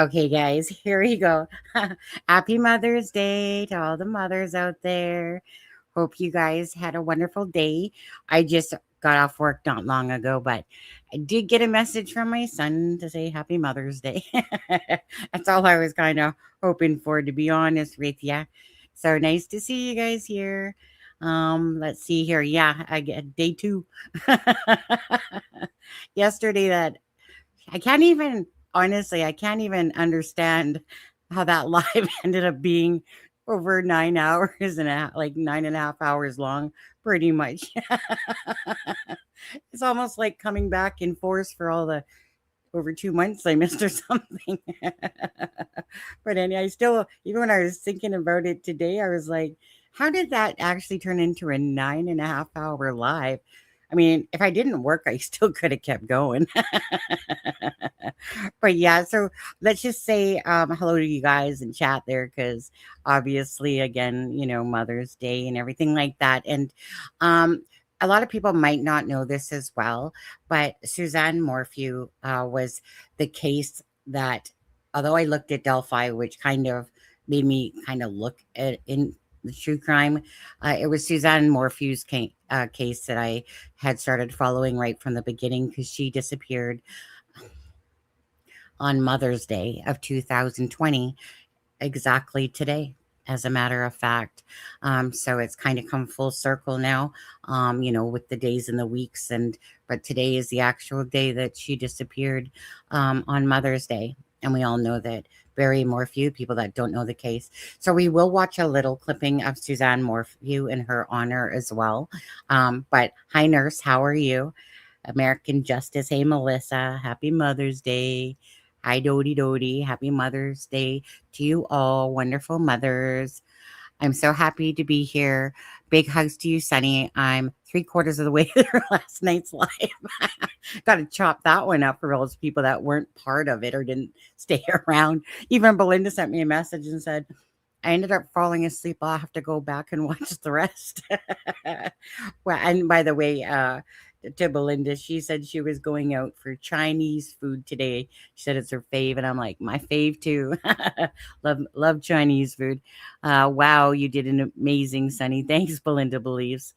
Okay, guys, here we go. Happy Mother's Day to all the mothers out there. Hope you guys had a wonderful day. I just got off work not long ago, but I did get a message from my son to say Happy Mother's Day. That's all I was kind of hoping for, to be honest with you. So nice to see you guys here. Let's see here. Yeah, I get day two. Yesterday, that I can't even honestly, I can't even understand how that live ended up being over 9 hours and like 9.5 hours long, pretty much. It's almost like coming back in force for all the over 2 months I missed or something. But anyway, I still, even when I was thinking about it today, I was like, how did that actually turn into a 9.5 hour live? I mean, if I didn't work, I still could have kept going. But yeah, so let's just say hello to you guys in chat there, because obviously, again, Mother's Day and everything like that. And um, a lot of people might not know this as well, but Suzanne Morphew was the case that, although I looked at Delphi, which kind of made me kind of look at in the true crime, it was Suzanne Morphew's case that I had started following right from the beginning, because she disappeared on Mother's Day of 2020, exactly today, as a matter of fact. So it's kind of come full circle now, with the days and the weeks. But today is the actual day that she disappeared, on Mother's Day. And we all know that very more few people that don't know the case. So we will watch a little clipping of Suzanne Morphew in her honor as well. But hi, nurse, how are you? American Justice. Hey, Melissa. Happy Mother's Day. Hi, Dodie Dodie. Happy Mother's Day to you all, wonderful mothers. I'm so happy to be here. Big hugs to you, Sunny. I'm 3/4 of the way through last night's live. Got to chop that one up for all those people that weren't part of it or didn't stay around. Even Belinda sent me a message and said, I ended up falling asleep. I'll have to go back and watch the rest. Well, and by the way, to Belinda, she said she was going out for Chinese food today. She said it's her fave, and I'm like, my fave too. Love Chinese food. Wow, you did an amazing, Sunny. Thanks, Belinda believes.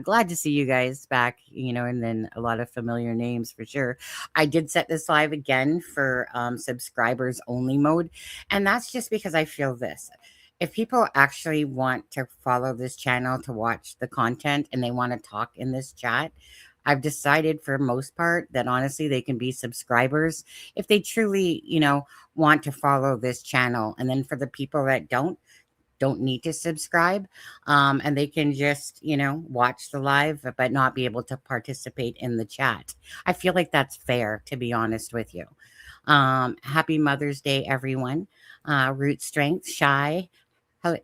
Glad to see you guys back, and then a lot of familiar names for sure. I did set this live again for subscribers only mode, and that's just because I feel this. If people actually want to follow this channel to watch the content and they want to talk in this chat, I've decided for most part that honestly they can be subscribers if they truly, want to follow this channel. And then for the people that don't need to subscribe, and they can just watch the live but not be able to participate in the chat. I feel like that's fair, to be honest with you. Happy Mother's Day, everyone. Root Strength, Shy.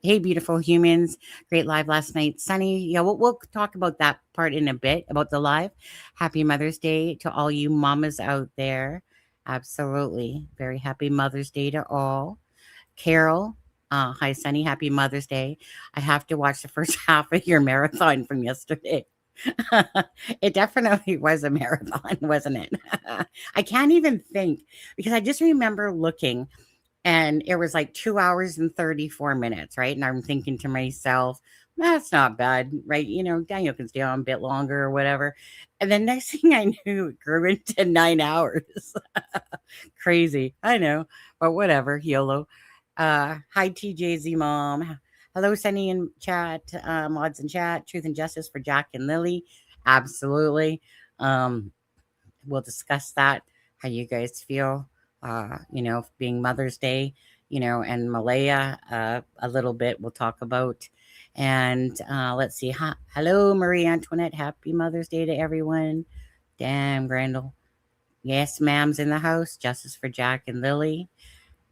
Hey, beautiful humans. Great live last night. Sunny, yeah, we'll talk about that part in a bit, about the live. Happy Mother's Day to all you mamas out there. Absolutely. Very happy Mother's Day to all. Carol, hi, Sunny. Happy Mother's Day. I have to watch the first half of your marathon from yesterday. It definitely was a marathon, wasn't it? I can't even think, because I just remember looking and it was like 2 hours and 34 minutes, right? And I'm thinking to myself, that's not bad, right? Daniel can stay on a bit longer or whatever. And then next thing I knew, it grew into 9 hours. Crazy, I know, but whatever. YOLO. Hi, TJZ mom. Hello, Sunny in chat, mods in chat. Truth and justice for Jack and Lily. Absolutely. Um, we'll discuss that. How you guys feel? Being Mother's Day, and Maleyha, a little bit we'll talk about. And let's see. Hello, Marie Antoinette. Happy Mother's Day to everyone. Damn, Grandel. Yes, ma'am's in the house. Justice for Jack and Lily.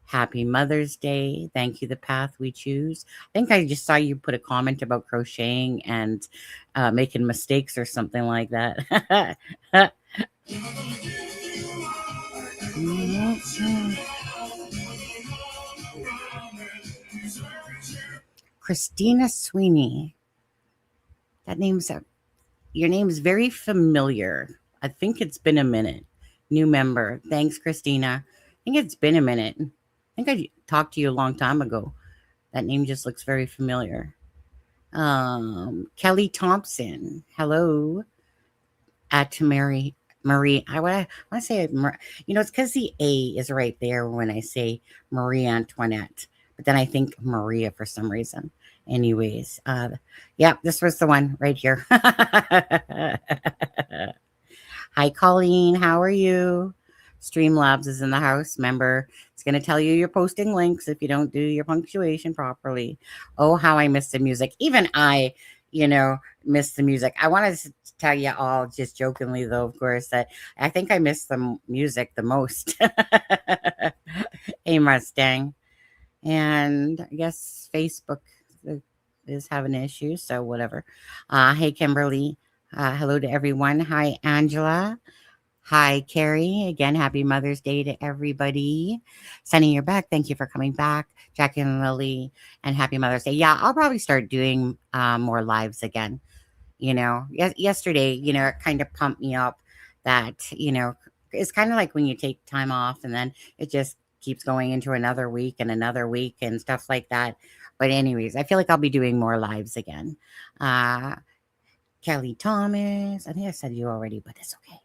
Happy Mother's Day. Thank you, the path we choose. I think I just saw you put a comment about crocheting and making mistakes or something like that. Christina Sweeney. That your name's very familiar. I think it's been a minute. New member. Thanks, Christina. I think it's been a minute. think I talked to you a long time ago. That name just looks very familiar. Kelly Thompson. Hello. To Marie. I want to say, it's because the A is right there when I say Marie Antoinette, but then I think Maria for some reason. Anyways, yeah, this was the one right here. Hi, Colleen. How are you? Streamlabs is in the house. Remember, it's going to tell you you're posting links if you don't do your punctuation properly. Oh, how I miss the music. Even I, miss the music. I wanted to tell you all, just jokingly, though, of course, that I think I miss the music the most. A Mustang. And I guess Facebook is having an issue, so whatever. Hey, Kimberly. Hello to everyone. Hi, Angela. Hi, Carrie. Again, happy Mother's Day to everybody. Sunny, you're back. Thank you for coming back. Jack and Lily, and happy Mother's Day. Yeah, I'll probably start doing more lives again. Yesterday, it kind of pumped me up that, it's kind of like when you take time off and then it just keeps going into another week and stuff like that. But anyways, I feel like I'll be doing more lives again. Kelly Thomas, I think I said you already, but it's okay.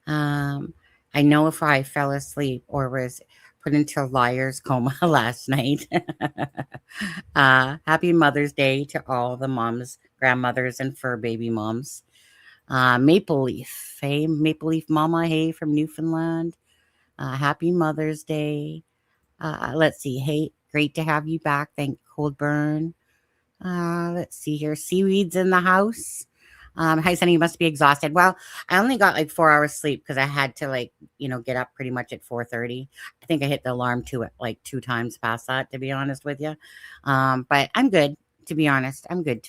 I know if I fell asleep or was put into a liar's coma last night. Happy Mother's Day to all the moms, grandmothers, and fur baby moms. Maple Leaf. Hey, Maple Leaf Mama. Hey, from Newfoundland. Happy Mother's Day. Let's see. Hey, great to have you back. Thank Coldburn. Let's see here. Seaweeds in the house. Hi, Sunny, you must be exhausted. Well, I only got like 4 hours sleep because I had to get up pretty much at 4:30. I think I hit the alarm like 2 times past that, to be honest with you. But I'm good, to be honest. I'm good.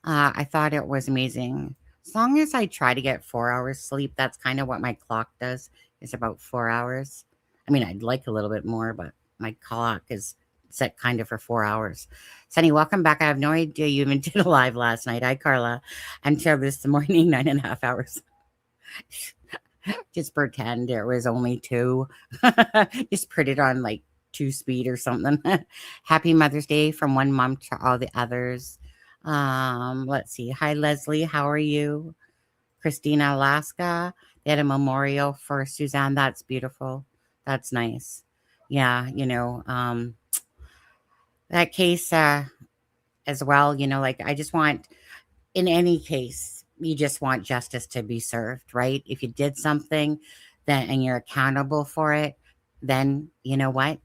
I thought it was amazing. As long as I try to get 4 hours sleep, that's kind of what my clock does, is about 4 hours. I mean, I'd like a little bit more, but my clock is set kind of for 4 hours. Sunny, welcome back. I have no idea you even did a live last night. Hi, Carla. Until this morning, 9.5 hours. Just pretend it was only 2. Just put it on like 2 speed or something. Happy Mother's Day from one mom to all the others. Let's see. Hi, Leslie. How are you? Christina, Alaska. They had a memorial for Suzanne. That's beautiful. That's nice. Yeah, that case as well, I just want, in any case, you just want justice to be served, right? If you did something and you're accountable for it, then you know what?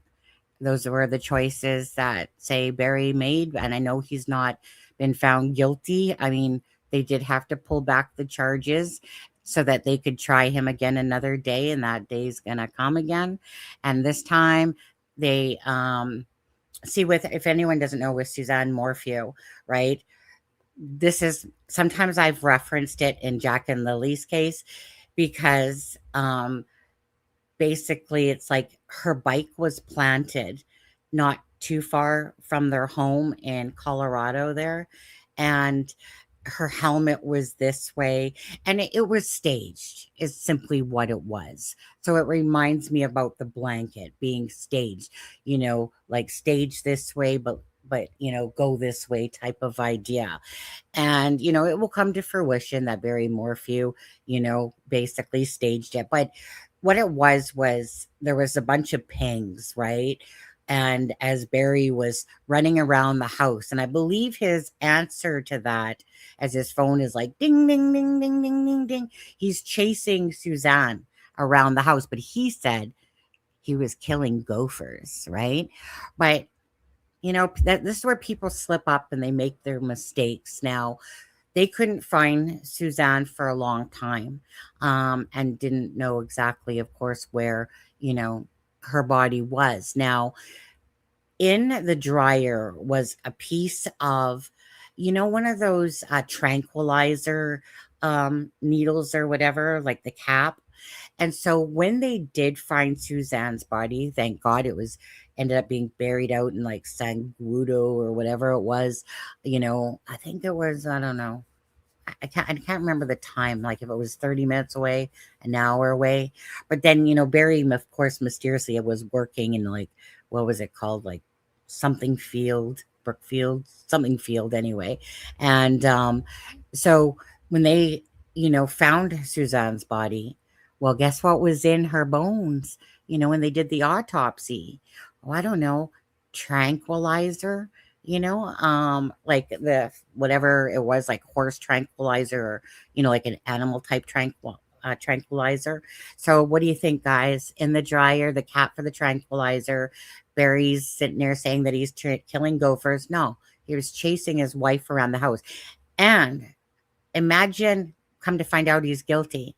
Those were the choices that, say, Barry made. And I know he's not been found guilty. I mean, they did have to pull back the charges so that they could try him again another day, and that day's going to come again. And this time they, see, if anyone doesn't know, with Suzanne Morphew, right? This is, sometimes I've referenced it in Jack and Lily's case because basically it's like her bike was planted not too far from their home in Colorado there, and her helmet was this way, and it was staged, is simply what it was. So it reminds me about the blanket being staged, like staged this way, but go this way type of idea. And it will come to fruition that Barry Morphew basically staged it. But what it was there was a bunch of pings, right? And as Barry was running around the house, and I believe his answer to that, as his phone is like ding, ding, ding, ding, ding, ding, ding, he's chasing Suzanne around the house. But he said he was killing gophers, right? But, this is where people slip up and they make their mistakes. Now, they couldn't find Suzanne for a long time, and didn't know exactly, of course, where, her body was. Now, in the dryer was a piece of, one of those tranquilizer needles or whatever, like the cap. And so when they did find Suzanne's body, thank God it was ended up being buried out in like San Guido or whatever it was. I think it was, I don't know. I can't remember the time, like if it was 30 minutes away, an hour away. But then, Barry, of course, mysteriously, it was working in like what was it called? Like something field, Brookfield, something field anyway. And so when they, found Suzanne's body, well, guess what was in her bones? When they did the autopsy, oh, I don't know, tranquilizer, like the whatever it was, like horse tranquilizer, or like an animal type tranquilizer. So what do you think, guys? In the dryer, the cat for the tranquilizer. Barry's sitting there saying that he's killing gophers. No, he was chasing his wife around the house. And imagine, come to find out, he's guilty.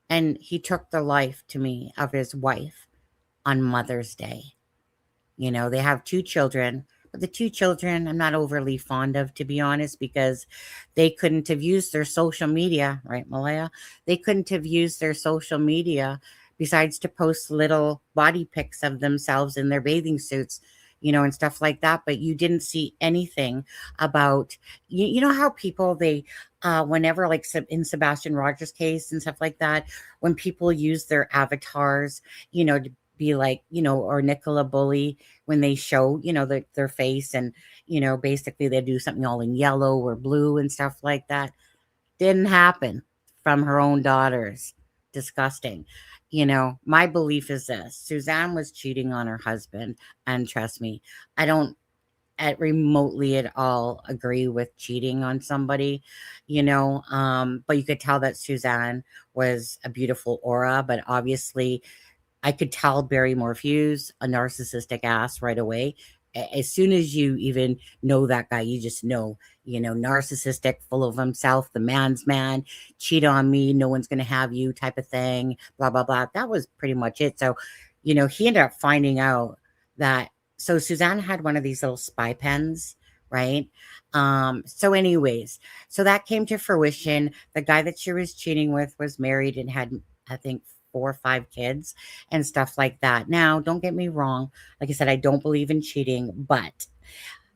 And he took the life to me of his wife on Mother's Day. They have 2 children, but the 2 children I'm not overly fond of, to be honest, because they couldn't have used their social media, right, Maleyha? They couldn't have used their social media besides to post little body pics of themselves in their bathing suits, and stuff like that. But you didn't see anything about, you know how people, they, whenever, like in Sebastian Rogers' case and stuff like that, when people use their avatars, to be like, or Nicola Bully, when they show, their face, and, basically they do something all in yellow or blue and stuff like that. Didn't happen from her own daughters. Disgusting. My belief is this: Suzanne was cheating on her husband. And trust me, I don't remotely at all agree with cheating on somebody, but you could tell that Suzanne was a beautiful aura, but obviously I could tell Barry Morphew's a narcissistic ass right away. As soon as you even know that guy, you just know, narcissistic, full of himself, the man's man, cheat on me, no one's going to have you type of thing, blah, blah, blah. That was pretty much it. So, he ended up finding out that, so Suzanne had one of these little spy pens, right? So anyways, so that came to fruition. The guy that she was cheating with was married and had, I think, 4 or 5 kids and stuff like that. Now, don't get me wrong. Like I said, I don't believe in cheating, but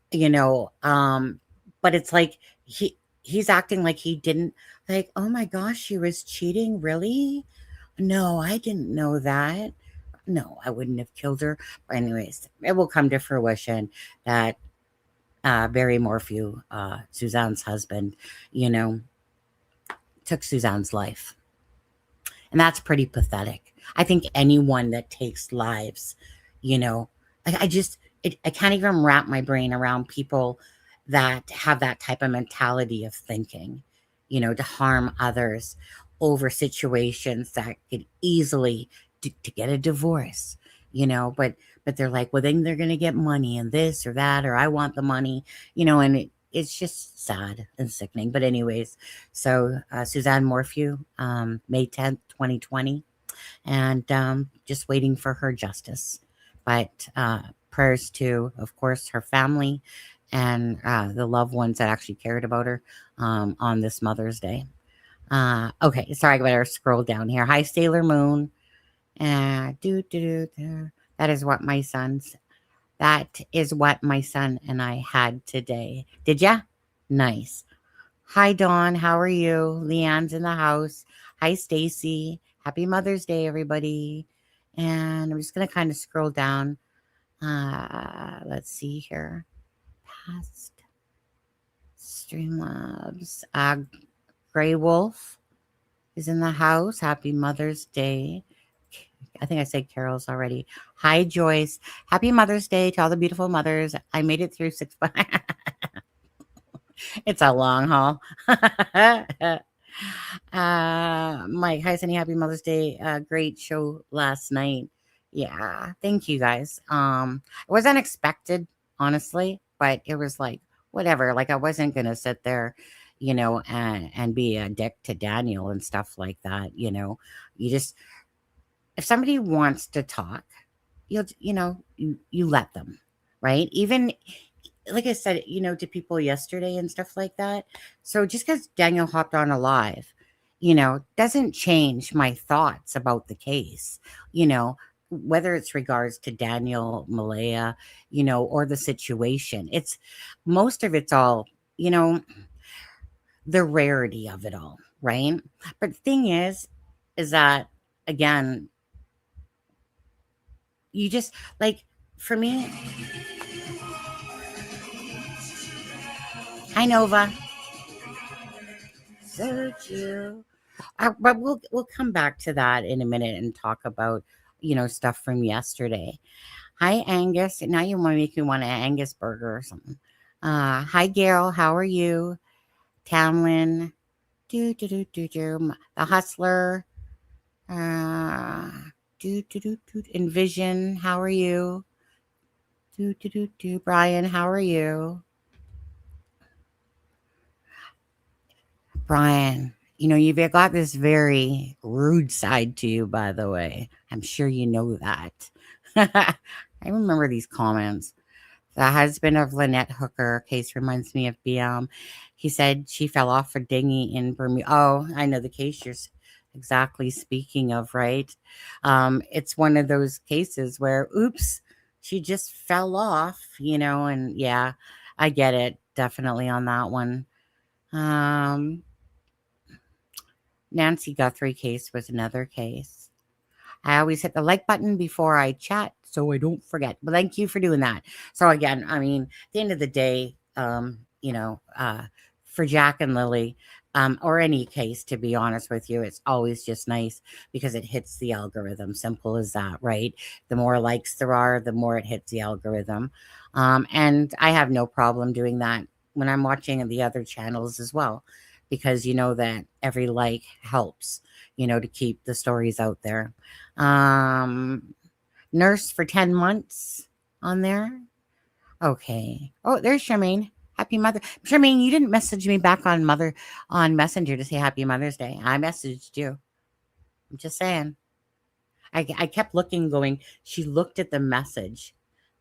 you know, um, but it's like he's acting like he didn't, like, oh my gosh, she was cheating, really? No, I didn't know that. No, I wouldn't have killed her. But anyways, it will come to fruition that Barry Morphew, Suzanne's husband, you know, took Suzanne's life. And that's pretty pathetic. I think anyone that takes lives, you know, I just, I can't even wrap my brain around people that have that type of mentality of thinking, to harm others over situations that could easily to get a divorce, but they're like, well, then they're going to get money and this or that, or I want the money, and it's just sad and sickening. But anyways, so Suzanne Morphew, May 10th, 2020, and just waiting for her justice. But prayers to, of course, her family and the loved ones that actually cared about her on this Mother's Day. Okay, sorry, I better scroll down here. Hi, Sailor Moon. That is what my son's. That is what my son and I had today. Did ya? Nice. Hi, Dawn. How are you? Leanne's in the house. Hi, Stacy. Happy Mother's Day, everybody. And I'm just going to kind of scroll down. Let's see here. Past Streamlabs. Gray Wolf is in the house. Happy Mother's Day. I think I said Carol's already. Hi, Joyce. Happy Mother's Day to all the beautiful mothers. I made it through 6. It's a long haul. Mike, hi, Sunny. Happy Mother's Day. Great show last night. Yeah, thank you guys. It was unexpected, honestly, but it was like whatever. Like I wasn't gonna sit there, and be a dick to Daniel and stuff like that. You just, if somebody wants to talk, you let them, right? Even like I said, to people yesterday and stuff like that. So just because Daniel hopped on a live, doesn't change my thoughts about the case, whether it's regards to Daniel, Maleyha, or the situation. It's most of it's all, the rarity of it all, right? But the thing is that again, you just like For me, hi Nova. So you. But we'll come back to that in a minute and talk about stuff from yesterday. Hi Angus. Now you want to make me want an Angus burger or something. Hi Gail. How are you? Tamlin. The hustler. Uh, Envision. How are you? Brian. How are you? Brian, you've got this very rude side to you, by the way. I'm sure you know that. I remember these comments. The husband of Lynette Hooker case reminds me of BM. He said she fell off a dinghy in Bermuda. Oh, I know the case you're exactly speaking of, right? It's one of those cases where, oops, she just fell off, and yeah, I get it definitely on that one. Um, Nancy Guthrie case was another case. I always hit the like button before I chat so I don't forget. But thank you for doing that. So again, I mean, at the end of the day, for Jack and Lily, or any case, to be honest with you, it's always just nice because it hits the algorithm. Simple as that, right? The more likes there are, the more it hits the algorithm. And I have no problem doing that when I'm watching the other channels as well, because you know that every like helps, to keep the stories out there. Um, Nurse for 10 months on there. Okay. Oh, there's Charmaine. Happy Mother. Charmaine, you didn't message me back on Messenger to say Happy Mother's Day. I messaged you. I'm just saying. I kept looking, going, she looked at the message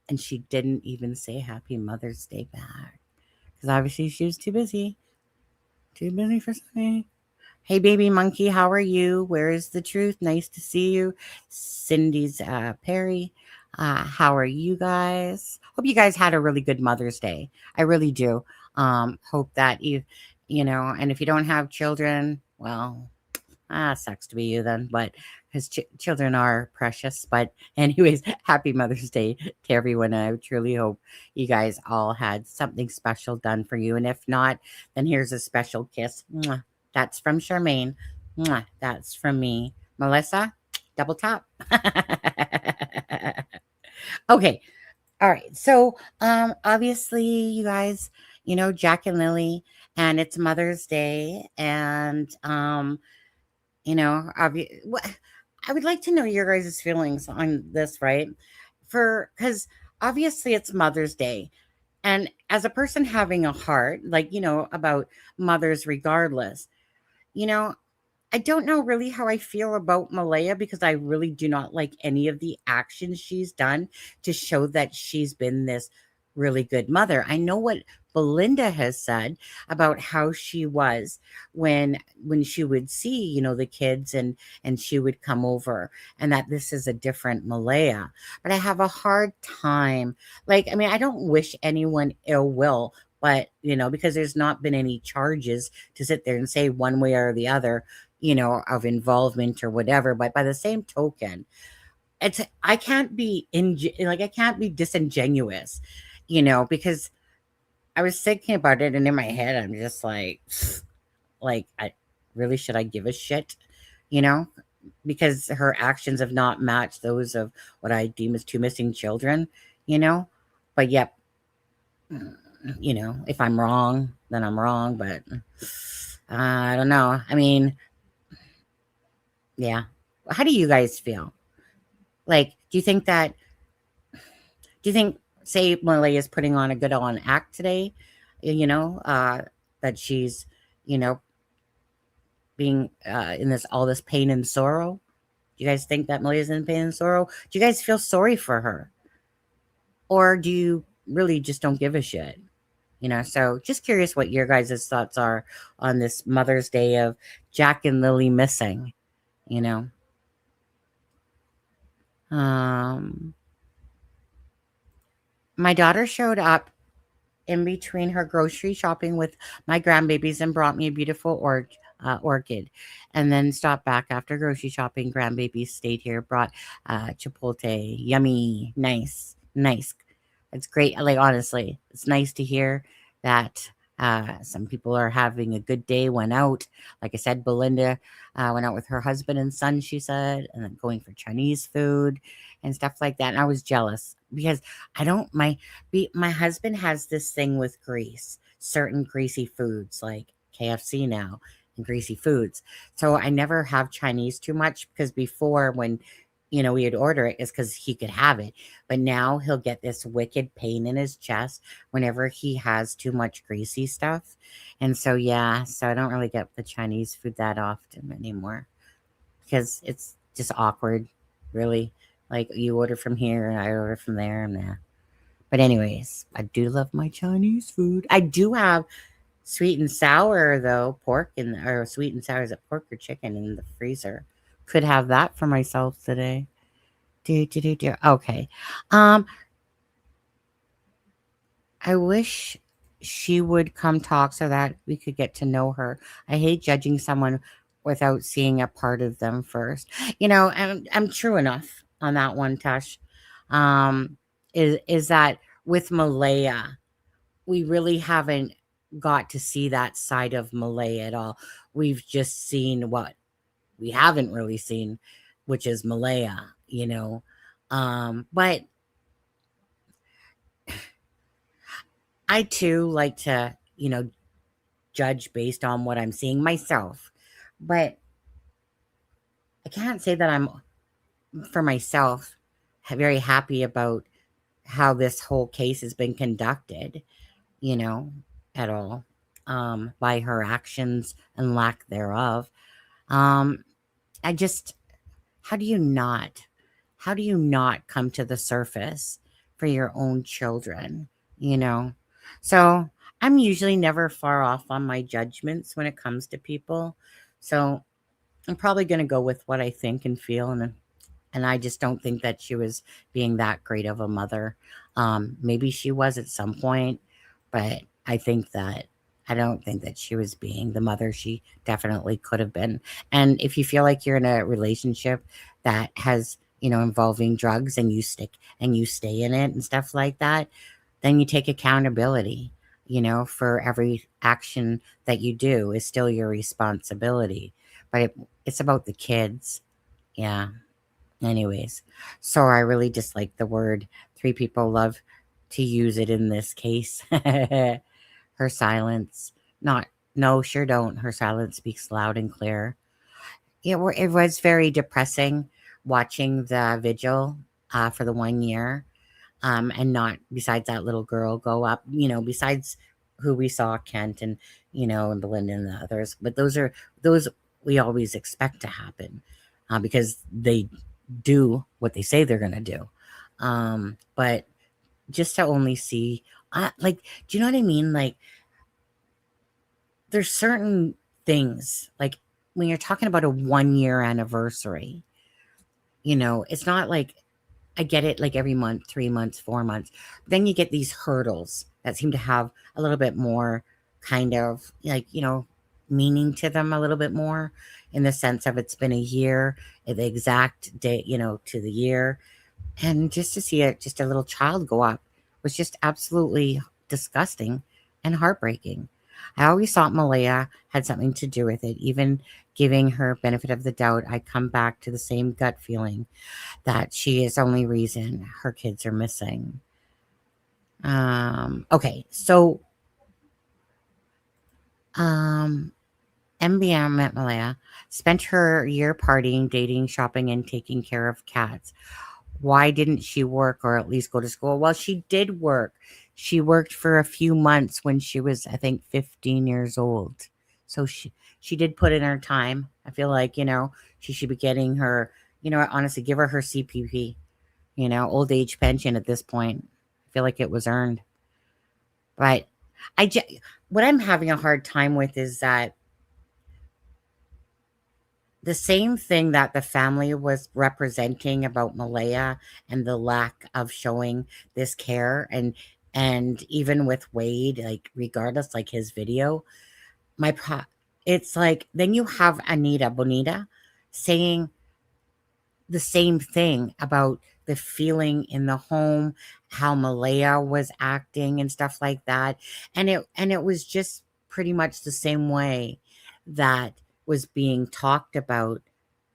and she didn't even say Happy Mother's Day back. Because obviously she was too busy. Too busy for something. Hey, baby monkey, how are you? Where is the truth? Nice to see you. Cindy's Perry. How are you guys? Hope you guys had a really good Mother's Day. I really do. Hope that and if you don't have children, well, sucks to be you then, but because children are precious. But, anyways, happy Mother's Day to everyone. I truly hope you guys all had something special done for you. And if not, then here's a special kiss. Mwah. That's from Charmaine. Mwah. That's from me. Melissa, double tap. Okay. All right. So, obviously, you guys, Jack and Lily, and it's Mother's Day. And, I would like to know your guys' feelings on this, right? Because obviously it's Mother's Day. And as a person having a heart, like, about mothers regardless, you know, I don't know really how I feel about Maleyha because I really do not like any of the actions she's done to show that she's been this really good mother. I know what Belinda has said about how she was when she would see, the kids and she would come over, and that this is a different Maleyha. But I have a hard time. Like, I mean, I don't wish anyone ill will, but because there's not been any charges to sit there and say one way or the other, of involvement or whatever. But by the same token, I can't be I can't be disingenuous, because I was thinking about it and in my head I'm just like I really should I give a shit, you know? Because her actions have not matched those of what I deem as two missing children, you know? But yep, if I'm wrong, then I'm wrong, but I don't know. I mean, yeah. How do you guys feel? Like, do you think, say, Maleyha is putting on a good on act today, that she's, you know, being in all this pain and sorrow? Do you guys think that Maleyha's in pain and sorrow? Do you guys feel sorry for her? Or do you really just don't give a shit? So just curious what your guys' thoughts are on this Mother's Day of Jack and Lily missing, you know? Um, my daughter showed up in between her grocery shopping with my grandbabies and brought me a beautiful orchid, and then stopped back after grocery shopping. Grandbabies stayed here, brought chipotle. Yummy. Nice. Nice. It's great. Like, honestly, it's nice to hear that some people are having a good day, went out. Like I said, Belinda went out with her husband and son, she said, and then going for Chinese food and stuff like that. And I was jealous because I don't, my husband has this thing with grease, certain greasy foods like KFC now and greasy foods. So I never have Chinese too much because before when, we would order it is because he could have it. But now he'll get this wicked pain in his chest whenever he has too much greasy stuff. And so, yeah, so I don't really get the Chinese food that often anymore because it's just awkward, really. Like you order from here and I order from there and there. But anyways, I do love my Chinese food. I do have sweet and sour though, or sweet and sour is it pork or chicken in the freezer. Could have that for myself today. Do. Okay. Um, I wish she would come talk so that we could get to know her. I hate judging someone without seeing a part of them first. I'm true enough on that one, Tush. Um, is that with Malaya, we really haven't got to see that side of Malaya at all. We've just seen what we haven't really seen, which is Malaya. But I too like to, judge based on what I'm seeing myself. But I can't say that I'm, for myself, very happy about how this whole case has been conducted, you know, at all, by her actions and lack thereof. Um, I just, how do you not? How do you not come to the surface for your own children, you know? So I'm usually never far off on my judgments when it comes to people. So I'm probably going to go with what I think and feel, and I just don't think that she was being that great of a mother. Maybe she was at some point, but I don't think that she was being the mother she definitely could have been. And if you feel like you're in a relationship that has, involving drugs and you stay in it and stuff like that, then you take accountability, for every action that you do is still your responsibility. But it's about the kids. Yeah. Anyways, so I really dislike the word. Three people love to use it in this case. Her silence, not, no, sure don't. Her silence speaks loud and clear. It was very depressing watching the vigil for the 1 year, and not besides that little girl go up, besides who we saw, Kent and Belinda and the others. But those we always expect to happen because they do what they say they're going to do. But just to only see, like, do you know what I mean? Like, there's certain things, like when you're talking about a 1 year anniversary, it's not like I get it like every month, 3 months, 4 months. Then you get these hurdles that seem to have a little bit more kind of like, meaning to them a little bit more in the sense of it's been a year, the exact day, to the year. And just to see just a little child go up was just absolutely disgusting and heartbreaking. I always thought Malaya had something to do with it. Even giving her benefit of the doubt, I come back to the same gut feeling that she is the only reason her kids are missing. Okay, so MBM met Malaya, spent her year partying, dating, shopping, and taking care of cats. Why didn't she work or at least go to school? Well, she did work. She worked for a few months when she was, I think, 15 years old. So she did put in her time. I feel like, she should be getting her, honestly, give her CPP, old age pension at this point. I feel like it was earned. But what I'm having a hard time with is that the same thing that the family was representing about Malaya and the lack of showing this care, and even with Wade, like regardless, like his video, it's like then you have Anita Bonita saying the same thing about the feeling in the home, how Maleyha was acting and stuff like that. And it was just pretty much the same way that was being talked about,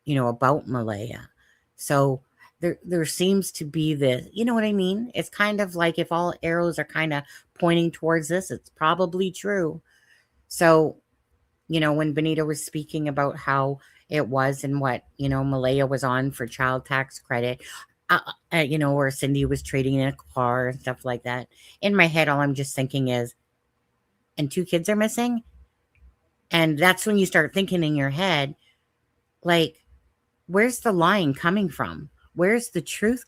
about Maleyha. So there seems to be this, you know what I mean? It's kind of like if all arrows are kind of pointing towards this, it's probably true. So, when Benita was speaking about how it was and what, Maleyha was on for child tax credit, or Cindy was trading in a car and stuff like that. In my head, all I'm just thinking is, and 2 kids are missing. And that's when you start thinking in your head, like, where's the lying coming from? Where's the truth?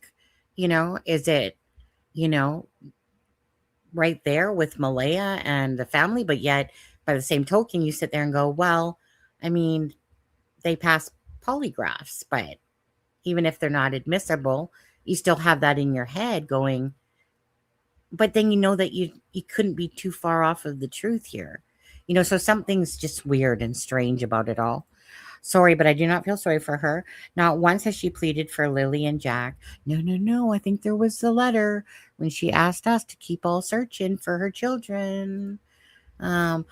Is it, you know, right there with Maleyha and the family? But yet, by the same token, you sit there and go, well, I mean, they pass polygraphs, but even if they're not admissible, you still have that in your head going, but then you know that you couldn't be too far off of the truth here. So something's just weird and strange about it all. Sorry, but I do not feel sorry for her. Not once has she pleaded for Lily and Jack. No, no, no. I think there was the letter when she asked us to keep all searching for her children. Um,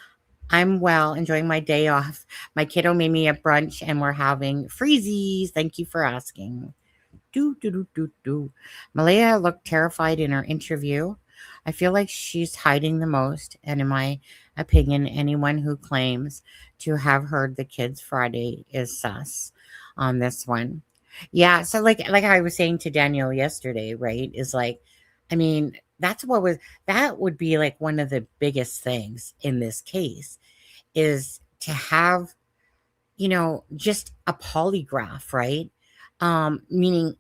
I'm well, enjoying my day off. My kiddo made me a brunch and we're having freezies. Thank you for asking. Do, do, do, do, do. Maleyha looked terrified in her interview. I feel like she's hiding the most, and in my opinion, anyone who claims to have heard the kids Friday is sus on this one. Yeah, so like I was saying to Daniel yesterday, right? Is like, I mean, that would be like one of the biggest things in this case is to have, just a polygraph, right? Meaning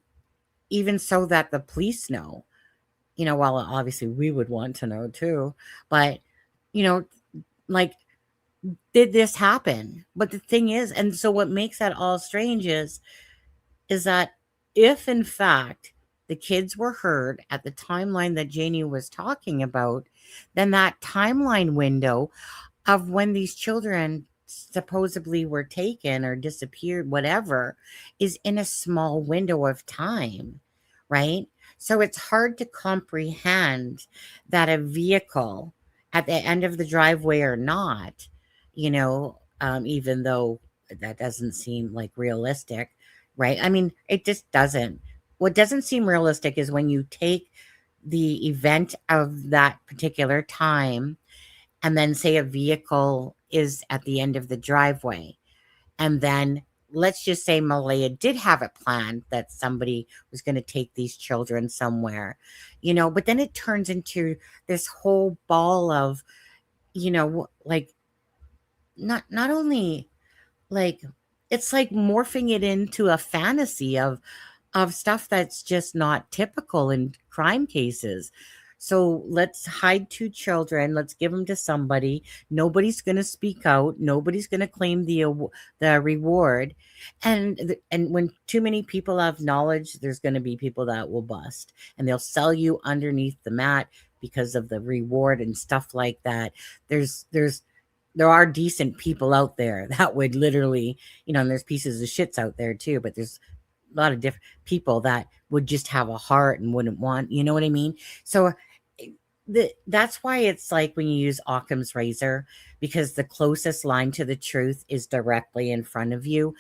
even so that the police know, well, obviously we would want to know too, but, you know, like, did this happen? But the thing is, and so what makes that all strange is that if in fact the kids were heard at the timeline that Janie was talking about, then that timeline window of when these children supposedly were taken or disappeared, whatever, is in a small window of time, right? So it's hard to comprehend that a vehicle at the end of the driveway or not, even though that doesn't seem like realistic, right? I mean, it just doesn't. What doesn't seem realistic is when you take the event of that particular time and then say a vehicle is at the end of the driveway. And then let's just say Maleyha did have it planned that somebody was going to take these children somewhere, but then it turns into this whole ball of, like, not only like, it's like morphing it into a fantasy of stuff that's just not typical in crime cases. So let's hide 2 children. Let's give them to somebody. Nobody's going to speak out. Nobody's going to claim the reward. And when too many people have knowledge, there's going to be people that will bust, and they'll sell you underneath the mat because of the reward and stuff like that. There are decent people out there that would literally, and there's pieces of shits out there too, but there's a lot of different people that would just have a heart and wouldn't want, you know what I mean? So that's why it's like when you use Occam's razor, because the closest line to the truth is directly in front of you.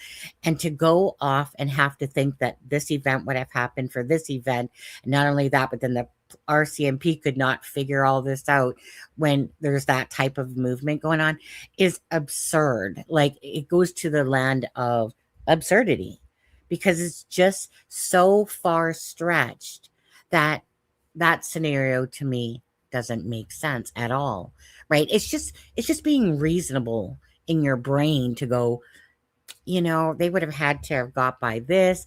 And to go off and have to think that this event would have happened for this event, and not only that, but then the RCMP could not figure all this out when there's that type of movement going on is absurd. Like, it goes to the land of absurdity because it's just so far stretched that that scenario to me doesn't make sense at all, right? It's just being reasonable in your brain to go, they would have had to have got by this,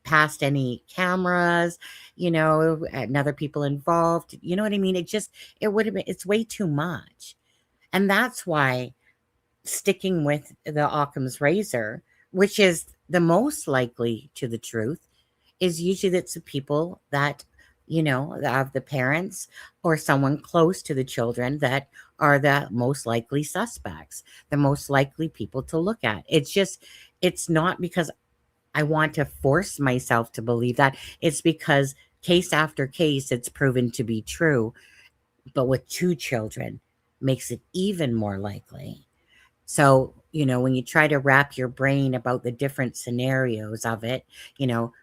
past any cameras, and other people involved. You know what I mean? It would have been, it's way too much. And that's why sticking with the Occam's razor, which is the most likely to the truth, is usually that's the people that, of the parents or someone close to the children that are the most likely suspects, the most likely people to look at. It's not because I want to force myself to believe that. It's because case after case, it's proven to be true. But with two children, makes it even more likely. So, when you try to wrap your brain about the different scenarios of it,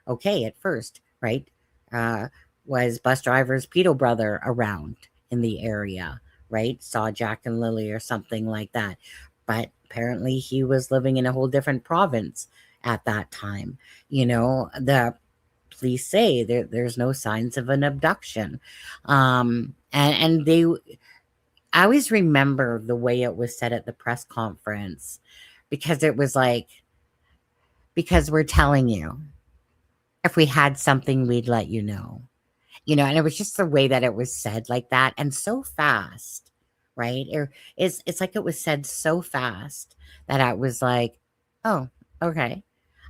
okay, at first, right? Uh, was bus driver's pedo brother around in the area, right? Saw Jack and Lily or something like that. But apparently he was living in a whole different province at that time. The police say there's no signs of an abduction. And I always remember the way it was said at the press conference, because it was like, because we're telling you, if we had something, we'd let you know. And it was just the way that it was said like that, and so fast, right? It's like it was said so fast that I was like, oh, okay.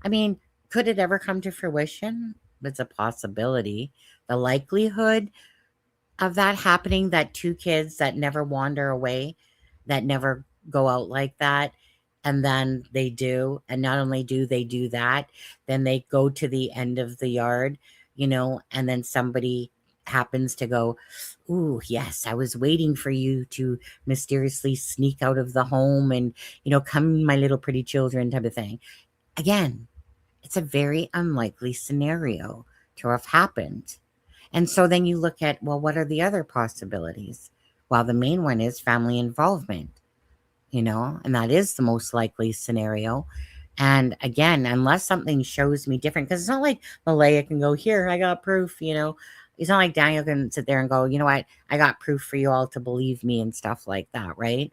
I mean, could it ever come to fruition? It's a possibility. The likelihood of that happening, that two kids that never wander away, that never go out like that, and then they do, and not only do they do that, then they go to the end of the yard, and then somebody happens to go, ooh, yes, I was waiting for you to mysteriously sneak out of the home and, come, my little pretty children, type of thing. Again, it's a very unlikely scenario to have happened. And so then you look at, well, what are the other possibilities? Well, the main one is family involvement, and that is the most likely scenario. And again, unless something shows me different, because it's not like Maleyha can go, here, I got proof, It's not like Daniel can sit there and go, you know what, I got proof for you all to believe me and stuff like that, right?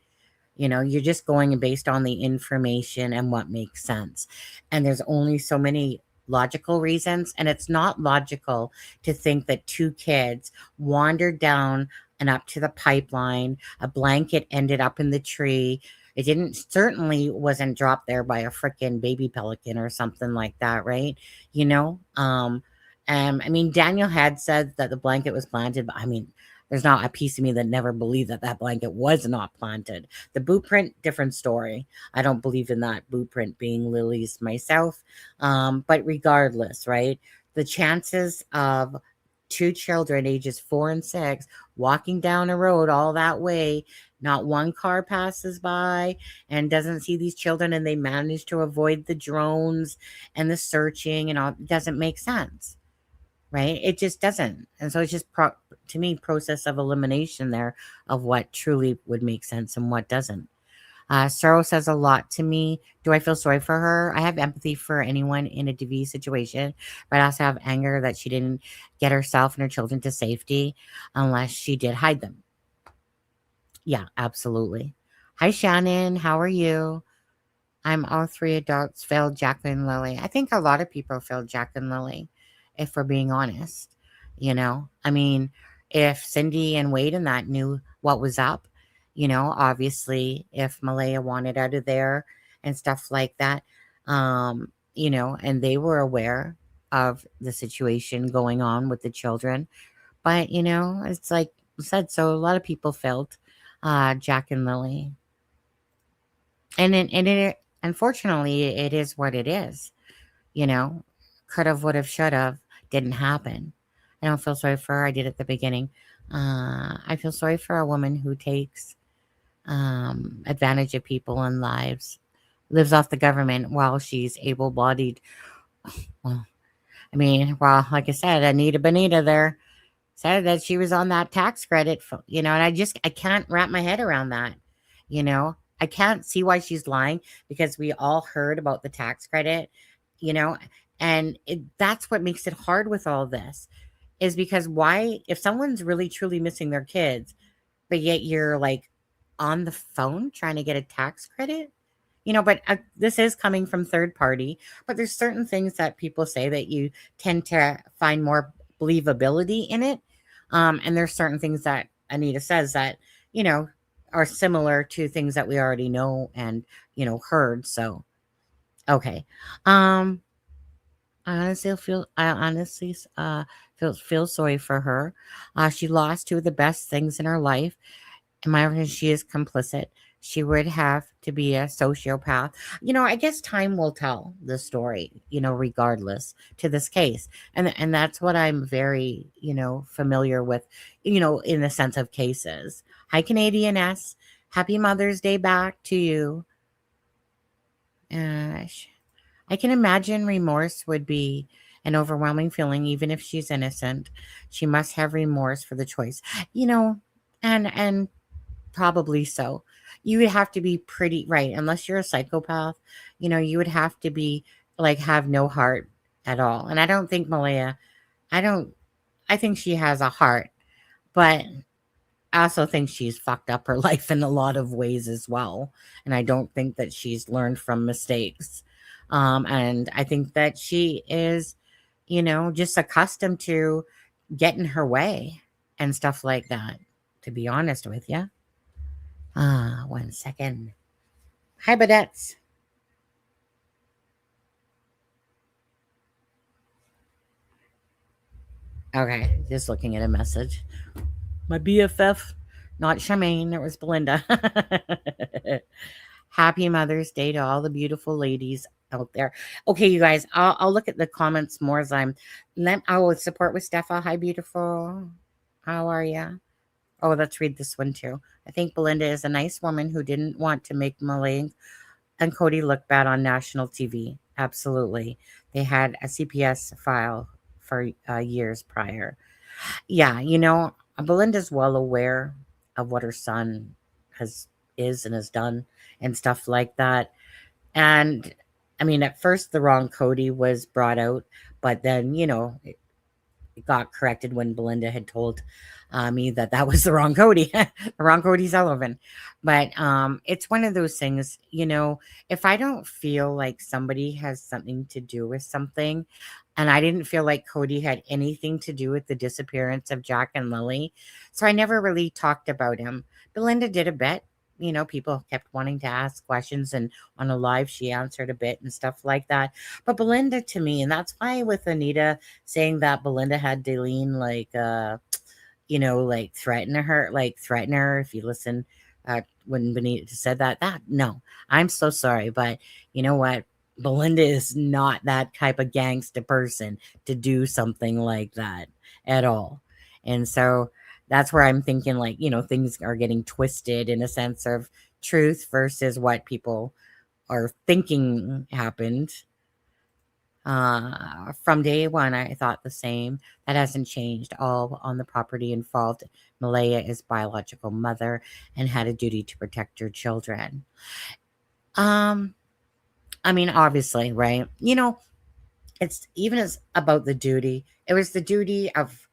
You're just going based on the information and what makes sense. And there's only so many logical reasons. And it's not logical to think that two kids wandered down and up to the pipeline. A blanket ended up in the tree. It certainly wasn't dropped there by a freaking baby pelican or something like that, right? I mean, Daniel had said that the blanket was planted, but I mean, there's not a piece of me that never believed that that blanket was not planted. The boot print, different story. I don't believe in that boot print being Lily's myself. But regardless, right? The chances of two children, ages 4 and 6, walking down a road all that way, not one car passes by and doesn't see these children, and they manage to avoid the drones and the searching and all, it doesn't make sense. Right? It just doesn't. And so it's just, to me, process of elimination there of what truly would make sense and what doesn't. Sorrow says a lot to me. Do I feel sorry for her? I have empathy for anyone in a DV situation, but I also have anger that she didn't get herself and her children to safety unless she did hide them. Yeah, absolutely. Hi, Shannon. How are you? I'm all 3 adults failed Jack and Lily. I think a lot of people failed Jack and Lily, if we're being honest. I mean, if Cindy and Wade and that knew what was up, obviously if Maleyha wanted out of there and stuff like that, and they were aware of the situation going on with the children. But, it's like I said, so a lot of people failed Jack and Lily. And unfortunately, it is what it is. Could have, would have, should have, didn't happen. I don't feel sorry for her. I did at the beginning. I feel sorry for a woman who takes advantage of people and lives off the government while she's able-bodied. Well, I mean, well, like I said, Anita Bonita there said that she was on that tax credit, and I can't wrap my head around that. I can't see why she's lying, because we all heard about the tax credit, and that's what makes it hard with all this, is because why, if someone's really truly missing their kids, but yet you're like on the phone trying to get a tax credit, but this is coming from third party, but there's certain things that people say that you tend to find more believability in it. And there's certain things that Anita says that, are similar to things that we already know and, heard. So, okay. I honestly feel sorry for her. She lost two of the best things in her life. In my opinion, she is complicit. She would have to be a sociopath. I guess time will tell the story, regardless to this case. And that's what I'm very, familiar with, in the sense of cases. Hi, Canadian S. Happy Mother's Day back to you. I can imagine remorse would be an overwhelming feeling, even if she's innocent. She must have remorse for the choice, you know, and probably so. You would have to be pretty right, unless you're a psychopath. You would have to be like have no heart at all. And I don't think Maleyha. I don't. I think she has a heart, but I also think she's fucked up her life in a lot of ways as well. And I don't think that she's learned from mistakes. And I think that she is, just accustomed to getting her way and stuff like that, to be honest with you. 1 second. Hi, Badettes. Okay, just looking at a message. My BFF, not Charmaine, it was Belinda. Happy Mother's Day to all the beautiful ladies out there. Okay, you guys, I'll look at the comments more as I will support with Steffa. Hi, beautiful. How are you? Oh, let's read this one too. I think Belinda is a nice woman who didn't want to make Malay and Cody look bad on national TV. Absolutely. They had a CPS file for years prior. Yeah, Belinda's well aware of what her son is and has done and stuff like that. And I mean, at first the wrong Cody was brought out, but then, it got corrected when Belinda had told me that was the wrong Cody, the wrong Cody Sullivan. But it's one of those things, if I don't feel like somebody has something to do with something, and I didn't feel like Cody had anything to do with the disappearance of Jack and Lily, so I never really talked about him. Belinda did a bit. People kept wanting to ask questions, and on a live, she answered a bit and stuff like that. But Belinda, to me, and that's why with Anita saying that Belinda had Daleen like threaten her. If you listen, when Benita said that no, I'm so sorry, but you know what? Belinda is not that type of gangster person to do something like that at all. And so that's where I'm thinking, like, things are getting twisted in a sense of truth versus what people are thinking happened. From day one, I thought the same. That hasn't changed. All on the property involved. Maleyha is biological mother and had a duty to protect her children. I mean, obviously, right? It's even as about the duty. It was the duty of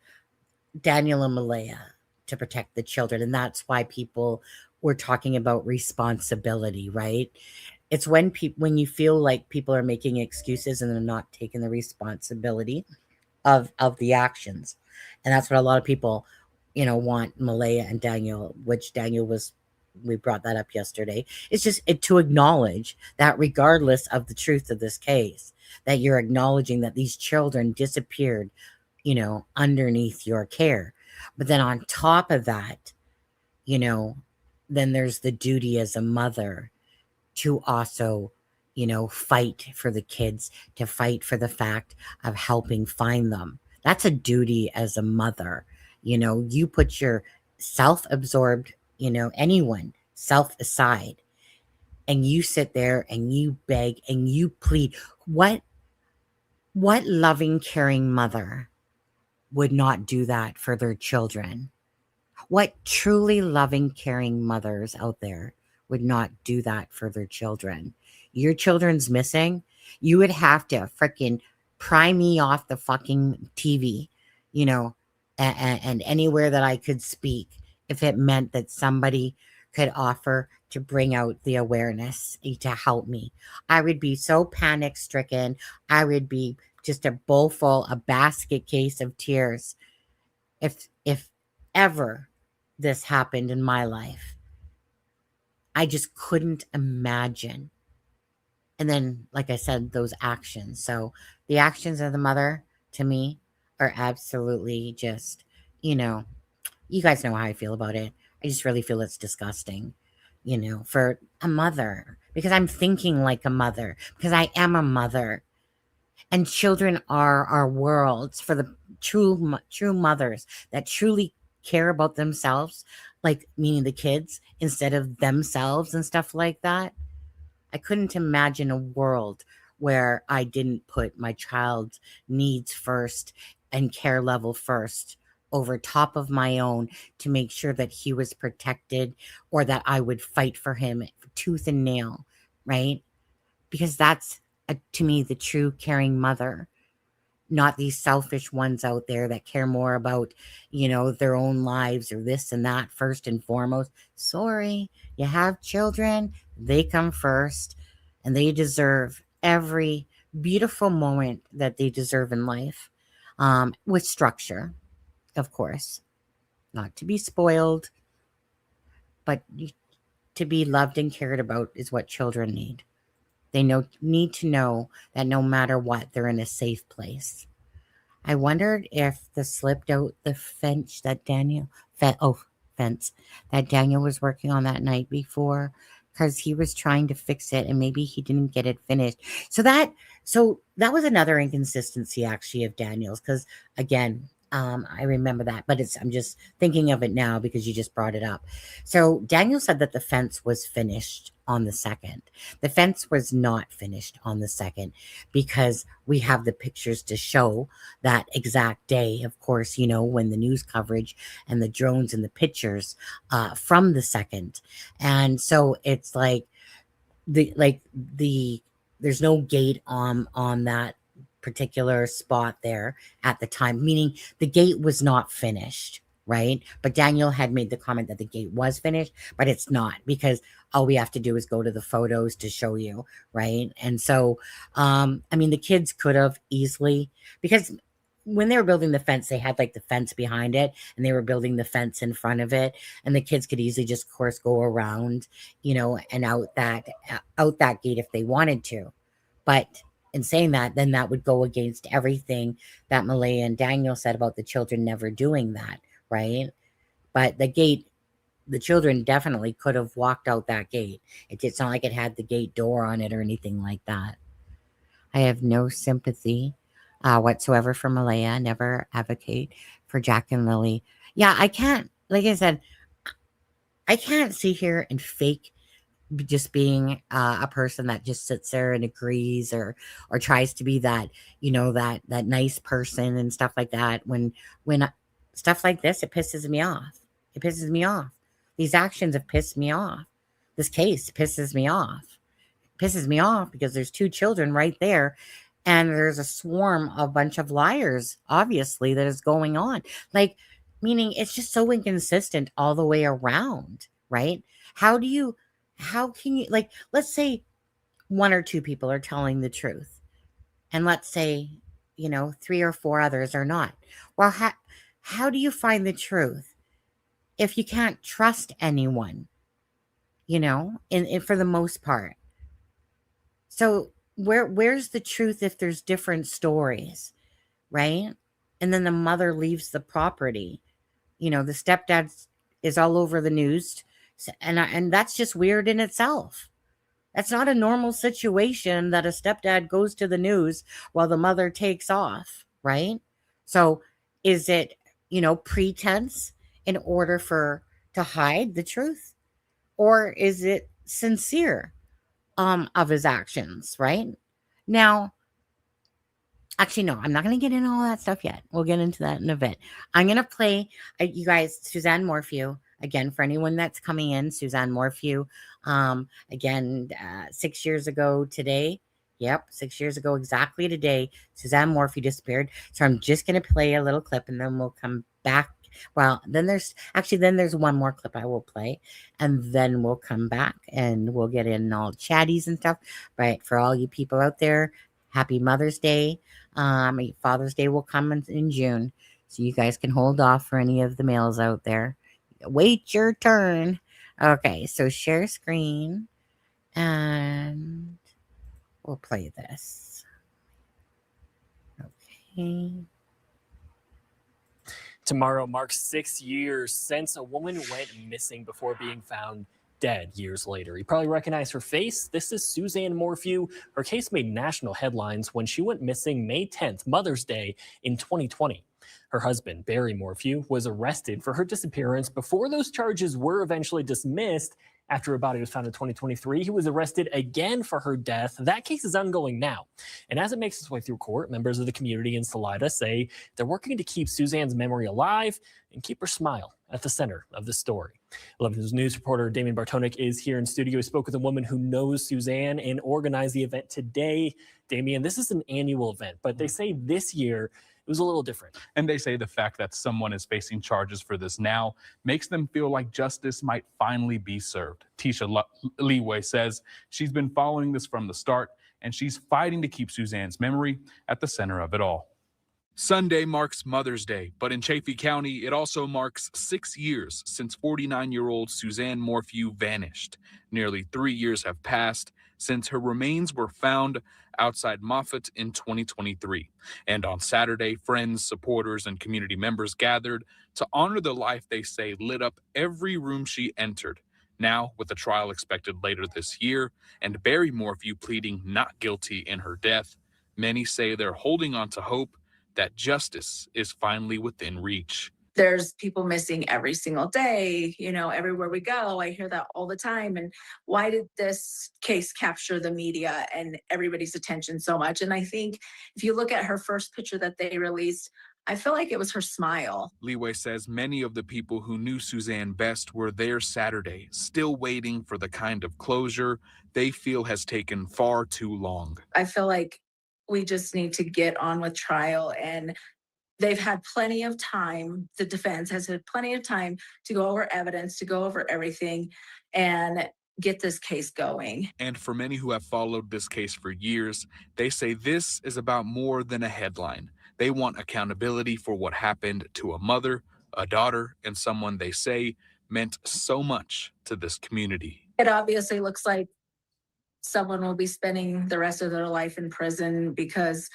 Daniel and Maleyha to protect the children, and that's why people were talking about responsibility, right? It's when you feel like people are making excuses and they're not taking the responsibility of the actions. And that's what a lot of people, want Maleyha and Daniel, which Daniel was, we brought that up yesterday. It's just to acknowledge that regardless of the truth of this case, that you're acknowledging that these children disappeared, underneath your care. But then on top of that, then there's the duty as a mother to also, fight for the kids, to fight for the fact of helping find them. That's a duty as a mother. You put your self-absorbed, anyone self aside, and you sit there and you beg and you plead. What loving, caring mother would not do that for their children? What truly loving, caring mothers out there would not do that for their children? Your children's missing. You would have to freaking pry me off the fucking TV, and anywhere that I could speak if it meant that somebody could offer to bring out the awareness to help me. I would be so panic stricken. I would be just a basket case of tears if ever this happened in my life. I just couldn't imagine. And then, like I said, those actions. So the actions of the mother to me are absolutely just, you guys know how I feel about it. I just really feel it's disgusting. for a mother, because I'm thinking like a mother, because I am a mother. And children are our worlds for the true mothers that truly care about themselves, like meaning the kids instead of themselves and stuff like that. I couldn't imagine a world where I didn't put my child's needs first and care level first over top of my own to make sure that he was protected, or that I would fight for him tooth and nail, right? Because that's, to me, the true caring mother, not these selfish ones out there that care more about, their own lives or this and that first and foremost. Sorry, you have children, they come first, and they deserve every beautiful moment that they deserve in life, with structure, of course, not to be spoiled, but to be loved and cared about is what children need. They need to know that no matter what, they're in a safe place. I wondered if the slipped out the fence that fence that Daniel was working on that night before, because he was trying to fix it and maybe he didn't get it finished. So that was another inconsistency actually of Daniel's, because again, I remember that, but I'm just thinking of it now because you just brought it up. So Daniel said that the fence was finished on the second. The fence was not finished on the second, because we have the pictures to show that exact day, of course, when the news coverage and the drones and the pictures from the second. And so it's the there's no gate on that particular spot there at the time, meaning the gate was not finished, right? But Daniel had made the comment that the gate was finished, but it's not, because all we have to do is go to the photos to show you, right? And so I mean, the kids could have easily, because when they were building the fence, they had like the fence behind it and they were building the fence in front of it, and the kids could easily just, of course, go around, and out that gate if they wanted to. But in saying that, then that would go against everything that Maleyha and Daniel said about the children never doing that, right? But the children definitely could have walked out that gate. It's not like it had the gate door on it or anything like that. I have no sympathy whatsoever for Maleyha. Never advocate for Jack and Lily. Yeah, I can't. Like I said, I can't sit here and fake just being a person that just sits there and agrees, or tries to be that, that nice person and stuff like that. When stuff like this, it pisses me off. It pisses me off. These actions have pissed me off. This case pisses me off. Pisses me off because there's two children right there, and there's a swarm, a bunch of liars, obviously, that is going on. Like, meaning it's just so inconsistent all the way around, right? How do you, how can you, like, let's say one or two people are telling the truth, and let's say, three or four others are not. Well, how do you find the truth if you can't trust anyone, for the most part? So where's the truth if there's different stories, right? And then the mother leaves the property. The stepdad is all over the news, and that's just weird in itself. That's not a normal situation that a stepdad goes to the news while the mother takes off, right? So is it, pretense in order to hide the truth, or is it sincere of his actions, right? Now, actually, no, I'm not going to get into all that stuff yet. We'll get into that in a bit. I'm going to play, you guys, Suzanne Morphew. Again, for anyone that's coming in, Suzanne Morphew. Again, 6 years ago today. Yep, 6 years ago exactly today, Suzanne Morphew disappeared. So I'm just going to play a little clip and then we'll come back. Well, then there's one more clip I will play, and then we'll come back and we'll get in all chatties and stuff. But for all you people out there, happy Mother's Day. Father's Day will come in June, so you guys can hold off for any of the males out there. Wait your turn. Okay, so share screen, and we'll play this. Okay. Tomorrow marks 6 years since a woman went missing before being found dead years later. You probably recognize her face. This is Suzanne Morphew. Her case made national headlines when she went missing May 10th, Mother's Day in 2020. Her husband, Barry Morphew, was arrested for her disappearance before those charges were eventually dismissed. After her body was found in 2023, he was arrested again for her death. That case is ongoing now. And as it makes its way through court, members of the community in Salida say they're working to keep Suzanne's memory alive and keep her smile at the center of the story. 11 News reporter Damien Bartonik is here in studio. He spoke with a woman who knows Suzanne and organized the event today. Damien, this is an annual event, but they say this year it was a little different. And they say the fact that someone is facing charges for this now makes them feel like justice might finally be served. Tisha Leeway says she's been following this from the start, and she's fighting to keep Suzanne's memory at the center of it all. Sunday marks Mother's Day, but in Chaffee County, it also marks 6 years since 49-year-old Suzanne Morphew vanished. Nearly 3 years have passed since her remains were found outside Moffat in 2023. And on Saturday, friends, supporters, and community members gathered to honor the life they say lit up every room she entered. Now, with a trial expected later this year, and Barry Morphew pleading not guilty in her death, many say they're holding on to hope that justice is finally within reach. There's people missing every single day, everywhere we go. I hear that all the time. And why did this case capture the media and everybody's attention so much? And I think if you look at her first picture that they released, I feel like it was her smile. Leeway says many of the people who knew Suzanne best were there Saturday, still waiting for the kind of closure they feel has taken far too long. I feel like we just need to get on with trial, and they've had plenty of time. The defense has had plenty of time to go over evidence, to go over everything, and get this case going. And for many who have followed this case for years, they say this is about more than a headline. They want accountability for what happened to a mother, a daughter, and someone they say meant so much to this community. It obviously looks like someone will be spending the rest of their life in prison because,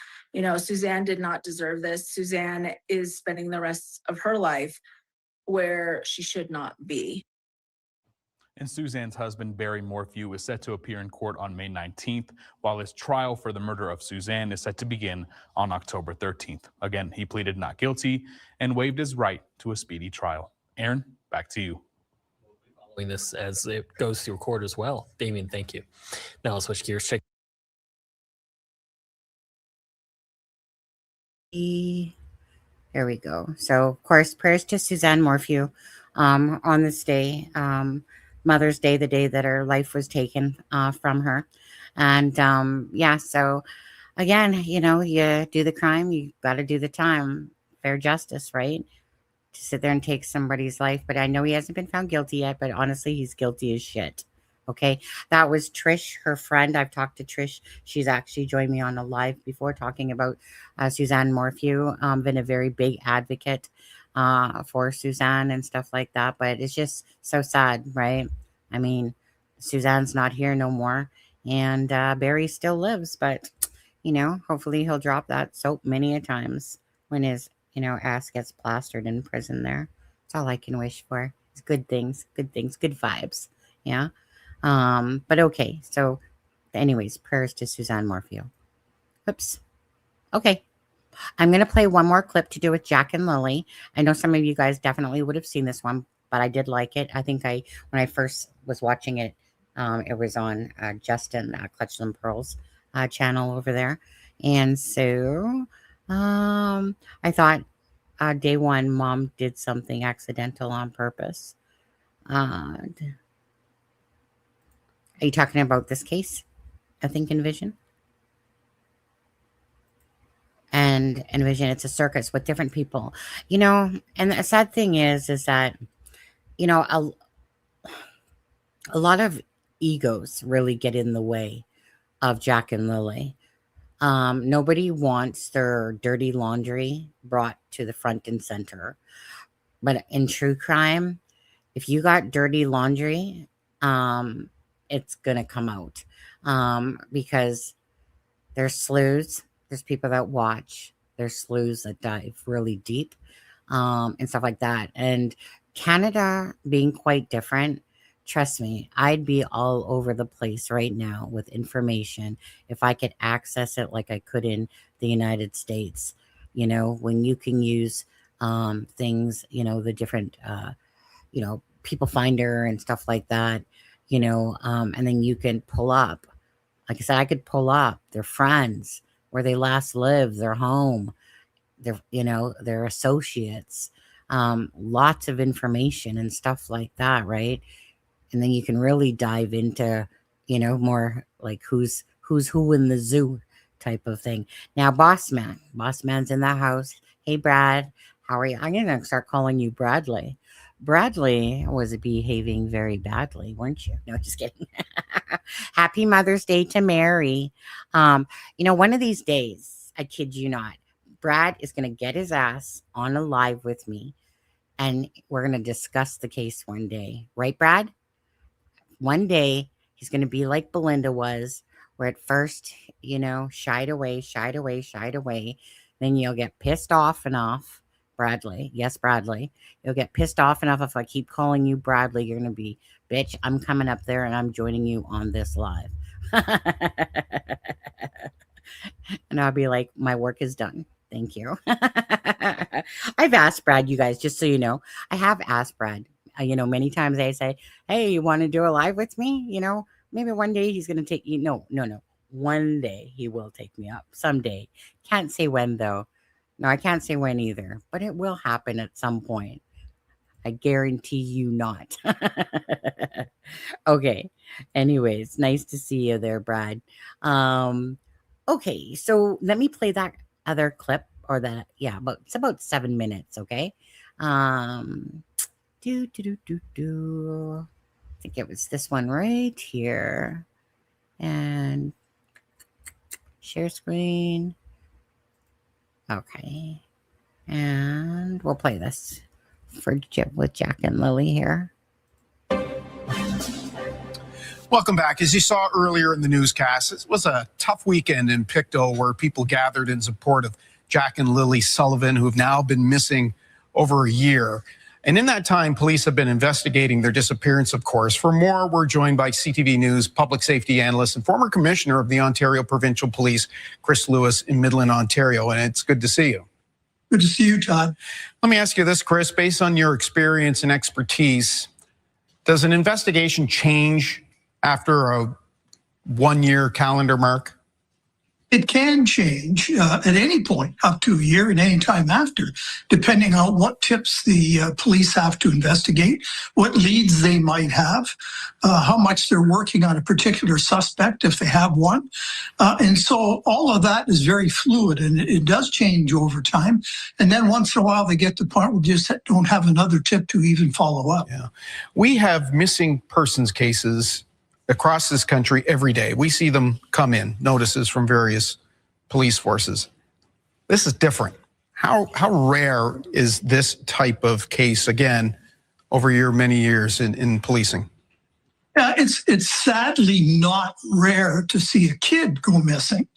Suzanne did not deserve this. Suzanne is spending the rest of her life where she should not be. And Suzanne's husband, Barry Morphew, is set to appear in court on May 19th, while his trial for the murder of Suzanne is set to begin on October 13th. Again, he pleaded not guilty and waived his right to a speedy trial. Aaron, back to you. Following this as it goes through court as well. Damien, thank you. Now let's switch gears. There we go. So, of course, prayers to Suzanne Morphew on this day, Mother's Day, the day that her life was taken from her. And so again, you do the crime, you got to do the time. Fair justice, right? To sit there and take somebody's life. But I know he hasn't been found guilty yet, but honestly, he's guilty as shit. Okay. That was Trish, her friend. I've talked to Trish. She's actually joined me on a live before talking about Suzanne Morphew. Been a very big advocate for Suzanne and stuff like that. But it's just so sad, right? I mean, Suzanne's not here no more. And Barry still lives. But, hopefully he'll drop that soap many a times when his ass gets plastered in prison there. That's all I can wish for. It's good things, good vibes. Yeah. But okay. So anyways, prayers to Suzanne Morphew. Oops. Okay. I'm going to play one more clip to do with Jack and Lily. I know some of you guys definitely would have seen this one, but I did like it. I think when I first was watching it, it was on Justin Clutch Them Pearls channel over there. And so I thought day one, Mom did something accidental on purpose. Are you talking about this case? I think Envision. And Envision, it's a circus with different people. And the sad thing is that, a lot of egos really get in the way of Jack and Lily. Nobody wants their dirty laundry brought to the front and center. But in true crime, if you got dirty laundry, it's going to come out. Because there's sleuths, there's people that watch, there's sleuths that dive really deep, and stuff like that. And Canada being quite different, trust me, I'd be all over the place right now with information if I could access it like I could in the United States. You know, when you can use things, you know, the different, you know, people finder and stuff like that, you know, and then you can pull up. Like I said, I could pull up their friends, where they last lived, their home, their, you know, their associates, lots of information and stuff like that, right? And then you can really dive into, you know, more like who's who in the zoo type of thing. Now, boss man's in the house. Hey, Brad, how are you? I'm gonna start calling you Bradley. Bradley was behaving very badly, weren't you? No, just kidding. Happy Mother's Day to Mary. You know, one of these days, I kid you not, Brad is gonna get his ass on a live with me, and we're gonna discuss the case one day, right, Brad? One day he's going to be like Belinda was, where at first, you know, shied away. Then you'll get pissed off enough, Bradley. Yes, Bradley. You'll get pissed off enough if I keep calling you Bradley. You're going to be, bitch, I'm coming up there and I'm joining you on this live. And I'll be like, my work is done. Thank you. I've asked Brad, you guys, just so you know, I have asked Brad. You know, many times I say, hey, you want to do a live with me? You know, maybe one day he's going to take you. No. One day he will take me up. Someday. Can't say when, though. No, I can't say when either. But it will happen at some point. I guarantee you not. Okay. Anyways, nice to see you there, Brad. Okay. So let me play that other clip, or that. Yeah, it's about 7 minutes. Okay. I think it was this one right here. And share screen. Okay. And we'll play this with Jack and Lily here. Welcome back. As you saw earlier in the newscast, it was a tough weekend in Pictou where people gathered in support of Jack and Lily Sullivan, who have now been missing over a year. And in that time, police have been investigating their disappearance, of course. For more, we're joined by CTV News public safety analyst and former commissioner of the Ontario Provincial Police, Chris Lewis, in Midland, Ontario. And it's good to see you. Good to see you, Todd. Let me ask you this, Chris. Based on your experience and expertise, does an investigation change after a one-year calendar mark? It can change at any point, up to a year and any time after, depending on what tips the police have to investigate, what leads they might have, how much they're working on a particular suspect, if they have one. And so all of that is very fluid, and it does change over time. And then once in a while, they get to the point where we just don't have another tip to even follow up. Yeah. We have missing persons cases across this country every day. We see them come in, notices from various police forces. This is different. How rare is this type of case, again, over your many years in policing? It's sadly not rare to see a kid go missing.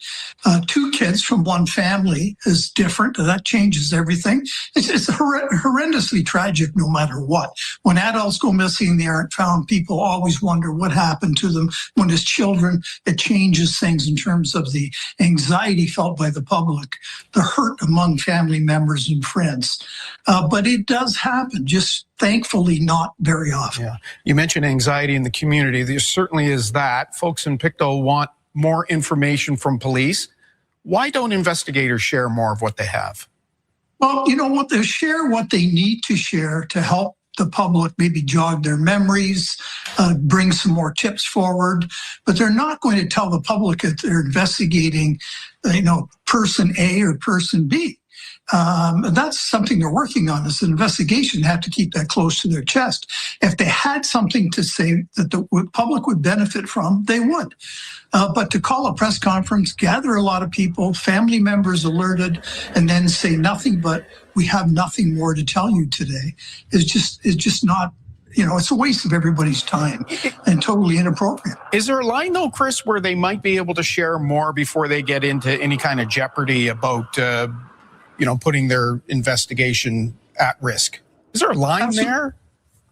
Two kids from one family is different. That changes everything. It's horrendously tragic no matter what. When adults go missing and they aren't found, people always wonder what happened to them. When it's children, it changes things in terms of the anxiety felt by the public, the hurt among family members and friends. But it does happen, just thankfully not very often. Yeah. You mentioned anxiety in the community. There certainly is that. Folks in Pictou want more information from police. Why don't investigators share more of what they have? Well, you know what? They share what they need to share to help the public maybe jog their memories, bring some more tips forward, but they're not going to tell the public that they're investigating, person A or person B. That's something they're working on as an investigation. They have to keep that close to their chest. If they had something to say that the public would benefit from, they would. But to call a press conference, gather a lot of people, family members alerted, and then say nothing but, we have nothing more to tell you today, is just not, it's a waste of everybody's time and totally inappropriate. Is there a line, though, Chris, where they might be able to share more before they get into any kind of jeopardy about putting their investigation at risk? Is there a line there?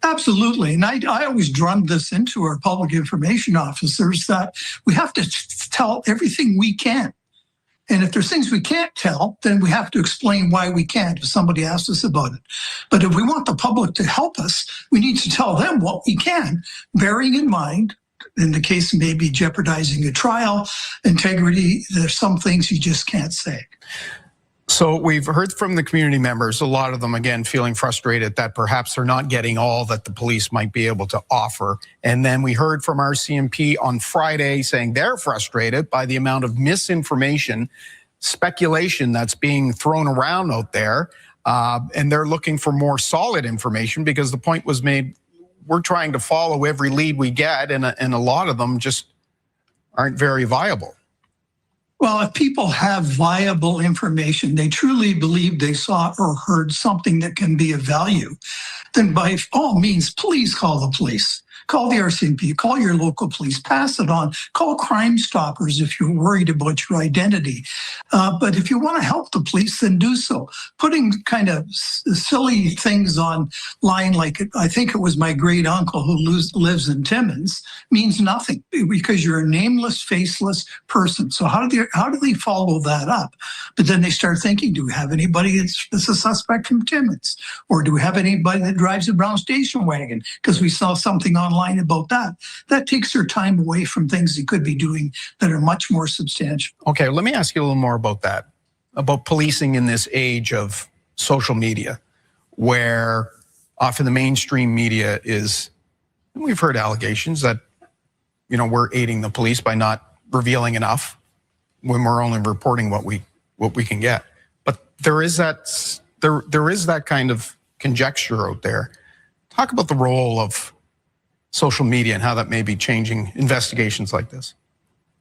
Absolutely. And I always drummed this into our public information officers that we have to tell everything we can. And if there's things we can't tell, then we have to explain why we can't if somebody asks us about it. But if we want the public to help us, we need to tell them what we can, bearing in mind, in the case of maybe jeopardizing a trial, integrity, there's some things you just can't say. So we've heard from the community members, a lot of them, again, feeling frustrated that perhaps they're not getting all that the police might be able to offer. And then we heard from RCMP on Friday saying they're frustrated by the amount of misinformation, speculation that's being thrown around out there. And they're looking for more solid information because the point was made, we're trying to follow every lead we get, and a lot of them just aren't very viable. Well, if people have viable information, they truly believe they saw or heard something that can be of value, then by all means, please call the police. Call the RCMP, call your local police, pass it on, call Crime Stoppers if you're worried about your identity. But if you want to help the police, then do so. Putting kind of silly things online, like I think it was my great uncle who lives in Timmins, means nothing because you're a nameless, faceless person. So how do they follow that up? But then they start thinking, do we have anybody that's a suspect from Timmins? Or do we have anybody that drives a brown station wagon? Because we saw something online about that. That takes their time away from things they could be doing that are much more substantial. Okay, let me ask you a little more about that, about policing in this age of social media, where often the mainstream media is, we've heard allegations that, we're aiding the police by not revealing enough when we're only reporting what we can get. But there is that kind of conjecture out there. Talk about the role of social media and how that may be changing investigations like this.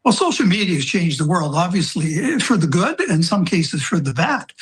Well, social media has changed the world, obviously, for the good, in some cases for the bad.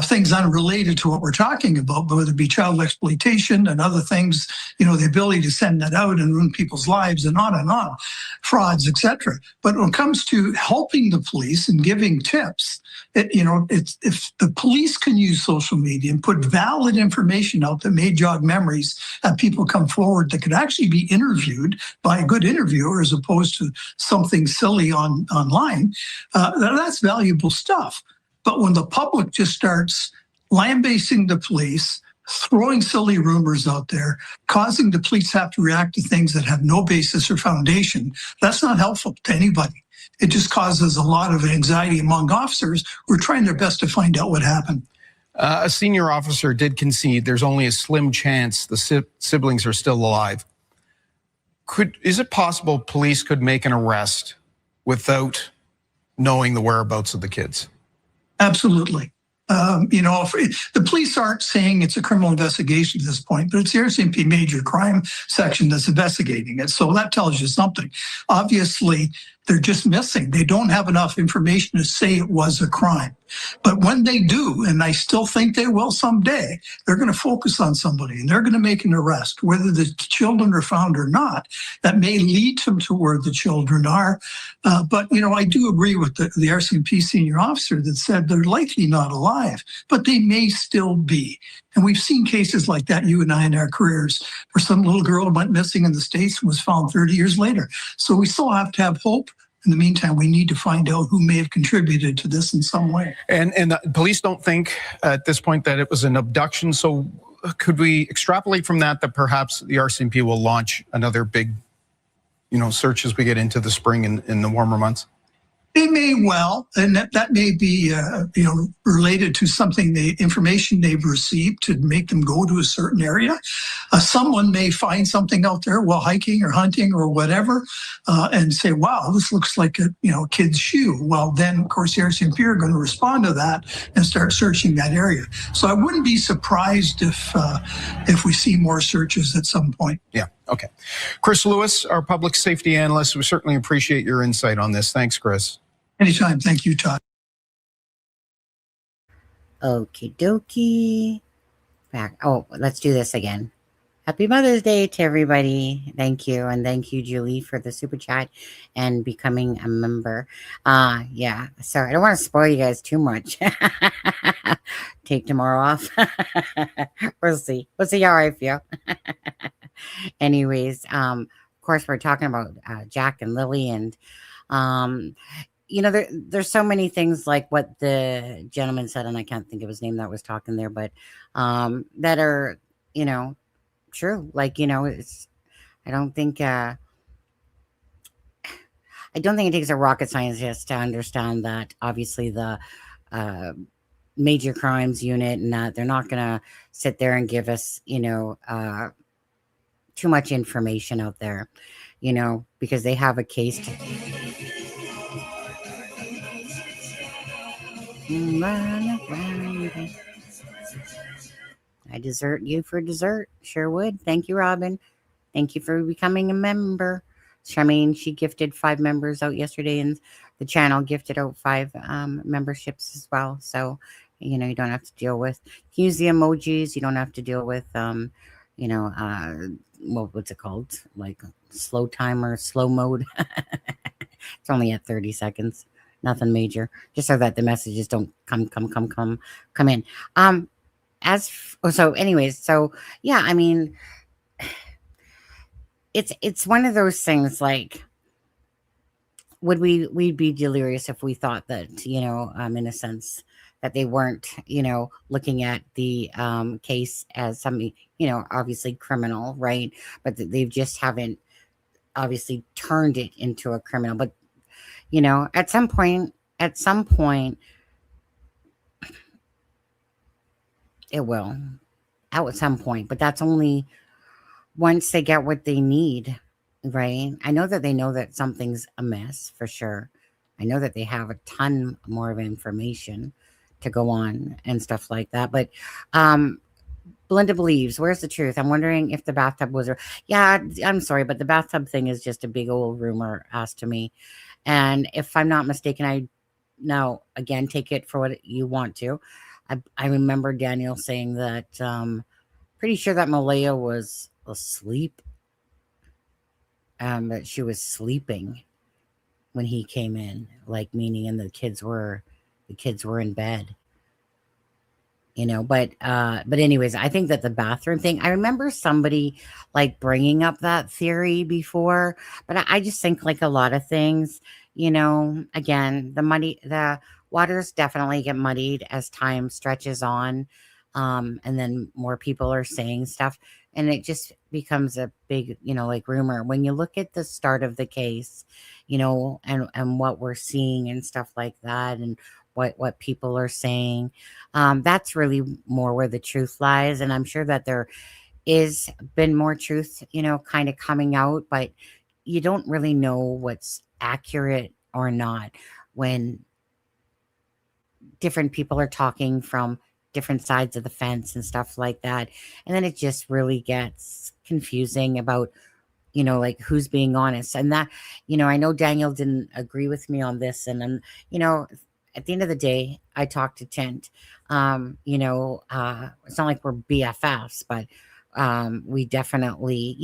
Things unrelated to what we're talking about, whether it be child exploitation and other things, the ability to send that out and ruin people's lives and on, frauds, etc. But when it comes to helping the police and giving tips, if the police can use social media and put valid information out that may jog memories, have people come forward that could actually be interviewed by a good interviewer as opposed to something silly online, that's valuable stuff. But when the public just starts lambasting the police, throwing silly rumors out there, causing the police to have to react to things that have no basis or foundation, that's not helpful to anybody. It just causes a lot of anxiety among officers who are trying their best to find out what happened. A senior officer did concede there's only a slim chance the siblings are still alive. Is it possible police could make an arrest without knowing the whereabouts of the kids? Absolutely. If the police aren't saying it's a criminal investigation at this point, but it's the RCMP major crime section that's investigating it. So that tells you something. Obviously, they're just missing. They don't have enough information to say it was a crime. But when they do, and I still think they will someday, they're going to focus on somebody and they're going to make an arrest, whether the children are found or not. That may lead them to where the children are. But I do agree with the RCMP senior officer that said they're likely not alive, but they may still be. And we've seen cases like that, you and I, in our careers, where some little girl went missing in the States and was found 30 years later. So we still have to have hope. In the meantime, we need to find out who may have contributed to this in some way. And the police don't think at this point that it was an abduction. So could we extrapolate from that perhaps the RCMP will launch another big, search as we get into the spring and in the warmer months? They may well, and that may be, related to the information they've received to make them go to a certain area. Someone may find something out there while hiking or hunting or whatever, and say, "Wow, this looks like a kid's shoe." Well, then of course the RCMP are going to respond to that and start searching that area. So I wouldn't be surprised if we see more searches at some point. Yeah. Okay. Chris Lewis, our public safety analyst. We certainly appreciate your insight on this. Thanks, Chris. Anytime. Thank you, Todd. Okie dokie. Back. Oh, let's do this again. Happy Mother's Day to everybody. Thank you. And thank you, Julie, for the super chat and becoming a member. Yeah. Sorry, I don't want to spoil you guys too much. take tomorrow off. We'll see. We'll see how I feel. Anyways, of course, we're talking about Jack and Lily, and there's so many things like what the gentleman said, and I can't think of his name that was talking there, but that are true. Like it's. I don't think. I don't think it takes a rocket scientist to understand that obviously the major crimes unit and that they're not going to sit there and give us, too much information out there, because they have a case. I desert you for dessert. Sure would. Thank you, Robin. Thank you for becoming a member. Charmaine, she gifted 5 members out yesterday, and the channel gifted out 5 memberships as well. So, you don't have to deal with use the emojis. You don't have to deal with, what's it called? Like slow timer, slow mode. It's only at 30 seconds. Nothing major. Just so that the messages don't come in. Yeah, I mean, it's one of those things like we'd be delirious if we thought that in a sense that they weren't looking at the case as something obviously criminal, right? But they've just haven't obviously turned it into a criminal. But at some point it will, at some point, but that's only once they get what they need, right? I know that they know that something's amiss for sure. I know that they have a ton more of information to go on and stuff like that. But Belinda believes, where's the truth? I'm wondering if the bathtub was yeah, I'm sorry, but the bathtub thing is just a big old rumor as to me. And if I'm not mistaken, again, take it for what you want to. I remember Daniel saying that pretty sure that Maleyha was asleep, that she was sleeping when he came in, like meaning, and the kids were in bed, but anyways, I think that the bathroom thing, I remember somebody like bringing up that theory before, but I just think like a lot of things, again, the waters definitely get muddied as time stretches on. And then more people are saying stuff, and it just becomes a big, like rumor. When you look at the start of the case, and what we're seeing and stuff like that, and what people are saying, that's really more where the truth lies. And I'm sure that there is been more truth, kind of coming out, but you don't really know what's accurate or not when different people are talking from different sides of the fence and stuff like that. And then it just really gets confusing about, like who's being honest. And that, I know Daniel didn't agree with me on this. And then, at the end of the day, I talked to Tent. It's not like we're BFFs, but we definitely,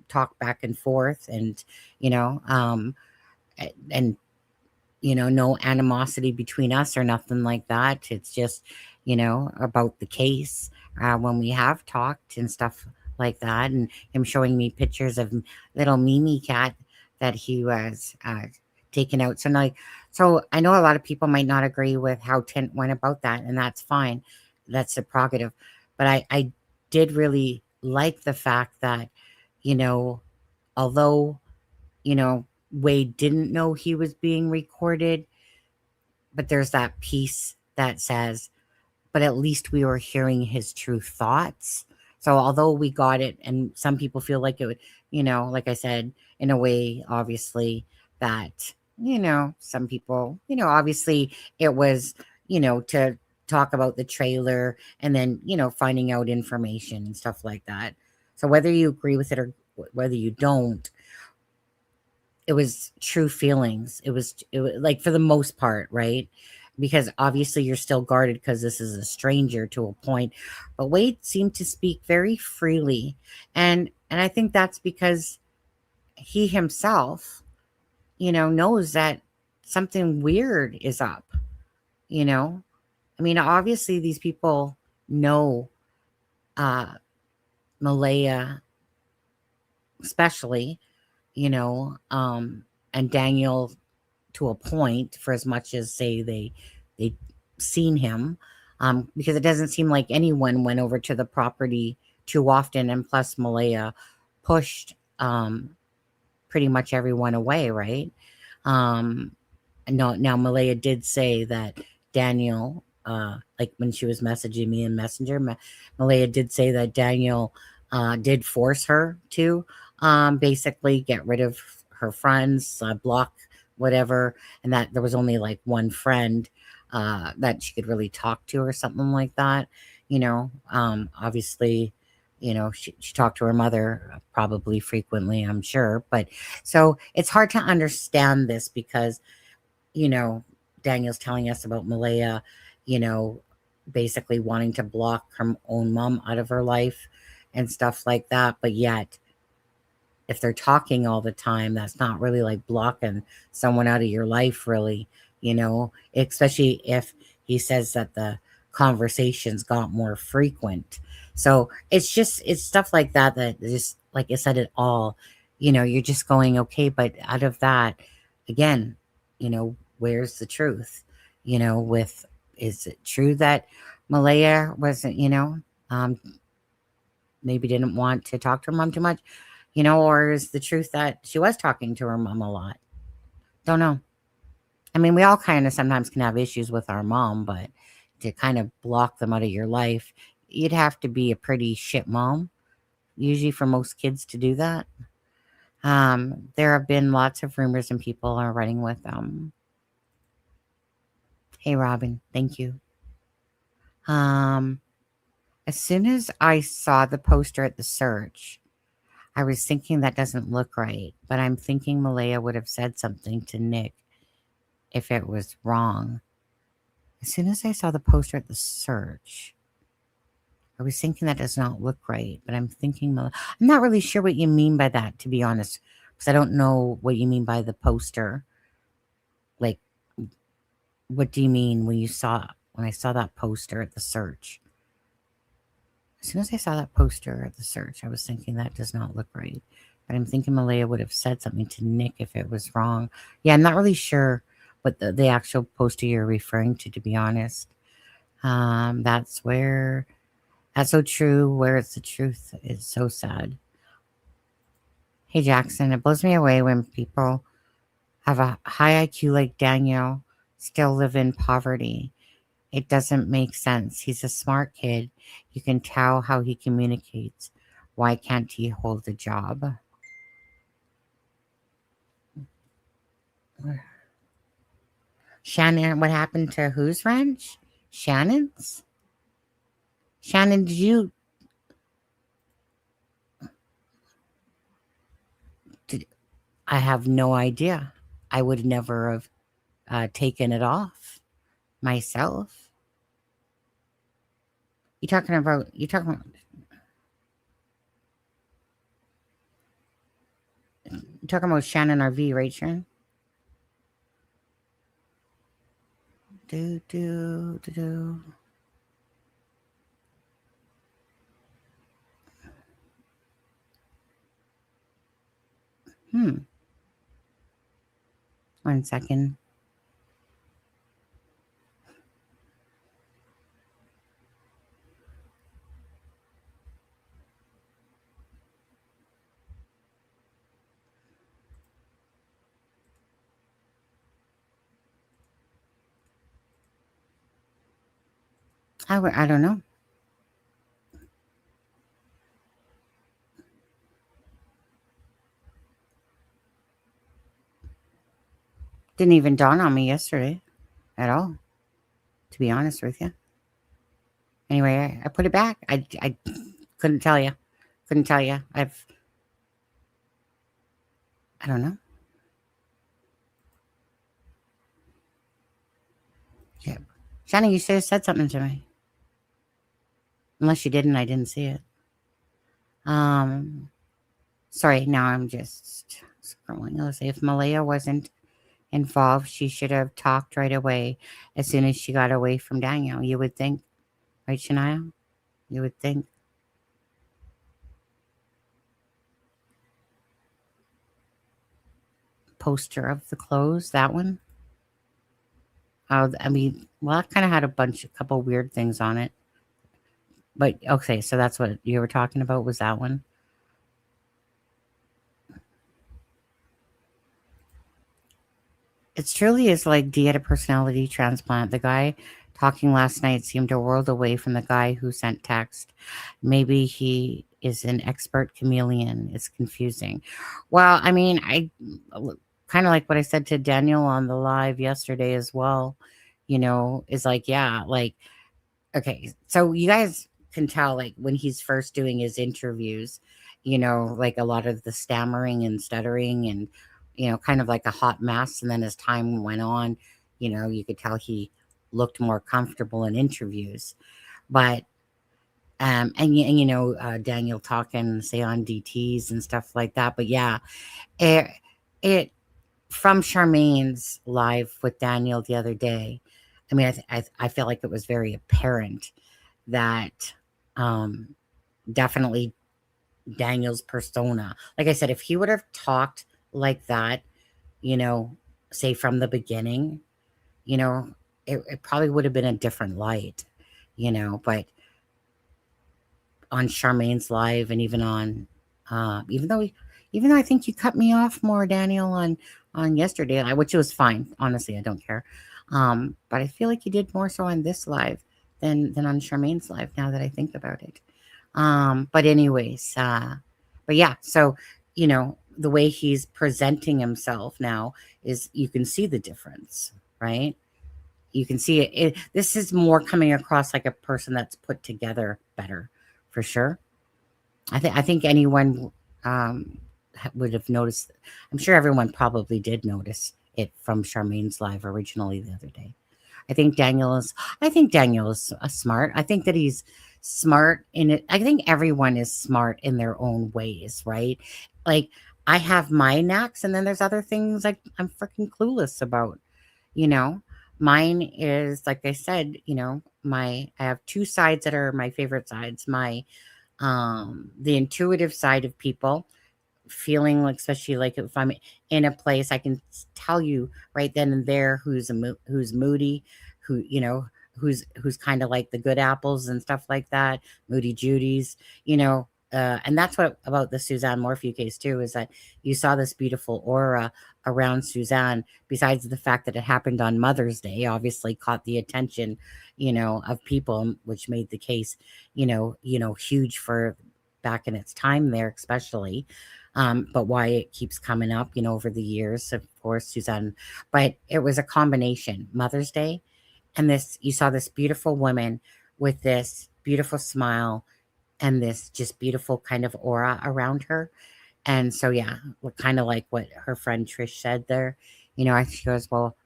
talk back and forth, and, no animosity between us or nothing like that. It's just, about the case when we have talked and stuff like that, and him showing me pictures of little Mimi cat that he was taken out. So I know a lot of people might not agree with how Tint went about that, and that's fine. That's a prerogative. But I did really like the fact that, although, Wade didn't know he was being recorded, but there's that piece that says, but at least we were hearing his true thoughts. So although we got it, and some people feel like it would, like I said, in a way, obviously, that, some people, obviously it was, to talk about the trailer and then, finding out information and stuff like that. So whether you agree with it or whether you don't, it was true feelings. It was like, for the most part, right? Because obviously you're still guarded because this is a stranger to a point. But Wade seemed to speak very freely. And I think that's because he himself, knows that something weird is up, I mean, obviously these people know Maleyha, especially, and Daniel to a point, for as much as say they seen him, because it doesn't seem like anyone went over to the property too often, and plus Maleyha pushed pretty much everyone away, right? Now Maleyha did say that Daniel, like when she was messaging me in Messenger, Maleyha did say that Daniel did force her to basically get rid of her friends, block whatever, and that there was only like one friend that she could really talk to or something like that. Obviously, she talked to her mother probably frequently, I'm sure. But so it's hard to understand this because, Daniel's telling us about Maleyha, basically wanting to block her own mom out of her life and stuff like that. But yet, if they're talking all the time, that's not really like blocking someone out of your life, really, especially if he says that the conversations got more frequent. So it's stuff like that just, like I said, it all, you're just going, okay, but out of that, again, where's the truth? Is it true that Maleyha wasn't, maybe didn't want to talk to her mom too much, or is the truth that she was talking to her mom a lot? Don't know. I mean, we all kind of sometimes can have issues with our mom, but to kind of block them out of your life, you'd have to be a pretty shit mom, usually for most kids to do that. There have been lots of rumors and people are running with them. Hey, Robin, thank you. As soon as I saw the poster at the search, I was thinking that doesn't look right, but I'm thinking Maleyha would have said something to Nick if it was wrong. As soon as I saw the poster at the search, I was thinking that does not look right, but I'm thinking I'm not really sure what you mean by that, to be honest, because I don't know what you mean by the poster. Like, what do you mean when I saw that poster at the search? As soon as I saw that poster at the search, I was thinking that does not look right. But I'm thinking Maleyha would have said something to Nick if it was wrong. Yeah, I'm not really sure what the actual poster you're referring to be honest. That's so true. Where it's the truth is so sad. Hey, Jackson, it blows me away when people have a high IQ like Daniel still live in poverty. It doesn't make sense. He's a smart kid. You can tell how he communicates. Why can't he hold a job? Shannon, what happened to whose ranch? Shannon's? Shannon, I have no idea. I would never have taken it off myself. You're talking about Shannon RV, right, Sharon? Do. One second. I don't know. Didn't even dawn on me yesterday at all, to be honest with you. Anyway, I put it back. I couldn't tell you. I don't know. Yeah. Shannon, you should have said something to me. Unless you didn't, I didn't see it. Sorry, now I'm just scrolling. Let's see if Maleyha wasn't involved. She should have talked right away as soon as she got away from Daniel. You would think, right, Shania? You would think. Poster of the clothes, that one. Oh, I mean, well, that kind of had a couple weird things on it. But okay, so that's what you were talking about, was that one? It truly is like, do you get a personality transplant? The guy talking last night seemed a world away from the guy who sent text. Maybe he is an expert chameleon. It's confusing. Well, I mean, I kind of like what I said to Daniel on the live yesterday as well, is like, yeah, like, okay, so you guys can tell, like, when he's first doing his interviews, like a lot of the stammering and stuttering and, kind of like a hot mess. And then as time went on, you could tell he looked more comfortable in interviews. But, Daniel talking, say, on DTs and stuff like that. But yeah, it from Charmaine's live with Daniel the other day, I mean, I feel like it was very apparent that definitely Daniel's persona. Like I said, if he would have talked like that, say from the beginning, it probably would have been a different light, but on Charmaine's live and even on, even though I think you cut me off more, Daniel, on yesterday, which was fine. Honestly, I don't care. But I feel like you did more so on this live than on Charmaine's live, now that I think about it. But anyways, but yeah, so, the way he's presenting himself now is, you can see the difference, right? You can see it. This is more coming across like a person that's put together better, for sure. I think anyone would have noticed. I'm sure everyone probably did notice it from Charmaine's live originally the other day. I think Daniel is smart. I think that he's smart in it. I think everyone is smart in their own ways, right? Like, I have my knacks, and then there's other things like I'm freaking clueless about, Mine is, like I said, I have two sides that are my favorite sides. My the intuitive side of people, feeling like, especially like if I'm in a place, I can tell you right then and there who's moody, who, who's kind of like the good apples and stuff like that, Moody Judy's, and that's what about the Suzanne Morphew case too, is that you saw this beautiful aura around Suzanne, besides the fact that it happened on Mother's Day, obviously caught the attention, of people, which made the case, huge for back in its time there, especially. But why it keeps coming up, over the years, of course, Suzanne. But it was a combination, Mother's Day, and you saw this beautiful woman with this beautiful smile and this just beautiful kind of aura around her. And so, yeah, kind of like what her friend Trish said there, she goes, well,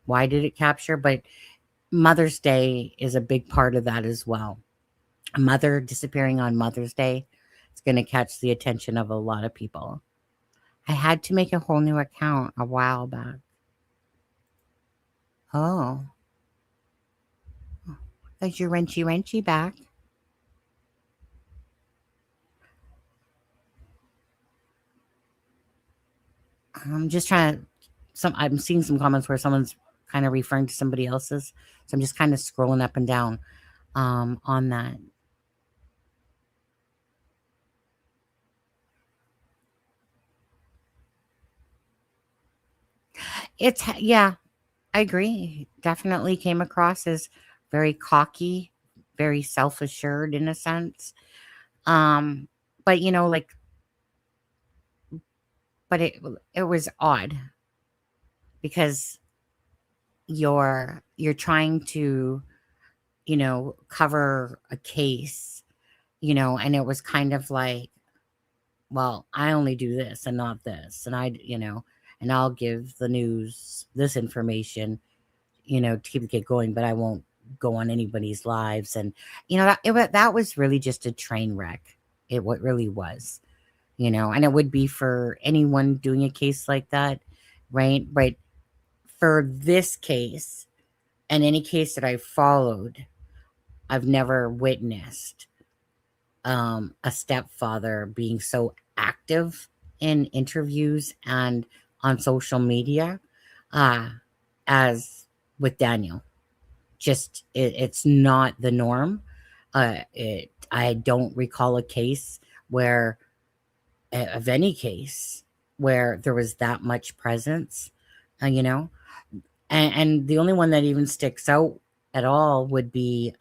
why did it capture? But Mother's Day is a big part of that as well. A mother disappearing on Mother's Day, it's going to catch the attention of a lot of people. I had to make a whole new account a while back. Oh. There's your wrenchy back. I'm just trying to, I'm seeing some comments where someone's kind of referring to somebody else's. So I'm just kind of scrolling up and down on that. Yeah, I agree. Definitely came across as very cocky, very self-assured in a sense. But but it was odd, because you're trying to, cover a case, and it was kind of like, well, I only do this and not this, and and I'll give the news this information, to keep it going, but I won't go on anybody's lives. And that was really just a train wreck. What really was, and it would be for anyone doing a case like that, right? But for this case and any case that I've followed, I've never witnessed a stepfather being so active in interviews and on social media uh, as with Daniel. Just it's not the norm. I don't recall a case where, of any case, where there was that much presence, you know. And the only one that even sticks out at all would be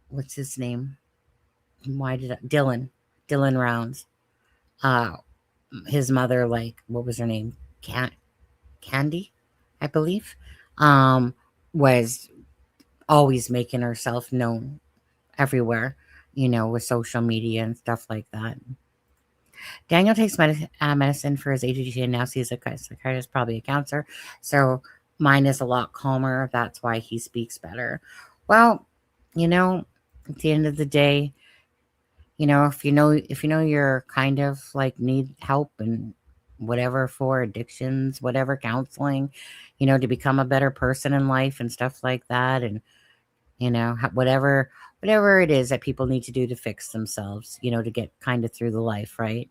what's his name? Why did Dylan Rounds? Uh, his mother, like, what was her name? Candy, I believe, was always making herself known everywhere, with social media and stuff like that. Daniel takes medicine for his ADHD and now sees a psychiatrist, probably a counselor. So mine is a lot calmer. That's why he speaks better. Well, at the end of the day, if you know you're kind of like need help and whatever for addictions, whatever, counseling, to become a better person in life and stuff like that, and whatever it is that people need to do to fix themselves, to get kind of through the life, right?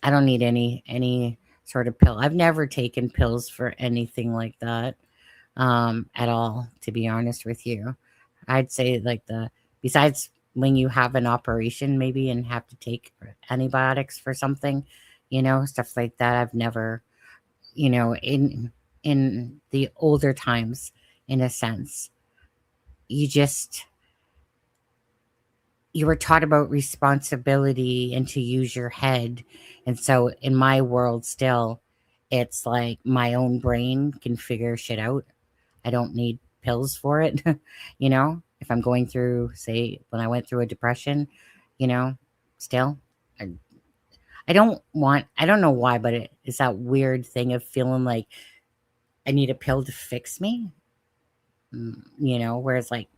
I don't need any sort of pill. I've never taken pills for anything like that at all, to be honest with you. I'd say besides when you have an operation maybe and have to take antibiotics for something, stuff like that. I've never, in the older times, in a sense, you were taught about responsibility and to use your head. And so in my world still, it's like my own brain can figure shit out. I don't need pills for it. If I'm going through, say, when I went through a depression, still, I don't know why, but it's that weird thing of feeling like I need a pill to fix me, where it's like,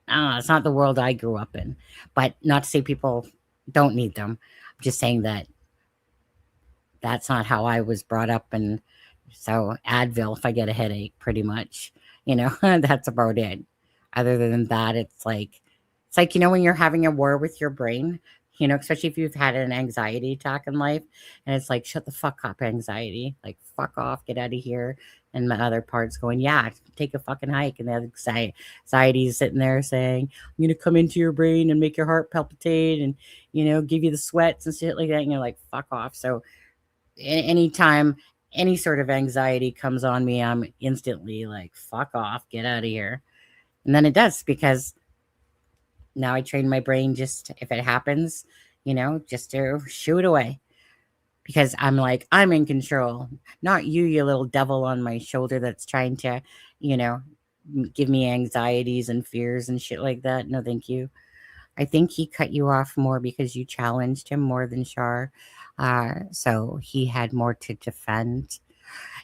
it's not the world I grew up in. But not to say people don't need them. I'm just saying that that's not how I was brought up. And so Advil, if I get a headache, pretty much, that's about it. Other than that, it's like, when you're having a war with your brain, especially if you've had an anxiety attack in life, and it's like, shut the fuck up, anxiety, like, fuck off, get out of here. And my other part's going, yeah, take a fucking hike. And the other anxiety is sitting there saying, I'm going to come into your brain and make your heart palpitate and, give you the sweats and shit like that. And you're like, fuck off. So anytime any sort of anxiety comes on me, I'm instantly like, fuck off, get out of here. And then it does, because now I train my brain, just if it happens, just to shoo it away. Because I'm like, I'm in control, not you little devil on my shoulder that's trying to, give me anxieties and fears and shit like that. No, thank you. I think he cut you off more because you challenged him more than Shar. So he had more to defend.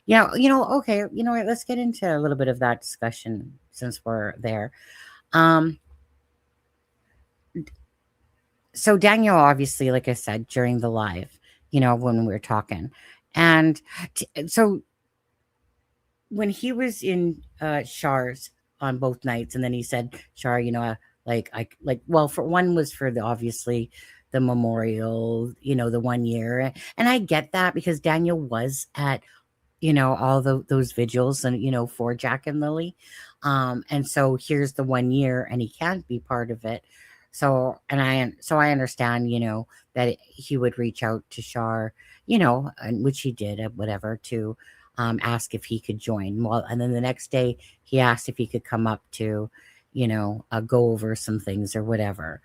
Okay, what, let's get into a little bit of that discussion since we're there. So Daniel, obviously, like I said, during the live, when we were talking. And so when he was in Shar's on both nights, and then he said, Shar, well, for one was for obviously the memorial, the 1 year. And I get that, because Daniel was at, all those vigils and, for Jack and Lily. And so here's the 1 year and he can't be part of it. So I understand, that he would reach out to Shar, and which he did, whatever, to ask if he could join. Well, and then the next day he asked if he could come up to, go over some things or whatever.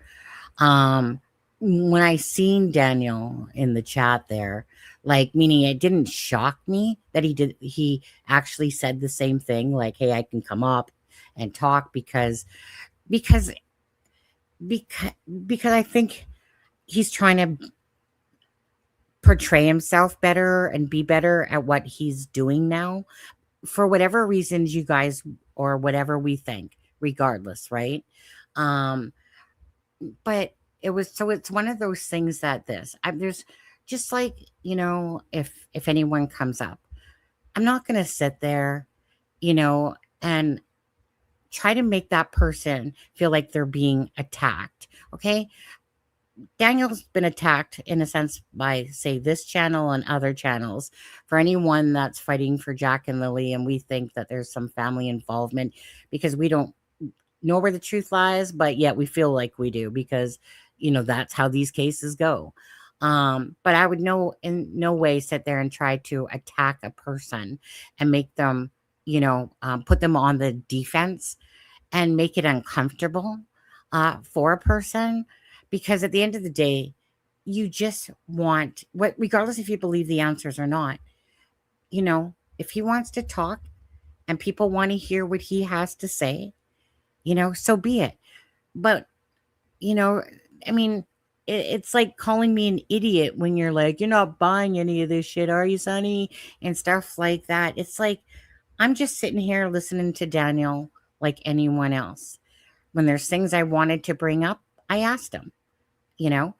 When I seen Daniel in the chat there, like, meaning it didn't shock me that he actually said the same thing, like, hey, I can come up and talk, because I think he's trying to portray himself better and be better at what he's doing now, for whatever reasons you guys, or whatever we think, regardless, right? But it's one of those things that there's just like, if anyone comes up, I'm not going to sit there, and try to make that person feel like they're being attacked. Okay. Daniel's been attacked in a sense by, say, this channel and other channels. For anyone that's fighting for Jack and Lily, and we think that there's some family involvement because we don't know where the truth lies, but yet we feel like we do because, that's how these cases go. But I would in no way sit there and try to attack a person and make them, put them on the defense and make it uncomfortable for a person, because at the end of the day, you just want what, regardless if you believe the answers or not, if he wants to talk and people want to hear what he has to say, so be it. But, I mean, it's like calling me an idiot when you're like, you're not buying any of this shit, are you, Sonny? And stuff like that. It's like, I'm just sitting here listening to Daniel like anyone else. When there's things I wanted to bring up, I asked him, and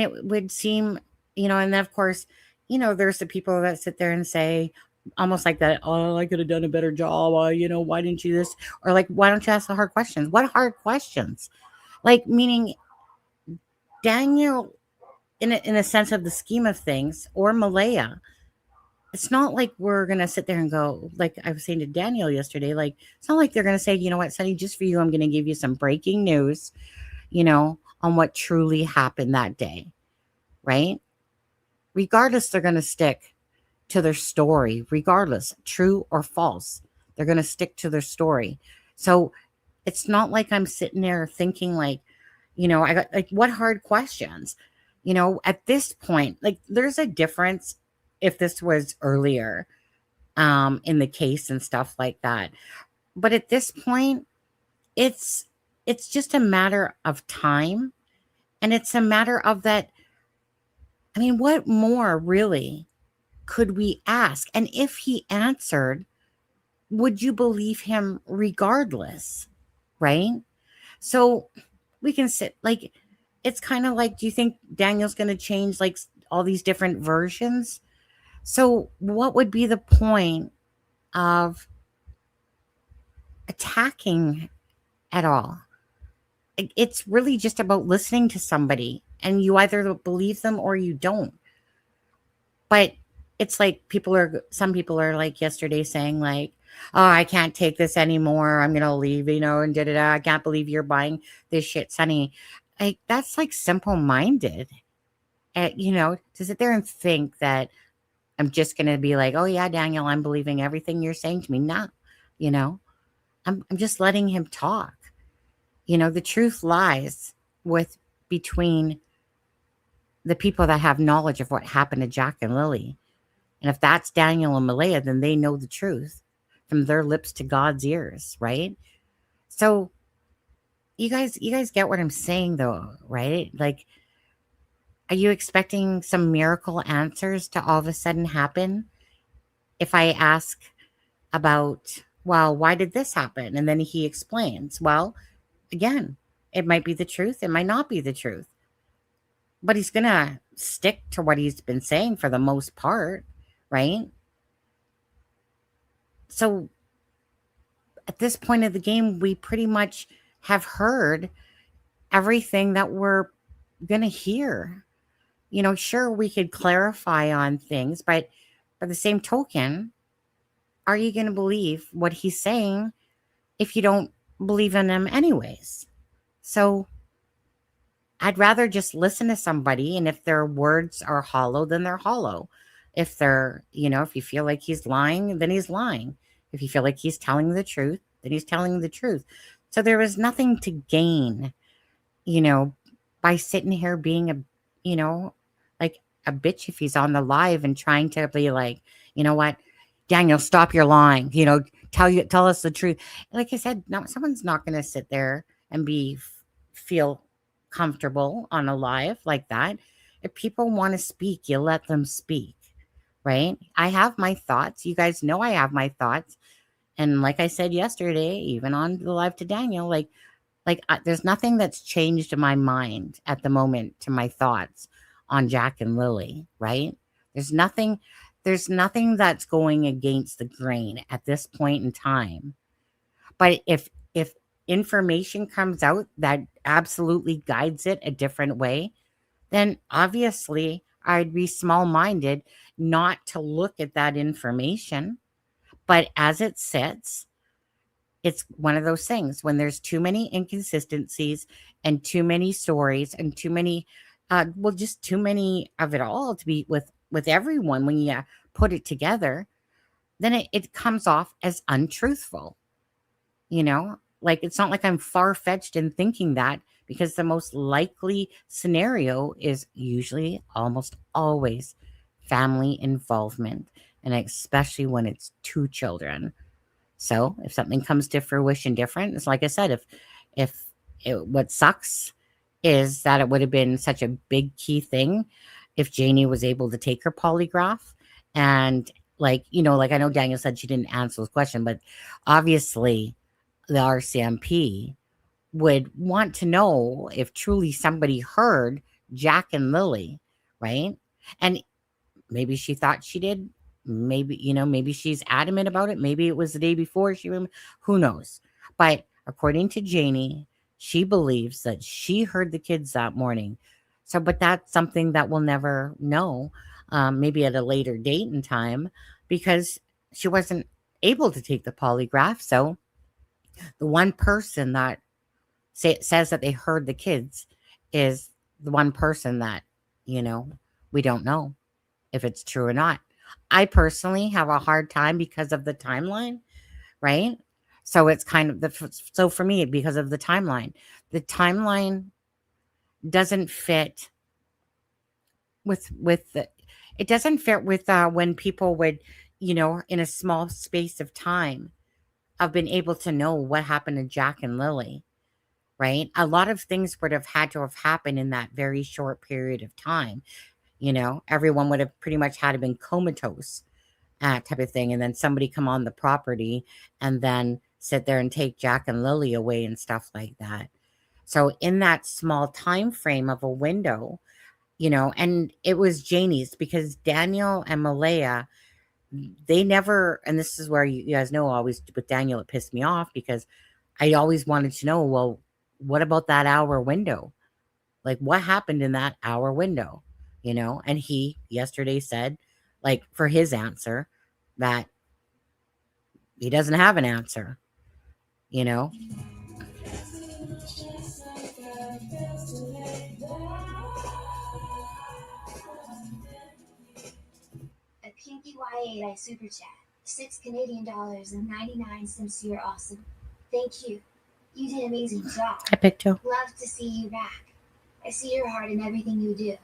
it would seem, and then of course, there's the people that sit there and say, almost like that, oh, I could have done a better job. Why didn't you this? Or like, why don't you ask the hard questions? What hard questions? Like, meaning Daniel, in a sense of the scheme of things, or Maleyha, it's not like we're going to sit there and go, like I was saying to Daniel yesterday, like, it's not like they're going to say, you know what, Sonny, just for you, I'm going to give you some breaking news, on what truly happened that day, right? Regardless, they're going to stick to their story, regardless, true or false. They're going to stick to their story. So it's not like I'm sitting there thinking like, I got like, what hard questions? At this point, like, there's a difference if this was earlier in the case and stuff like that. But at this point, it's just a matter of time. And it's a matter of that. I mean, what more really could we ask? And if he answered, would you believe him regardless? Right? So we can sit like, it's kind of like, do you think Daniel's going to change like all these different versions? So what would be the point of attacking at all? It's really just about listening to somebody, and you either believe them or you don't. But it's like some people are like yesterday saying like, oh, I can't take this anymore. I'm going to leave, and I can't believe you're buying this shit, Sonny. Like, that's like simple-minded, to sit there and think that I'm just going to be like, oh yeah, Daniel, I'm believing everything you're saying to me. No, I'm just letting him talk. The truth lies between the people that have knowledge of what happened to Jack and Lily. And if that's Daniel and Maleyha, then they know the truth from their lips to God's ears, right? So you guys get what I'm saying though, right? Like, are you expecting some miracle answers to all of a sudden happen? If I ask about, well, why did this happen? And then he explains, well, again, it might be the truth. It might not be the truth. But he's going to stick to what he's been saying for the most part, right? So at this point of the game, we pretty much have heard everything that we're going to hear. Sure, we could clarify on things, but by the same token, are you going to believe what he's saying if you don't believe in him anyways? So I'd rather just listen to somebody, and if their words are hollow, then they're hollow. If they're, if you feel like he's lying, then he's lying. If you feel like he's telling the truth, then he's telling the truth. So there was nothing to gain, by sitting here being like a bitch if he's on the live and trying to be like, you know what, Daniel, stop your lying, tell us the truth. Like I said, no, someone's not going to sit there and feel comfortable on a live like that. If people want to speak, you let them speak, right? I have my thoughts. You guys know I have my thoughts. And like I said yesterday, even on the live to Daniel, there's nothing that's changed in my mind at the moment to my thoughts on Jack and Lily, right? There's nothing that's going against the grain at this point in time. But if information comes out that absolutely guides it a different way, then obviously I'd be small-minded not to look at that information. But as it sits, it's one of those things when there's too many inconsistencies and too many stories and too many, just too many of it all to be with everyone when you put it together, then it comes off as untruthful. Like it's not like I'm far-fetched in thinking that, because the most likely scenario is usually almost always family involvement, and especially when it's two children. So if something comes to fruition different, it's like I said, what sucks is that it would have been such a big key thing if Janie was able to take her polygraph. And like I know Daniel said she didn't answer the question, but obviously the RCMP would want to know if truly somebody heard Jack and Lily, right? And maybe she thought she did. Maybe she's adamant about it. Maybe it was the day before who knows? But according to Janie, she believes that she heard the kids that morning. So, but that's something that we'll never know, maybe at a later date and time, because she wasn't able to take the polygraph. So the one person that says that they heard the kids is the one person that, we don't know if it's true or not. I personally have a hard time because of the timeline, right? So it's kind of so for me, because of the timeline doesn't fit it doesn't fit with when people would, in a small space of time, have been able to know what happened to Jack and Lily, right? A lot of things would have had to have happened in that very short period of time. Everyone would have pretty much had to been comatose, type of thing. And then somebody come on the property and then sit there and take Jack and Lily away and stuff like that. So in that small time frame of a window, and it was Janie's, because Daniel and Maleyha, they never, and this is where you guys know, always with Daniel, it pissed me off because I always wanted to know, well, what about that hour window? Like, what happened in that hour window? And he yesterday said, like, for his answer, that he doesn't have an answer, A Pinky Y8 Super Chat. $6 Canadian and 99 cents. You're awesome. Thank you. You did an amazing job. Hi, Pictou. Love to see you back. I see your heart in everything you do.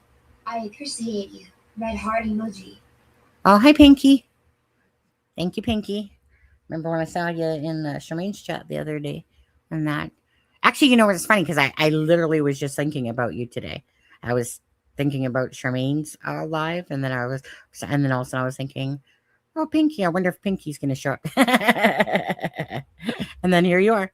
I appreciate you. Red heart emoji. Oh, hi, Pinky. Thank you, Pinky. Remember when I saw you in Charmaine's chat the other day? And that. Actually, it's funny because I literally was just thinking about you today. I was thinking about Charmaine's live, and then all of a sudden I was thinking, oh, Pinky, I wonder if Pinky's going to show up. And then here you are.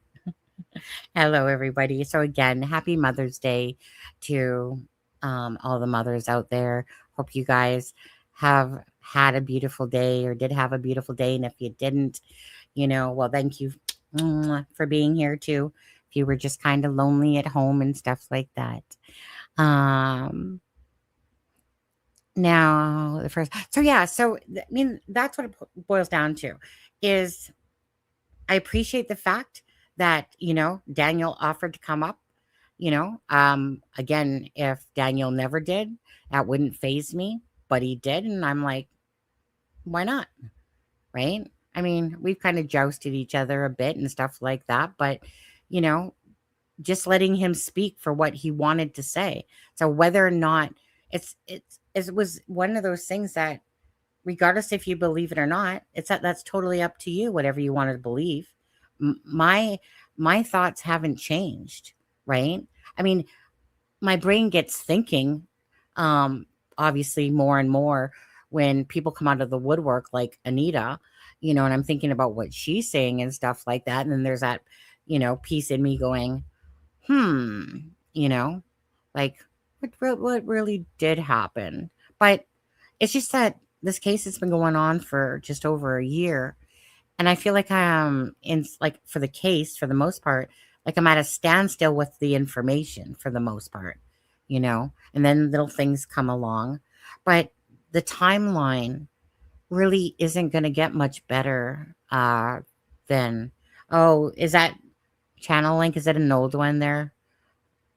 Hello, everybody. So again, happy Mother's Day to all the mothers out there. Hope you guys have had a beautiful day, or did have a beautiful day. And if you didn't, well, thank you for being here too. If you were just kind of lonely at home and stuff like that. Now the first, so that's what it boils down to, is I appreciate the fact that, Daniel offered to come up, again, if Daniel never did, that wouldn't faze me, but he did. And I'm like, why not? Right. I mean, we've kind of jousted each other a bit and stuff like that, but, just letting him speak for what he wanted to say. So whether or not it was one of those things that, regardless if you believe it or not, that's totally up to you, whatever you want to believe. My thoughts haven't changed, right? I mean, my brain gets thinking, obviously more and more when people come out of the woodwork like Anita, and I'm thinking about what she's saying and stuff like that. And then there's that, piece in me going, like, what really did happen. But it's just that this case has been going on for just over a year, and I feel like I'm in like for the case for the most part, like I'm at a standstill with the information for the most part, and then little things come along, but the timeline really isn't going to get much better than. Oh, is that channel link? Is it an old one there,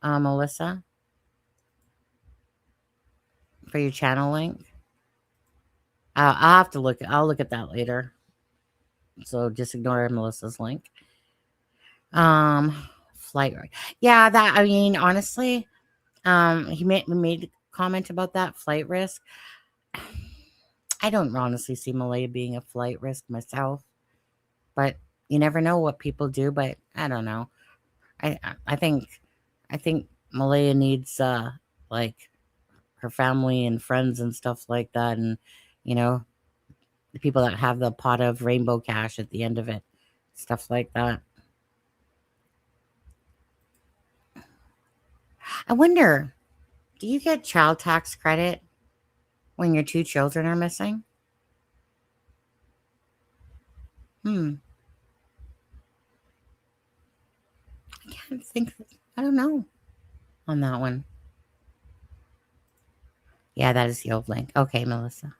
Melissa, for your channel link? I'll have to look. I'll look at that later. So just ignore Melissa's link. Flight right. Yeah, that I mean, honestly, he made a comment about that flight risk. I don't honestly see Maleyha being a flight risk myself, but you never know what people do. But I don't know. I think Maleyha needs like her family and friends and stuff like that, and the people that have the pot of rainbow cash at the end of it, stuff like that. I wonder, do you get child tax credit when your 2 children are missing? I can't think. I don't know on that one. Yeah, that is the old link. Okay, Melissa.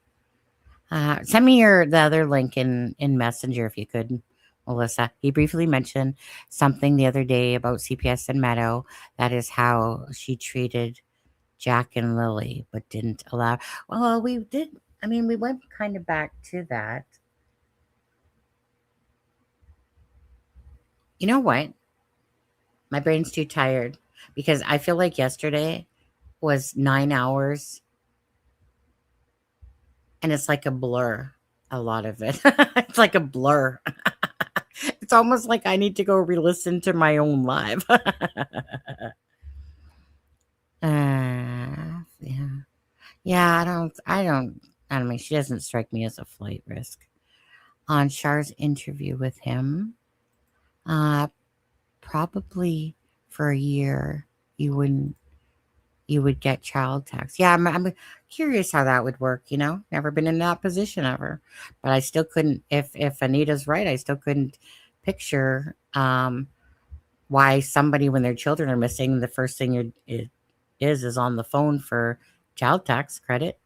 Send me the other link in Messenger if you could, Melissa. He briefly mentioned something the other day about CPS and Meadow. That is how she treated Jack and Lily, but didn't allow. Well, we did. I mean, we went kind of back to that. You know what? My brain's too tired because I feel like yesterday was 9 hours and it's like a blur, a lot of it. It's like a blur. It's almost like I need to go re-listen to my own live. Yeah. Yeah, I don't mean, she doesn't strike me as a flight risk. On Char's interview with him, probably for a year, you would get child tax. Yeah, I'm curious how that would work, Never been in that position ever. But I still couldn't, if Anita's right, I still couldn't picture why somebody, when their children are missing, the first thing is on the phone for child tax credit,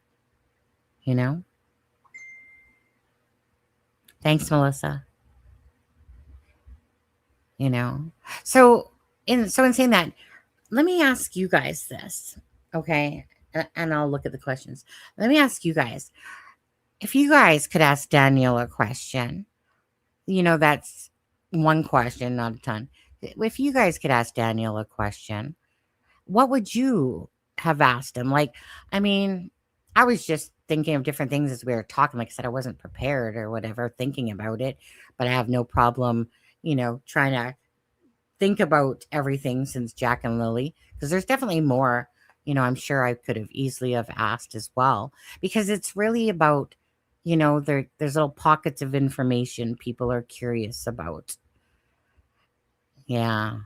Thanks, Melissa. So in saying that, let me ask you guys this, okay? And I'll look at the questions. Let me ask you guys, if you guys could ask Daniel a question, that's one question, not a ton. If you guys could ask Daniel a question, what would you have asked him? Like, I mean, I was just thinking of different things as we were talking. Like I said, I wasn't prepared or whatever, thinking about it, but I have no problem, trying to think about everything since Jack and Lily, because there's definitely more, I'm sure I could have easily have asked as well, because it's really about, there's little pockets of information people are curious about. Yeah.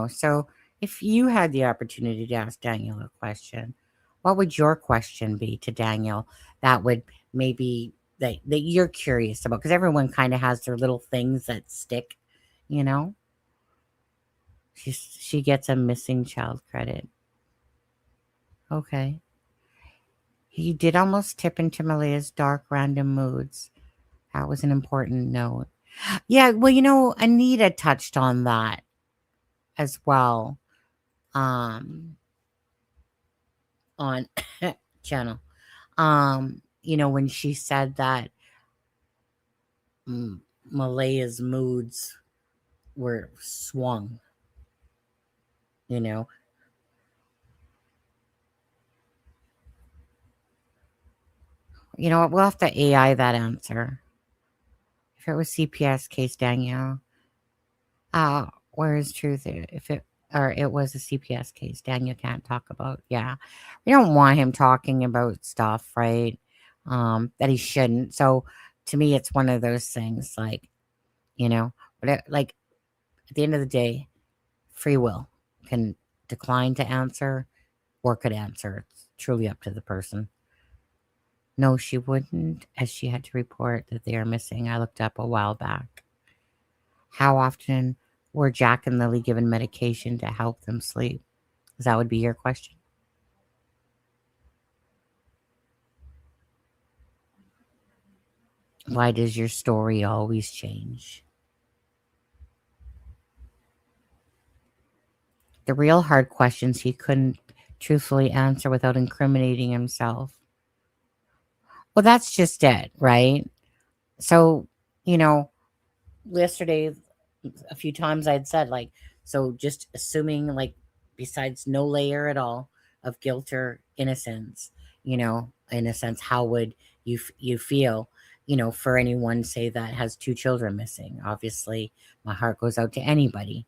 So if you had the opportunity to ask Daniel a question, what would your question be to Daniel that would maybe that you're curious about? Because everyone kind of has their little things that stick, She gets a missing child credit. Okay. He did almost tip into Maleyha's dark random moods. That was an important note. Yeah, well, Anita touched on that as well. On channel. When she said that Maleyha's moods were swung. We'll have to AI that answer. If it was CPS case, Danielle, where is truth? If it was a CPS case, Daniel can't talk about. Yeah, we don't want him talking about stuff, right? That he shouldn't. So to me, it's one of those things, like, like at the end of the day, free will can decline to answer, or could answer. It's truly up to the person. No, she wouldn't, as she had to report that they are missing. I looked up a while back. How often were Jack and Lily given medication to help them sleep? Because that would be your question. Why does your story always change? The real hard questions he couldn't truthfully answer without incriminating himself. Well, that's just it, right? So, yesterday, a few times I'd said, like, so just assuming, like, besides no layer at all of guilt or innocence, in a sense, how would you feel, for anyone, say, that has 2 children missing? Obviously, my heart goes out to anybody.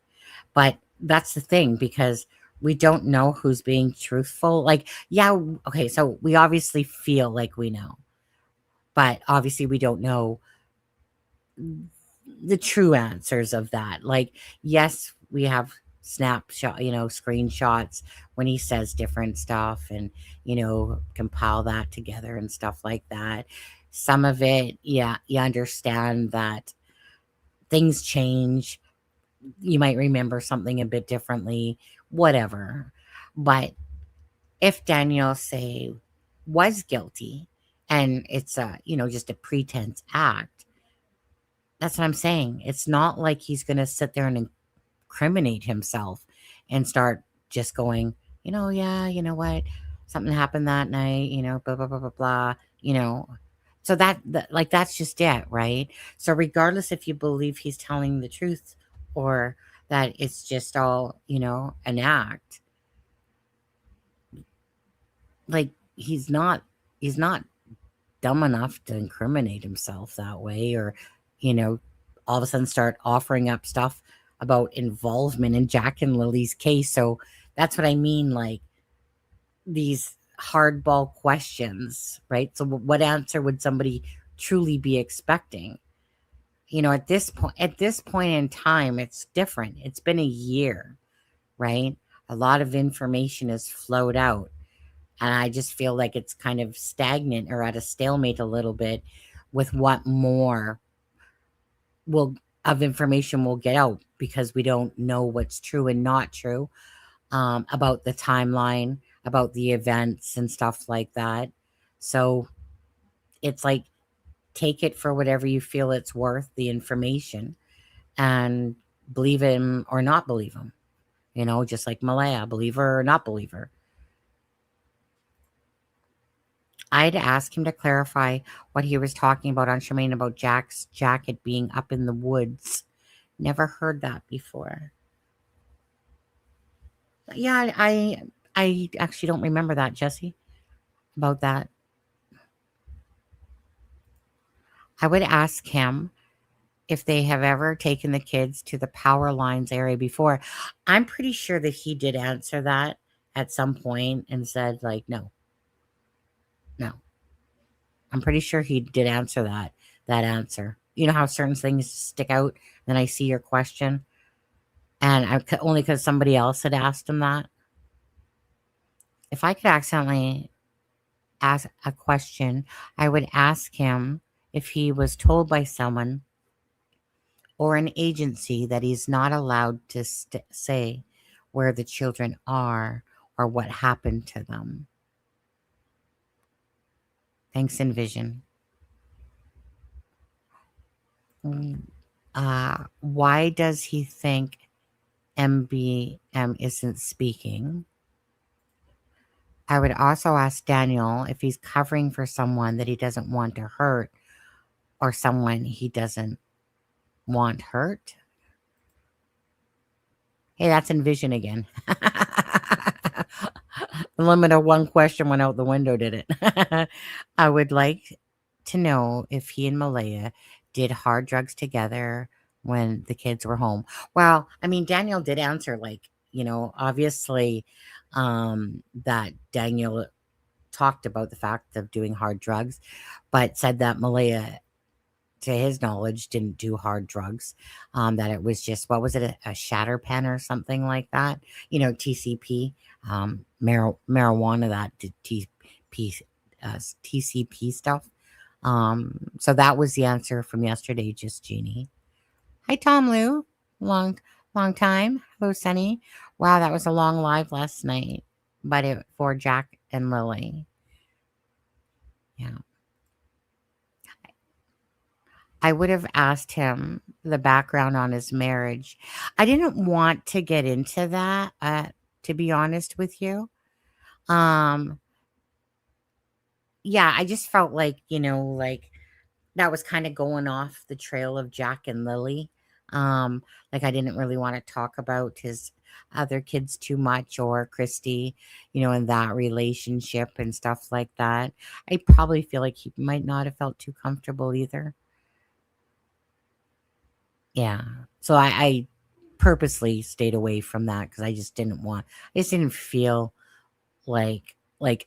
But that's the thing, because we don't know who's being truthful. Like, yeah, okay, so we obviously feel like we know, but obviously we don't know the true answers of that. Like, yes, we have screenshots when he says different stuff, and compile that together and stuff like that. Some of it, yeah, you understand that things change. You might remember something a bit differently, whatever. But if Daniel, say, was guilty, and it's just a pretense act, that's what I'm saying. It's not like he's going to sit there and incriminate himself and start just going, yeah, you know what, something happened that night, blah, blah, blah, blah, blah, So that's just it, right? So regardless if you believe he's telling the truth or that it's just all, an act, like, he's not dumb enough to incriminate himself that way, or, all of a sudden start offering up stuff about involvement in Jack and Lily's case. So that's what I mean, like, these hardball questions, right? So what answer would somebody truly be expecting? At this point in time, it's different. It's been a year, right? A lot of information has flowed out, and I just feel like it's kind of stagnant or at a stalemate a little bit with what more of information will get out, because we don't know what's true and not true about the timeline, about the events and stuff like that. So it's like, take it for whatever you feel it's worth, the information, and believe him or not believe him. Just like Maleyha, believe her or not believe her. I'd ask him to clarify what he was talking about on Charmaine about Jack's jacket being up in the woods. Never heard that before. Yeah, I actually don't remember that, Jesse, about that. I would ask him if they have ever taken the kids to the power lines area before. I'm pretty sure that he did answer that at some point and said, like, no. I'm pretty sure he did answer that answer. You know how certain things stick out, then I see your question, and only because somebody else had asked him that. If I could accidentally ask a question, I would ask him if he was told by someone or an agency that he's not allowed to say where the children are or what happened to them. Thanks, Envision. Why does he think MBM isn't speaking? I would also ask Daniel if he's covering for someone that he doesn't want to hurt, or someone he doesn't want hurt. Hey, that's Envision again. The limit of one question went out the window, did it? I would like to know if he and Maleyha did hard drugs together when the kids were home. Well, I mean, Daniel did answer, like, obviously, that Daniel talked about the fact of doing hard drugs, but said that Maleyha, to his knowledge, didn't do hard drugs. That it was just, what was it, a shatter pen or something like that? TCP. marijuana, that TCP stuff. So that was the answer from yesterday, just Jeannie. Hi, Tom Lou. Long time. Hello, Sunny. Wow, that was a long live last night, but for Jack and Lily. Yeah. I would have asked him the background on his marriage. I didn't want to get into that, to be honest with you. Um, yeah, I just felt like, like that was kind of going off the trail of Jack and Lily. Like I didn't really want to talk about his other kids too much, or Christy, in that relationship and stuff like that. I probably feel like he might not have felt too comfortable either. Yeah. So I purposely stayed away from that because I just didn't feel like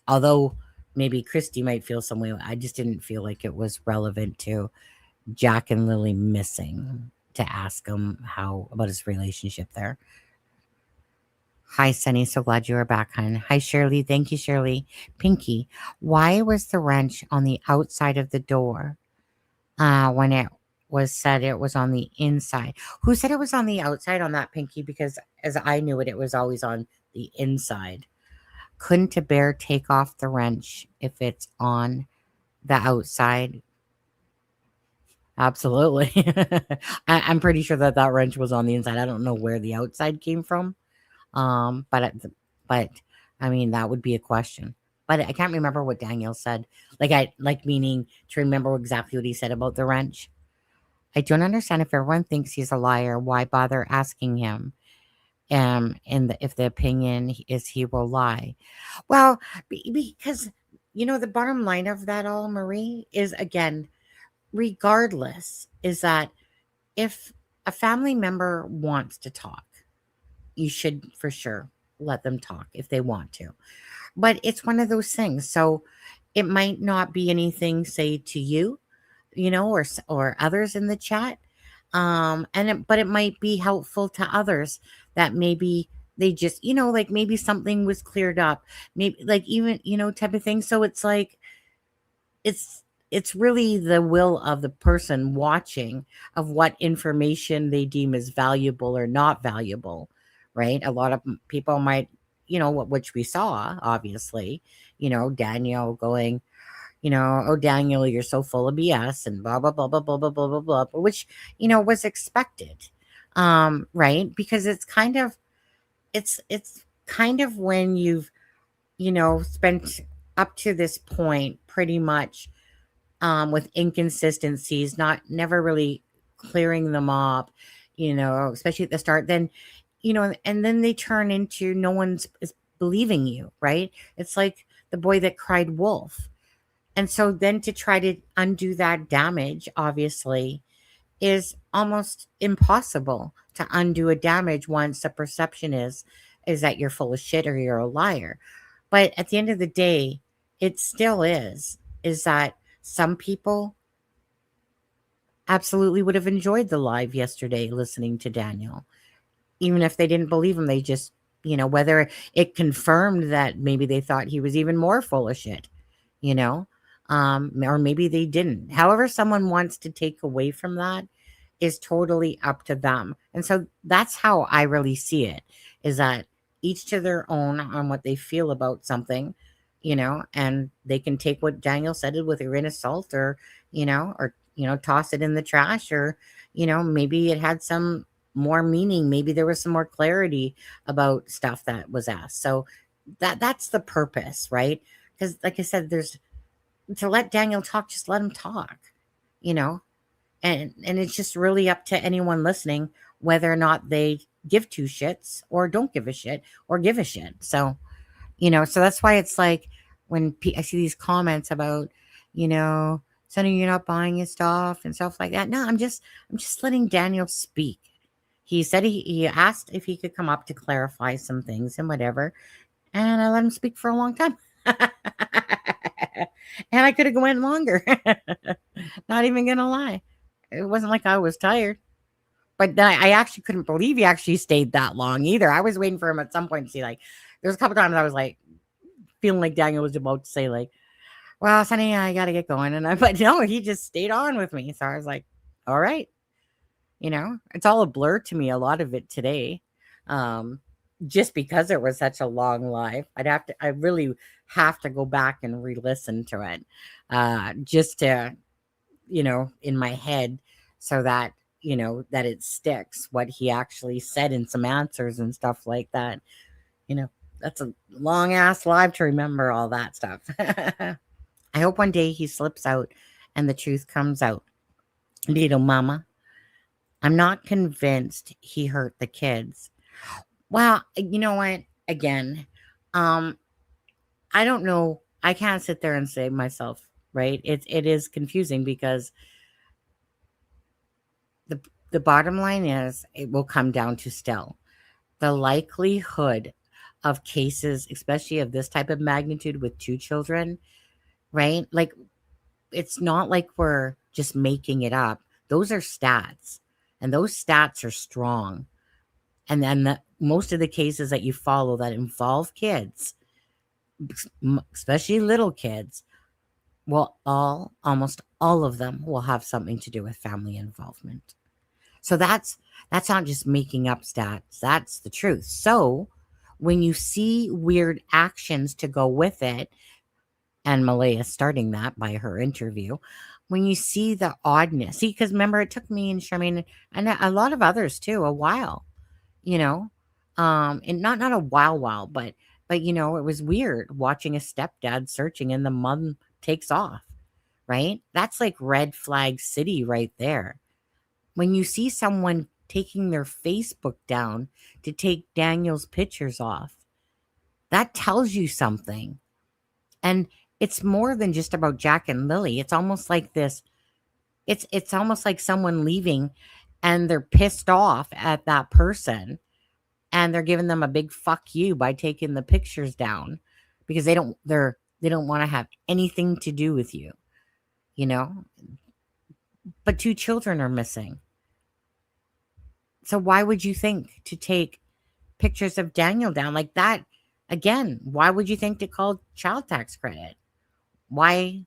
although maybe Christy might feel some way, I just didn't feel like it was relevant to Jack and Lily missing to ask him about his relationship there. Hi, Sunny. So glad you are back, hon. Hi, Shirley. Thank you, Shirley. Pinky, why was the wrench on the outside of the door when it was said it was on the inside? Who said it was on the outside on that, Pinky? Because as I knew it was always on the inside. Couldn't a bear take off the wrench if it's on the outside? Absolutely. I'm pretty sure that wrench was on the inside. I don't know where the outside came from. But I mean, that would be a question. But I can't remember what Daniel said. Meaning to remember exactly what he said about the wrench. I don't understand if everyone thinks he's a liar, why bother asking him? If the opinion is he will lie. Well, because, the bottom line of that all, Marie, is again, regardless, is that if a family member wants to talk, you should for sure let them talk if they want to. But it's one of those things. So it might not be anything, say, to you, or others in the chat. But it might be helpful to others that maybe they just, like maybe something was cleared up, maybe like even, type of thing. So it's like, it's really the will of the person watching of what information they deem as valuable or not valuable, right? A lot of people might, which we saw, obviously, Daniel going, oh, Daniel, you're so full of BS and blah, blah, blah, blah, blah, blah, blah, blah, blah, which, was expected. Right. Because it's kind of when you've, spent up to this point pretty much, with inconsistencies, never really clearing them up, especially at the start, then, and then they turn into no one's is believing you, right? It's like the boy that cried wolf. And so then to try to undo that damage, obviously, is almost impossible to undo a damage once the perception is that you're full of shit or you're a liar. But at the end of the day, it still is that some people absolutely would have enjoyed the live yesterday listening to Daniel. Even if they didn't believe him, they just, whether it confirmed that maybe they thought he was even more full of shit, or maybe they didn't. However, someone wants to take away from that is totally up to them. And so that's how I really see it, is that each to their own on what they feel about something, and they can take what Daniel said with a grain of salt, or, toss it in the trash, or, maybe it had some more meaning. Maybe there was some more clarity about stuff that was asked. So that's the purpose, right? Because like I said, to let Daniel talk, just let him talk, and it's just really up to anyone listening whether or not they give two shits or don't give a shit or give a shit. So, so that's why it's like when I see these comments about, Sonny, you're not buying his stuff and stuff like that. No, I'm just letting Daniel speak. He said he asked if he could come up to clarify some things and whatever, and I let him speak for a long time. And I could have went longer. Not even gonna lie. It wasn't like I was tired. But then I actually couldn't believe he actually stayed that long either. I was waiting for him at some point to see, like, There's a couple times I was like, feeling like Daniel was about to say like, well, Sonny, I got to get going. But no, he just stayed on with me. So I was like, all right. It's all a blur to me, a lot of it today. Just because it was such a long live, I really have to go back and re-listen to it. Just to, in my head so that, that it sticks what he actually said in some answers and stuff like that. That's a long ass live to remember all that stuff. I hope one day he slips out and the truth comes out. Little mama. I'm not convinced he hurt the kids. Well, you know what? Again, I don't know. I can't sit there and say myself, right? It is confusing because the bottom line is it will come down to still the likelihood of cases, especially of this type of magnitude with 2 children, right? Like, it's not like we're just making it up. Those are stats, and those stats are strong. And then most of the cases that you follow that involve kids, especially little kids, almost all of them will have something to do with family involvement. So that's not just making up stats. That's the truth. So when you see weird actions to go with it, and Maleyha starting that by her interview, when you see the oddness, because remember, it took me and Charmaine and a lot of others too, a while, and not a while, but it was weird watching a stepdad searching and the mom takes off, right? That's like red flag city right there. When you see someone taking their Facebook down to take Daniel's pictures off, that tells you something. And it's more than just about Jack and Lily. It's almost like this. It's almost like someone leaving and they're pissed off at that person and they're giving them a big fuck you by taking the pictures down because they don't want to have anything to do with you, But 2 children are missing. So why would you think to take pictures of Daniel down like that? Again, why would you think to call child tax credit? Why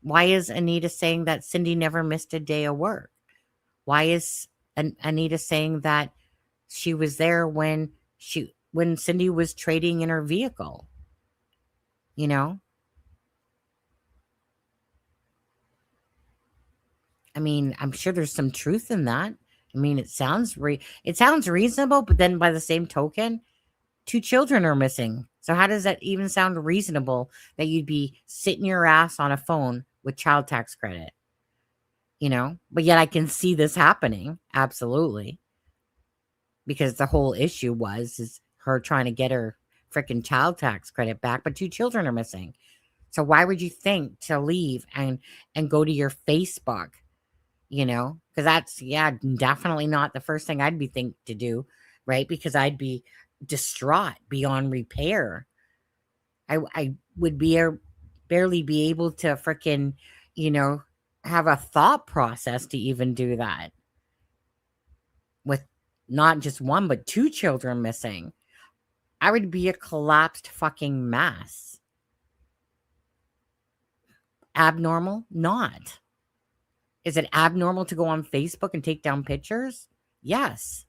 is Anita saying that Cindy never missed a day of work? Why is Anita saying that she was there when Cindy was trading in her vehicle? I mean, I'm sure there's some truth in that. I mean, it sounds reasonable, but then by the same token, 2 children are missing. So how does that even sound reasonable that you'd be sitting your ass on a phone with child tax credit? But yet I can see this happening. Absolutely. Because the whole issue is her trying to get her freaking child tax credit back, but 2 children are missing. So why would you think to leave and go to your Facebook? Because that's, definitely not the first thing I'd be think to do, right? Because I'd be distraught beyond repair. I would barely be able to freaking, have a thought process to even do that. With not just 1, but 2 children missing. I would be a collapsed fucking mess. Abnormal? Not. Is it abnormal to go on Facebook and take down pictures? Yes.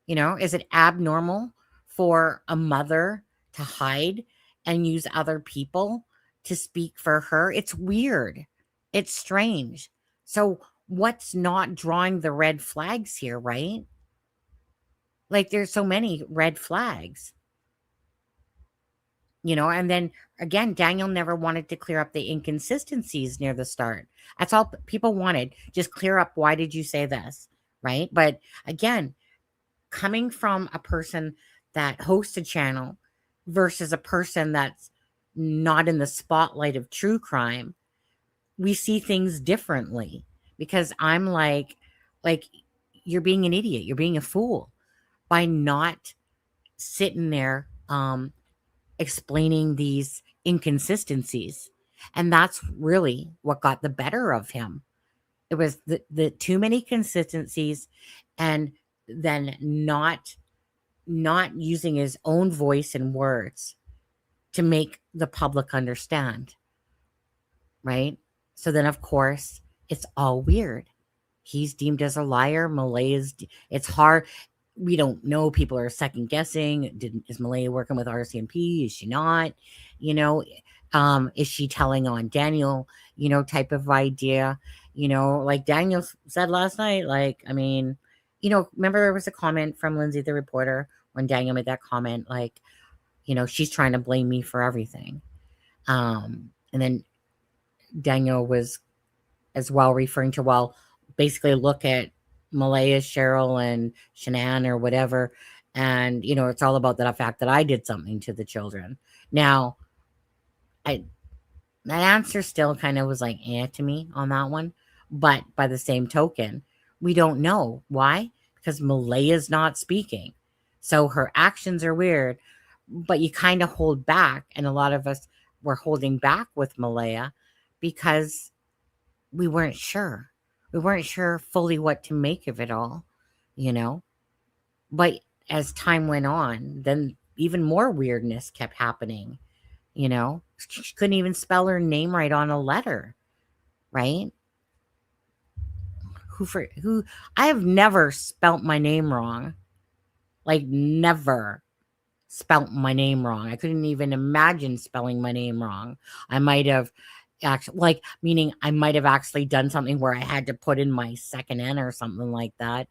Is it abnormal for a mother to hide and use other people to speak for her? It's weird. It's strange. So what's not drawing the red flags here, right? Like, there's so many red flags. And then again, Daniel never wanted to clear up the inconsistencies near the start. That's all people wanted. Just clear up, why did you say this? Right? But again, coming from a person that hosts a channel versus a person that's not in the spotlight of true crime, we see things differently. Because I'm like, you're being an idiot. You're being a fool by not sitting there explaining these inconsistencies. And that's really what got the better of him. It was the too many consistencies and then not not using his own voice and words to make the public understand, right? So then, of course, it's all weird. He's deemed as a liar. It's hard. We don't know. People are second guessing. Is Maleyha working with RCMP? Is she not? You know, is she telling on Daniel, type of idea? Like Daniel said last night, like, I mean, remember there was a comment from Lindsay, the reporter, when Daniel made that comment, like, she's trying to blame me for everything. And then Daniel was as well referring to, well, basically look at Maleyha, Cheryl, and Shanann or whatever, and it's all about the fact that I did something to the children. Now, that answer still kind of was like to me on that one, but by the same token, we don't know why, because Maleyha's not speaking, so her actions are weird. But you kind of hold back, and a lot of us were holding back with Maleyha because we weren't sure. We weren't sure fully what to make of it all, But as time went on, then even more weirdness kept happening, She couldn't even spell her name right on a letter, right? Who I have never spelt my name wrong. Like, never spelt my name wrong. I couldn't even imagine spelling my name wrong. I might have actually, meaning I might have actually done something where I had to put in my second N or something like that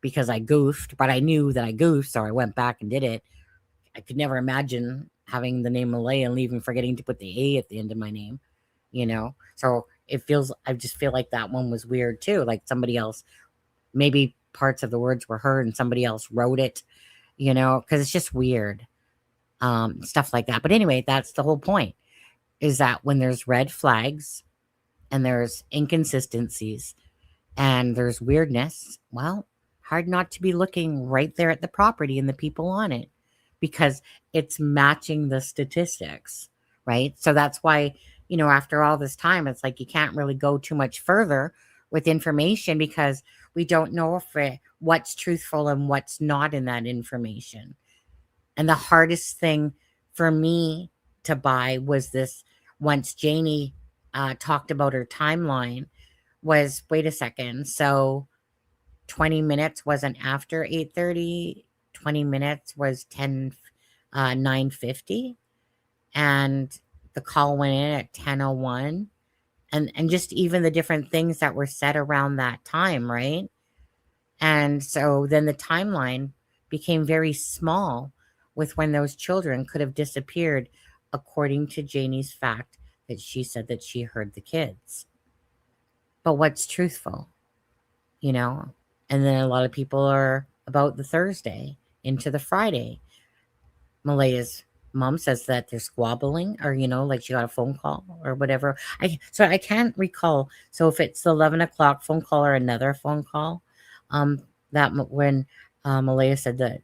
because I goofed, but I knew that I goofed, so I went back and did it. I could never imagine having the name Maleyha and even forgetting to put the A at the end of my name, So I just feel like that one was weird too. Like somebody else, maybe parts of the words were heard and somebody else wrote it, because it's just weird, stuff like that. But anyway, that's the whole point, is that when there's red flags and there's inconsistencies and there's weirdness, well, hard not to be looking right there at the property and the people on it, because it's matching the statistics, right? So that's why, after all this time, it's like you can't really go too much further with information because we don't know what's truthful and what's not in that information. And the hardest thing for me to buy was this, once Janie talked about her timeline, was, wait a second, so 20 minutes wasn't after 8:30, 20 minutes was 9:50, and the call went in at 10:01, and just even the different things that were said around that time, right? And so then the timeline became very small with when those children could have disappeared, according to Janie's fact that she said that she heard the kids. But what's truthful, And then a lot of people are about the Thursday into the Friday. Maleyha's mom says that they're squabbling, or like she got a phone call or whatever. I can't recall. So if it's the 11 o'clock phone call or another phone call, that when Maleyha said that,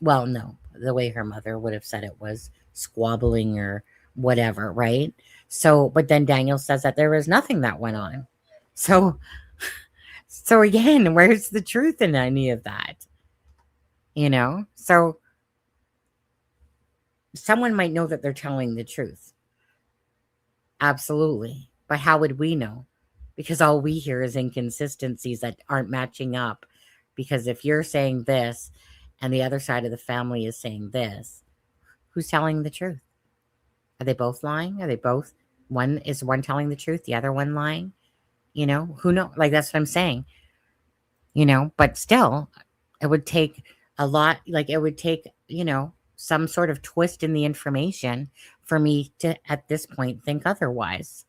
well, no, the way her mother would have said it was squabbling or whatever, right? So, but then Daniel says that there was nothing that went on. So again, where's the truth in any of that? So someone might know that they're telling the truth. Absolutely. But how would we know? Because all we hear is inconsistencies that aren't matching up. Because if you're saying this and the other side of the family is saying this, who's telling the truth? Are they both lying? Are they both? One telling the truth, the other one lying? Who knows? Like, that's what I'm saying. But still, it would take a lot. Like, it would take, some sort of twist in the information for me to, at this point, think otherwise.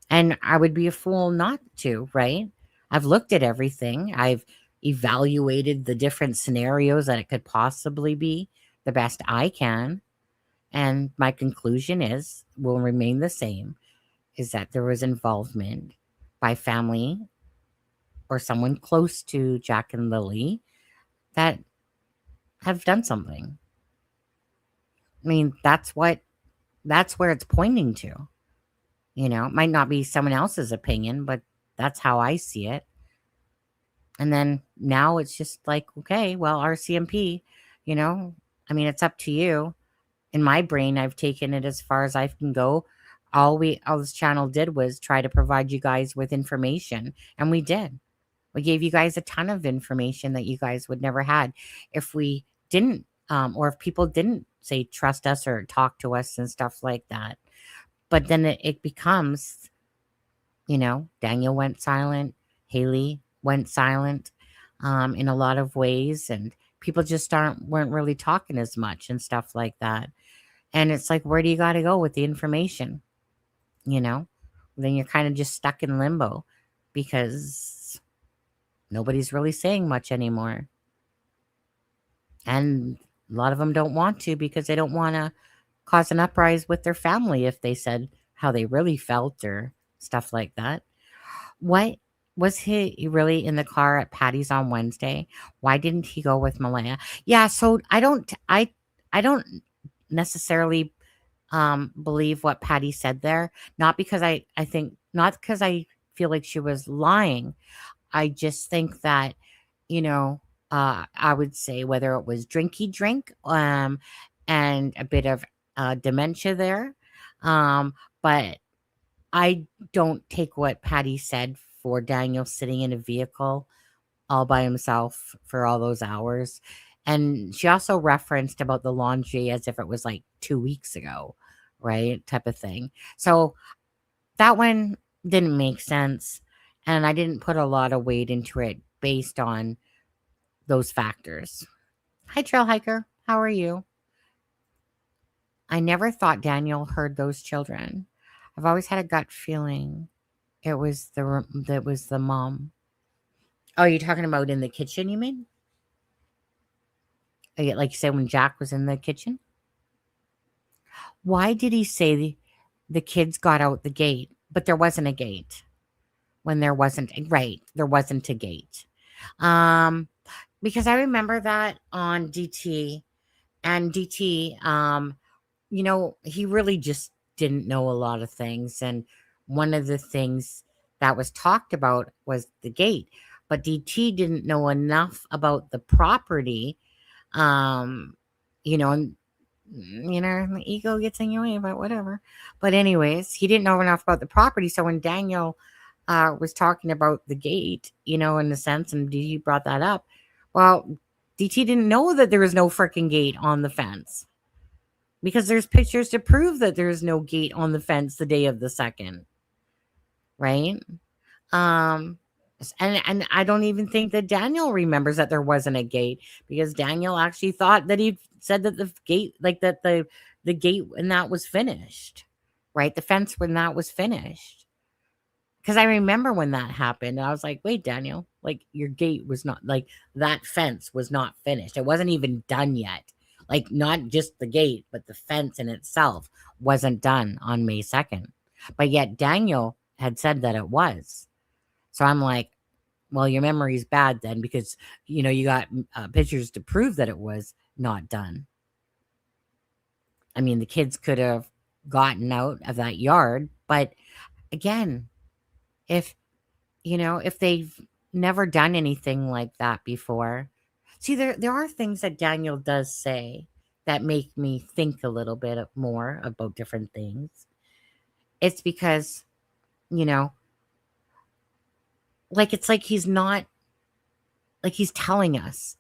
And I would be a fool not to, right? I've looked at everything. I've evaluated the different scenarios that it could possibly be the best I can. And my conclusion will remain the same, is that there was involvement by family or someone close to Jack and Lily that have done something. I mean, that's where it's pointing to. It might not be someone else's opinion, but that's how I see it. And then now it's just like, okay, well, RCMP, you know, I mean, it's up to you. In my brain, I've taken it as far as I can go. All this channel did was try to provide you guys with information, and we did. We gave you guys a ton of information that you guys would never had if we didn't, or if people didn't say trust us or talk to us and stuff like that. But then it becomes, Daniel went silent, Haley went silent, in a lot of ways, and people just weren't really talking as much and stuff like that. And it's like, where do you got to go with the information? Then you're kind of just stuck in limbo because nobody's really saying much anymore. And a lot of them don't want to because they don't want to cause an uprising with their family if they said how they really felt or stuff like that. What was he really in the car at Patty's on Wednesday? Why didn't he go with Maleyha? Yeah, so I don't necessarily believe what Patty said there. Not because not because I feel like she was lying. I just think that, I would say whether it was drinky drink, and a bit of dementia there. But I don't take what Patty said for Daniel sitting in a vehicle all by himself for all those hours. And she also referenced about the laundry as if it was like 2 weeks ago, right? Type of thing. So that one didn't make sense. And I didn't put a lot of weight into it based on those factors. Hi, Trail Hiker. How are you? I never thought Daniel heard those children. I've always had a gut feeling it was the mom. Oh, you're talking about in the kitchen, you mean? Like you said, when Jack was in the kitchen? Why did he say the kids got out the gate, but there wasn't a gate? When there wasn't, right, there wasn't a gate. Because I remember that on DT, and DT, he really just didn't know a lot of things. And one of the things that was talked about was the gate, but DT didn't know enough about the property, and the ego gets in your way, but whatever. But anyways, he didn't know enough about the property. So when Daniel was talking about the gate, in a sense, and DT brought that up, well, DT didn't know that there was no freaking gate on the fence because there's pictures to prove that there's no gate on the fence the day of the second, right? And I don't even think that Daniel remembers that there wasn't a gate, because Daniel actually thought that he said that the gate, like that the gate when that was finished, right? The fence when that was finished. Because I remember when that happened, and I was like, wait, Daniel, like your gate was not, like that fence was not finished. It wasn't even done yet. Like not just the gate, but the fence in itself wasn't done on May 2nd. But yet Daniel had said that it was. So I'm like, well, your memory's bad then, because, you got pictures to prove that it was not done. I mean, the kids could have gotten out of that yard, but again, if they've never done anything like that before. See, there are things that Daniel does say that make me think a little bit more about different things. It's because, like, it's like he's not, like he's telling us,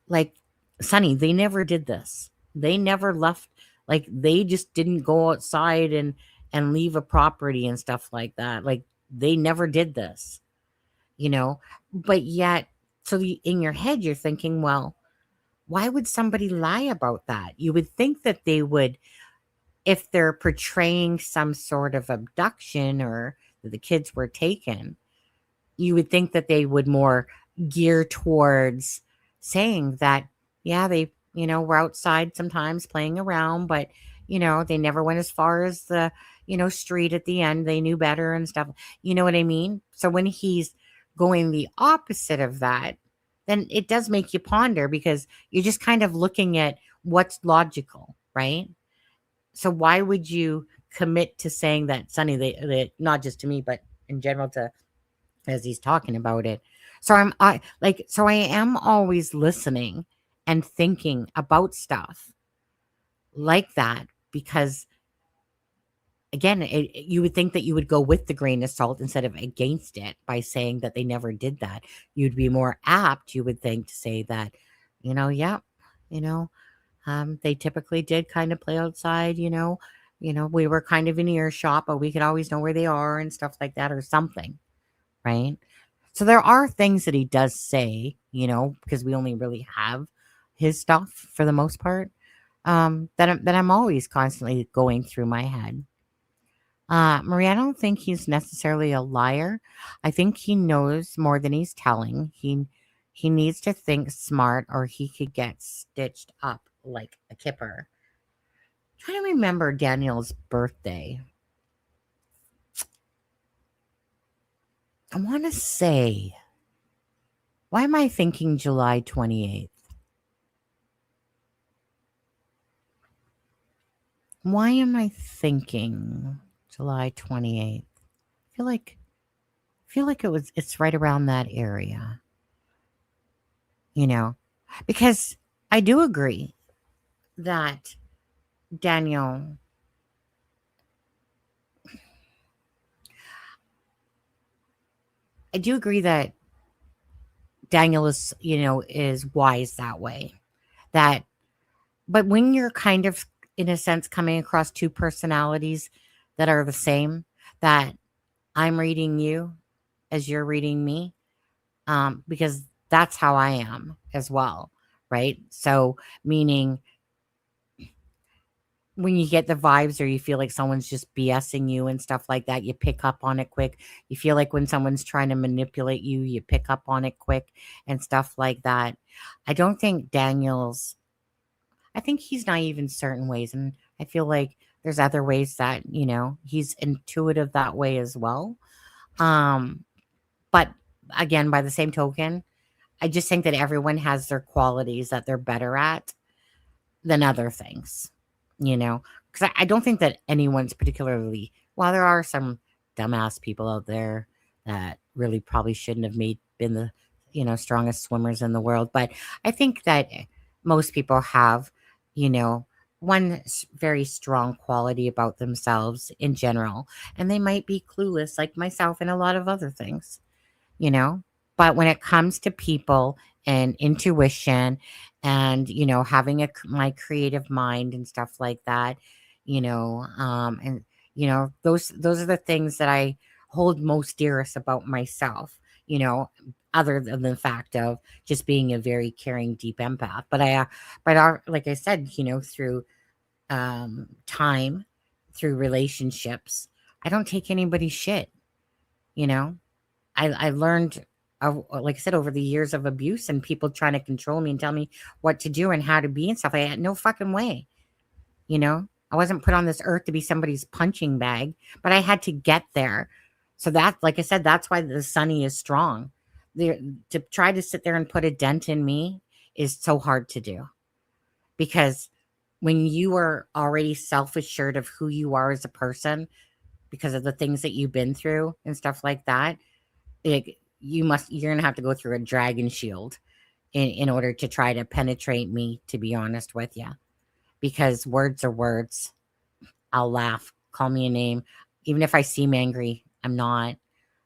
like, Sonny, they never did this. They never left, like, they just didn't go outside and leave a property and stuff like that. Like, they never did this, but yet, so in your head, you're thinking, well, why would somebody lie about that? You would think that they would, if they're portraying some sort of abduction or that the kids were taken, you would think that they would more gear towards saying that, yeah, they, were outside sometimes playing around, but, they never went as far as the, street at the end. They knew better and stuff. You know what I mean? So when he's going the opposite of that, then it does make you ponder, because you're just kind of looking at what's logical, right? So why would you commit to saying that, Sonny, they not just to me, but in general to, as he's talking about it. So I am always listening and thinking about stuff like that because again, you would think that you would go with the grain of salt instead of against it by saying that they never did that. You'd be more apt, you would think, to say that, yeah, you know, they typically did kind of play outside, we were kind of in earshot, but we could always know where they are and stuff like that or something, right? So there are things that he does say, because we only really have his stuff for the most part, that I'm always constantly going through my head. Marie, I don't think he's necessarily a liar. I think he knows more than he's telling. He needs to think smart or he could get stitched up like a kipper. Trying to remember Daniel's birthday. I want to say, why am I thinking July 28th? Why am I thinking July 28th? I feel like it's right around that area. Because I do agree that Daniel I do agree that Daniel is wise that way. But when you're kind of in a sense coming across two personalities that are the same, that I'm reading you as you're reading me, because that's how I am as well, right? So meaning when you get the vibes or you feel like someone's just BSing you and stuff like that, you pick up on it quick. You feel like when someone's trying to manipulate you, you pick up on it quick and stuff like that. I don't think I think he's naive in certain ways. And I feel like there's other ways that, he's intuitive that way as well. But again, by the same token, I just think that everyone has their qualities that they're better at than other things, because I don't think that anyone's particularly, while there are some dumbass people out there that really probably shouldn't have been the, strongest swimmers in the world. But I think that most people have, one very strong quality about themselves in general, and they might be clueless like myself and a lot of other things, but when it comes to people and intuition and, having my creative mind and stuff like that, and, those are the things that I hold most dearest about myself, other than the fact of just being a very caring, deep empath. Like I said, through time, through relationships, I don't take anybody's shit, I learned, like I said, over the years of abuse and people trying to control me and tell me what to do and how to be and stuff. I had no fucking way. I wasn't put on this earth to be somebody's punching bag, but I had to get there. So that, like I said, that's why the Sunny is strong. To try to sit there and put a dent in me is so hard to do, because when you are already self-assured of who you are as a person because of the things that you've been through and stuff like that, you're gonna have to go through a dragon shield in order to try to penetrate me, to be honest with you, because words are words. I'll laugh, call me a name, even if I seem angry, I'm not,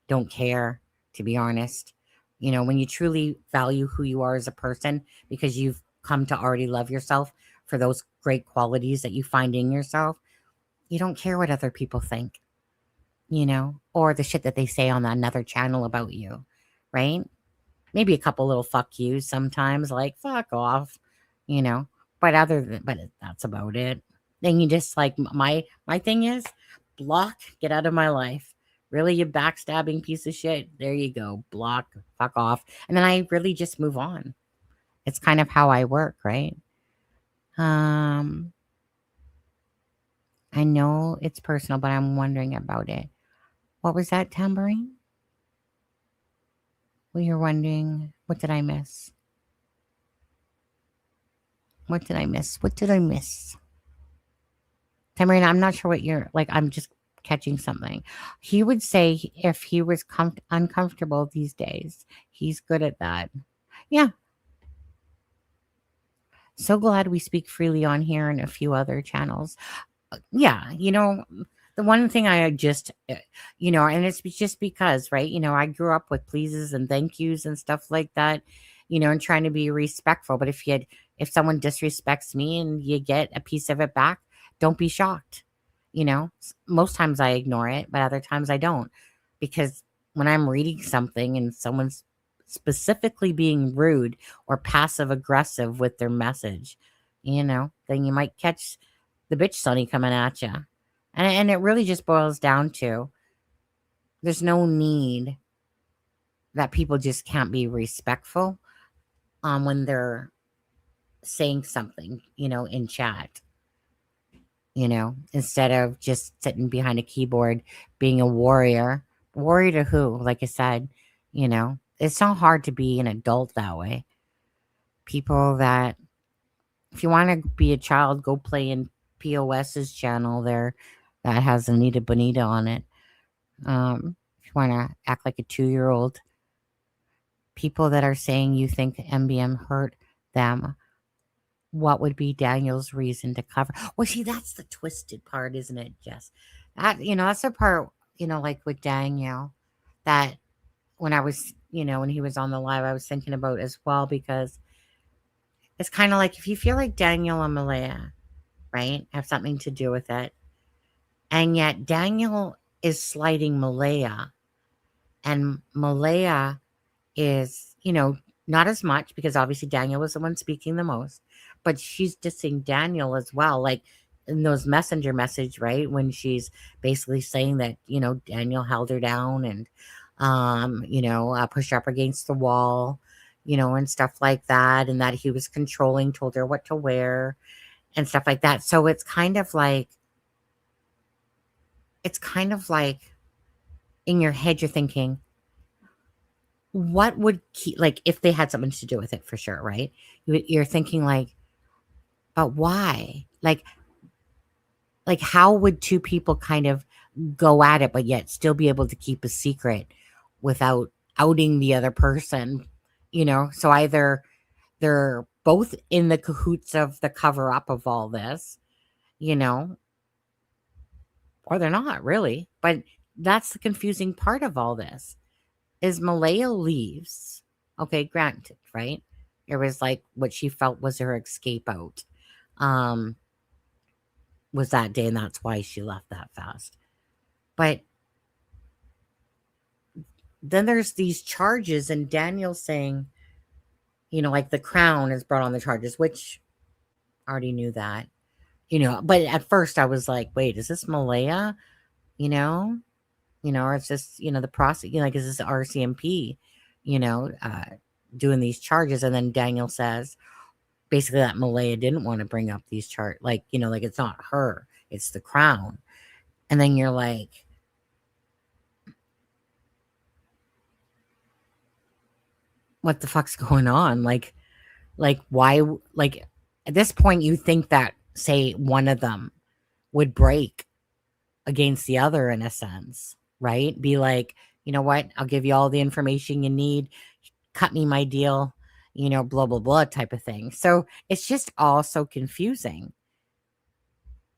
don't care, to be honest. When you truly value who you are as a person because you've come to already love yourself for those great qualities that you find in yourself, you don't care what other people think, or the shit that they say on another channel about you, right? Maybe a couple little fuck yous sometimes, like fuck off, but that's about it. Then you just like, my thing is block, get out of my life. Really, you backstabbing piece of shit. There you go. Block, fuck off. And then I really just move on. It's kind of how I work, right? I know it's personal, but I'm wondering about it. What was that, Tambourine? Well, you're wondering, what did I miss? What did I miss? Tambourine, I'm not sure what you're, like, I'm just catching something. He would say if he was uncomfortable these days, he's good at that. Yeah. So glad we speak freely on here and a few other channels. Yeah, the one thing I just, and it's just because, right, I grew up with pleases and thank yous and stuff like that, and trying to be respectful. But if someone disrespects me and you get a piece of it back, don't be shocked. Most times I ignore it, but other times I don't, because when I'm reading something and someone's specifically being rude or passive aggressive with their message, then you might catch the bitch Sonny coming at you. And it really just boils down to there's no need that people just can't be respectful when they're saying something, in chat, instead of just sitting behind a keyboard being a warrior. Warrior to who? Like I said, it's not hard to be an adult that way. People that, if you want to be a child, go play in POS's channel there that has Anita Bonita on it. If you want to act like a 2-year-old, people that are saying you think MBM hurt them, what would be Daniel's reason to cover? Well, see, that's the twisted part, isn't it, Jess? That's the part, like with Daniel, that when I was, when he was on the live, I was thinking about as well, because it's kind of like if you feel like Daniel and Maleyha, right, have something to do with it, and yet Daniel is slighting Maleyha, and Maleyha is, not as much, because obviously Daniel was the one speaking the most, but she's dissing Daniel as well, like in those messenger message, right, when she's basically saying that, Daniel held her down and, pushed her up against the wall, and stuff like that, and that he was controlling, told her what to wear and stuff like that. So it's kind of like in your head, you're thinking, what would keep, like, if they had something to do with it, for sure, right? You're thinking like, but why? Like how would two people kind of go at it, but yet still be able to keep a secret without outing the other person? So either they're both in the cahoots of the cover up of all this, or they're not really. But that's the confusing part of all this, is Maleyha leaves. Okay, granted, right? It was like what she felt was her escape out. Was that day, and that's why she left that fast. But then there's these charges, and Daniel saying, like the Crown has brought on the charges, which I already knew that, but at first I was like, wait, is this Maleyha? Or it's just, the prosecutor, like, is this RCMP, doing these charges? And then Daniel says basically that Maleyha didn't want to bring up these charges, like, like it's not her, it's the Crown. And then you're like, what the fuck's going on? Like why? Like, at this point, you think that, say, one of them would break against the other in a sense, right? Be like, you know what? I'll give you all the information you need. Cut me my deal, blah, blah, blah type of thing. So it's just all so confusing,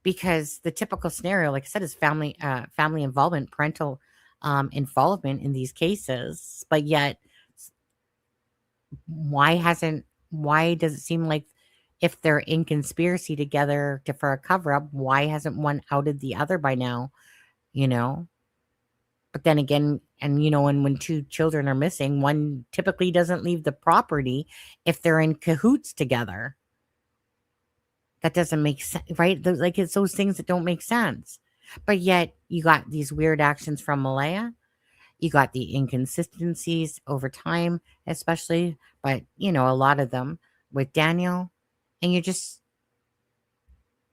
because the typical scenario, like I said, is family involvement, parental involvement in these cases. But yet, why does it seem like, if they're in conspiracy together for a cover-up, why hasn't one outed the other by now? But then again, and when two children are missing, one typically doesn't leave the property if they're in cahoots together. That doesn't make sense, right? Like, it's those things that don't make sense. But yet you got these weird actions from Maleyha. You got the inconsistencies over time, especially, but a lot of them with Daniel, and you just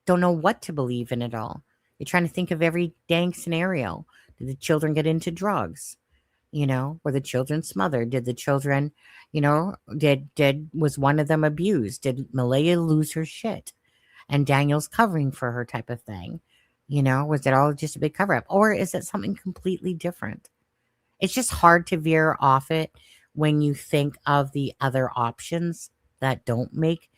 don't know what to believe in at all. You're trying to think of every dang scenario. Did the children get into drugs? Were the children smothered? Did the children, was one of them abused? Did Maleyha lose her shit? And Daniel's covering for her, type of thing. Was it all just a big cover up? Or is it something completely different? It's just hard to veer off it when you think of the other options that don't make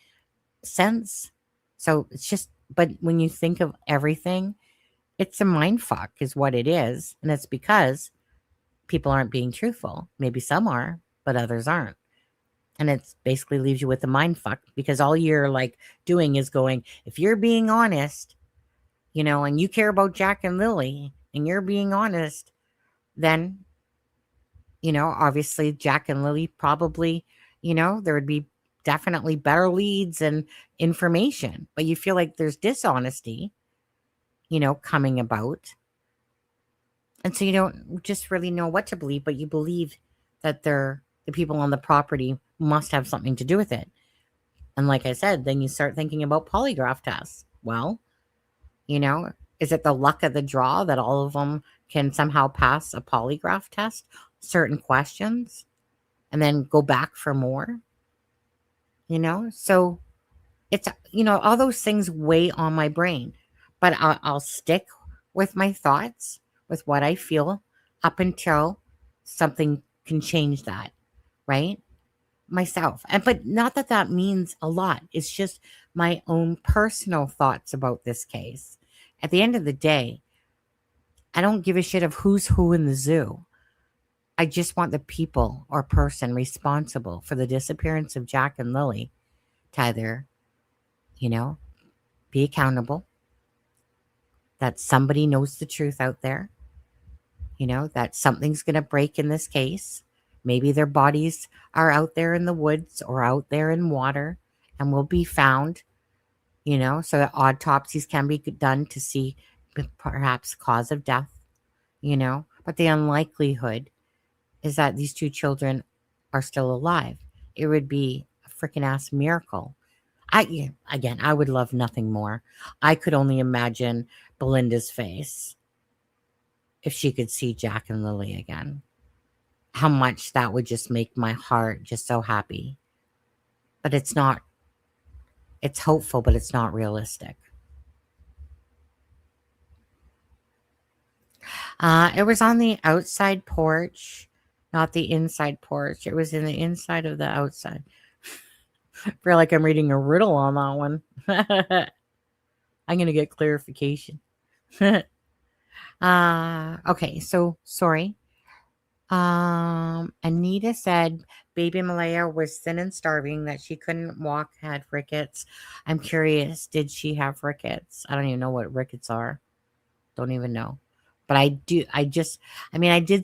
sense. So it's just, but when you think of everything, it's a mind fuck, is what it is. And it's because people aren't being truthful. Maybe some are, but others aren't. And it basically leaves you with a mind fuck, because all you're like doing is going, if you're being honest, and you care about Jack and Lily and you're being honest, then, obviously Jack and Lily probably, there would be definitely better leads and information. But you feel like there's dishonesty, coming about. And so you don't just really know what to believe, but you believe that the people on the property must have something to do with it. And like I said, then you start thinking about polygraph tests. Well, is it the luck of the draw that all of them can somehow pass a polygraph test, certain questions, and then go back for more? So it's, all those things weigh on my brain, but I'll stick with my thoughts, with what I feel, up until something can change that, right? Myself. But not that means a lot. It's just my own personal thoughts about this case. At the end of the day, I don't give a shit of who's who in the zoo. I just want the people or person responsible for the disappearance of Jack and Lily to either, be accountable, that somebody knows the truth out there, that something's going to break in this case. Maybe their bodies are out there in the woods or out there in water and will be found, so that autopsies can be done to see perhaps cause of death, but the unlikelihood is that these two children are still alive. It would be a freaking ass miracle. I would love nothing more. I could only imagine Belinda's face if she could see Jack and Lily again. How much that would just make my heart just so happy. But it's not. It's hopeful, but it's not realistic. It was on the outside porch, not the inside porch. It was in the inside of the outside. I feel like I'm reading a riddle on that one. I'm going to get clarification. Okay, so sorry. Anita said baby Maleyha was thin and starving, that she couldn't walk, had rickets. I'm curious, did she have rickets? I don't even know what rickets are. Don't even know. But I did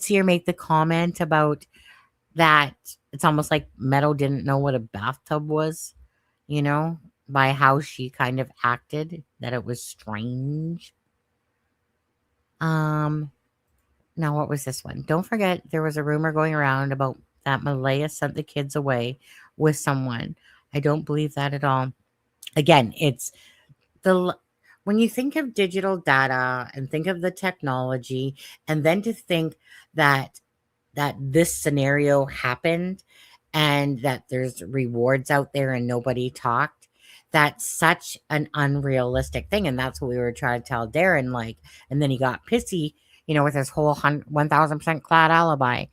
see her make the comment about that it's almost like Meadow didn't know what a bathtub was, by how she kind of acted, that it was strange. Now, what was this one? Don't forget, there was a rumor going around about that Maleyha sent the kids away with someone. I don't believe that at all. Again, it's when you think of digital data and think of the technology, and then to think that this scenario happened and that there's rewards out there and nobody talked, that's such an unrealistic thing. And that's what we were trying to tell Darren, and then he got pissy, with his whole 1000% clad alibi,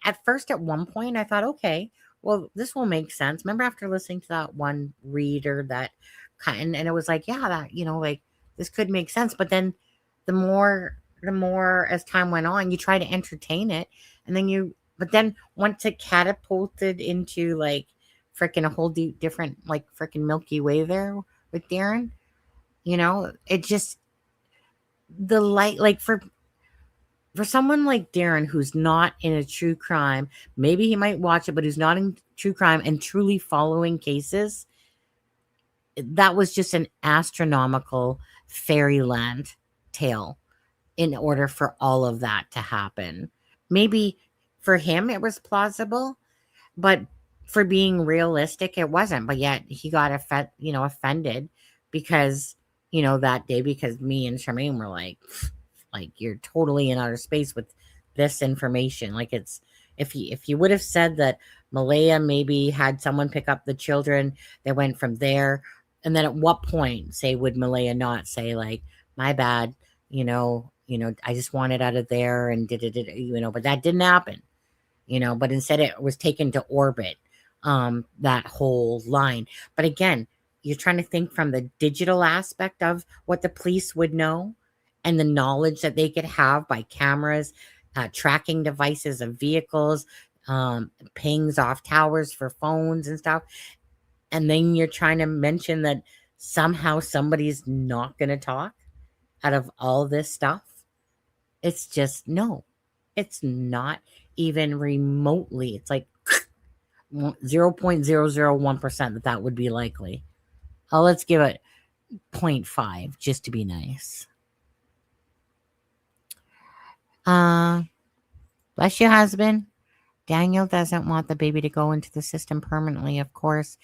at first, at one point I thought, okay, well, this will make sense. Remember after listening to that one reader that and it was like, yeah, that, this could make sense. But then the more as time went on, you try to entertain it. And then once it catapulted into freaking a whole different, freaking Milky Way there with Darren, it just, the light, for someone like Darren, who's not in a true crime, maybe he might watch it, but who's not in true crime and truly following cases, that was just an astronomical fairyland tale in order for all of that to happen. Maybe for him it was plausible, but for being realistic, it wasn't. But yet he got offended because, that day, because me and Charmaine were like, you're totally in outer space with this information. It's, if you would have said that Maleyha maybe had someone pick up the children, they went from there. And then at what point, would Maleyha not say, my bad, I just want it out of there and but that didn't happen, but instead it was taken to orbit, that whole line. But again, you're trying to think from the digital aspect of what the police would know and the knowledge that they could have by cameras, tracking devices of vehicles, pings off towers for phones and stuff. And then you're trying to mention that somehow somebody's not going to talk out of all this stuff. It's just, no, it's not even remotely. It's like 0.001% that would be likely. Let's give it 0.5 just to be nice. Bless your husband. Daniel doesn't want the baby to go into the system permanently, of course.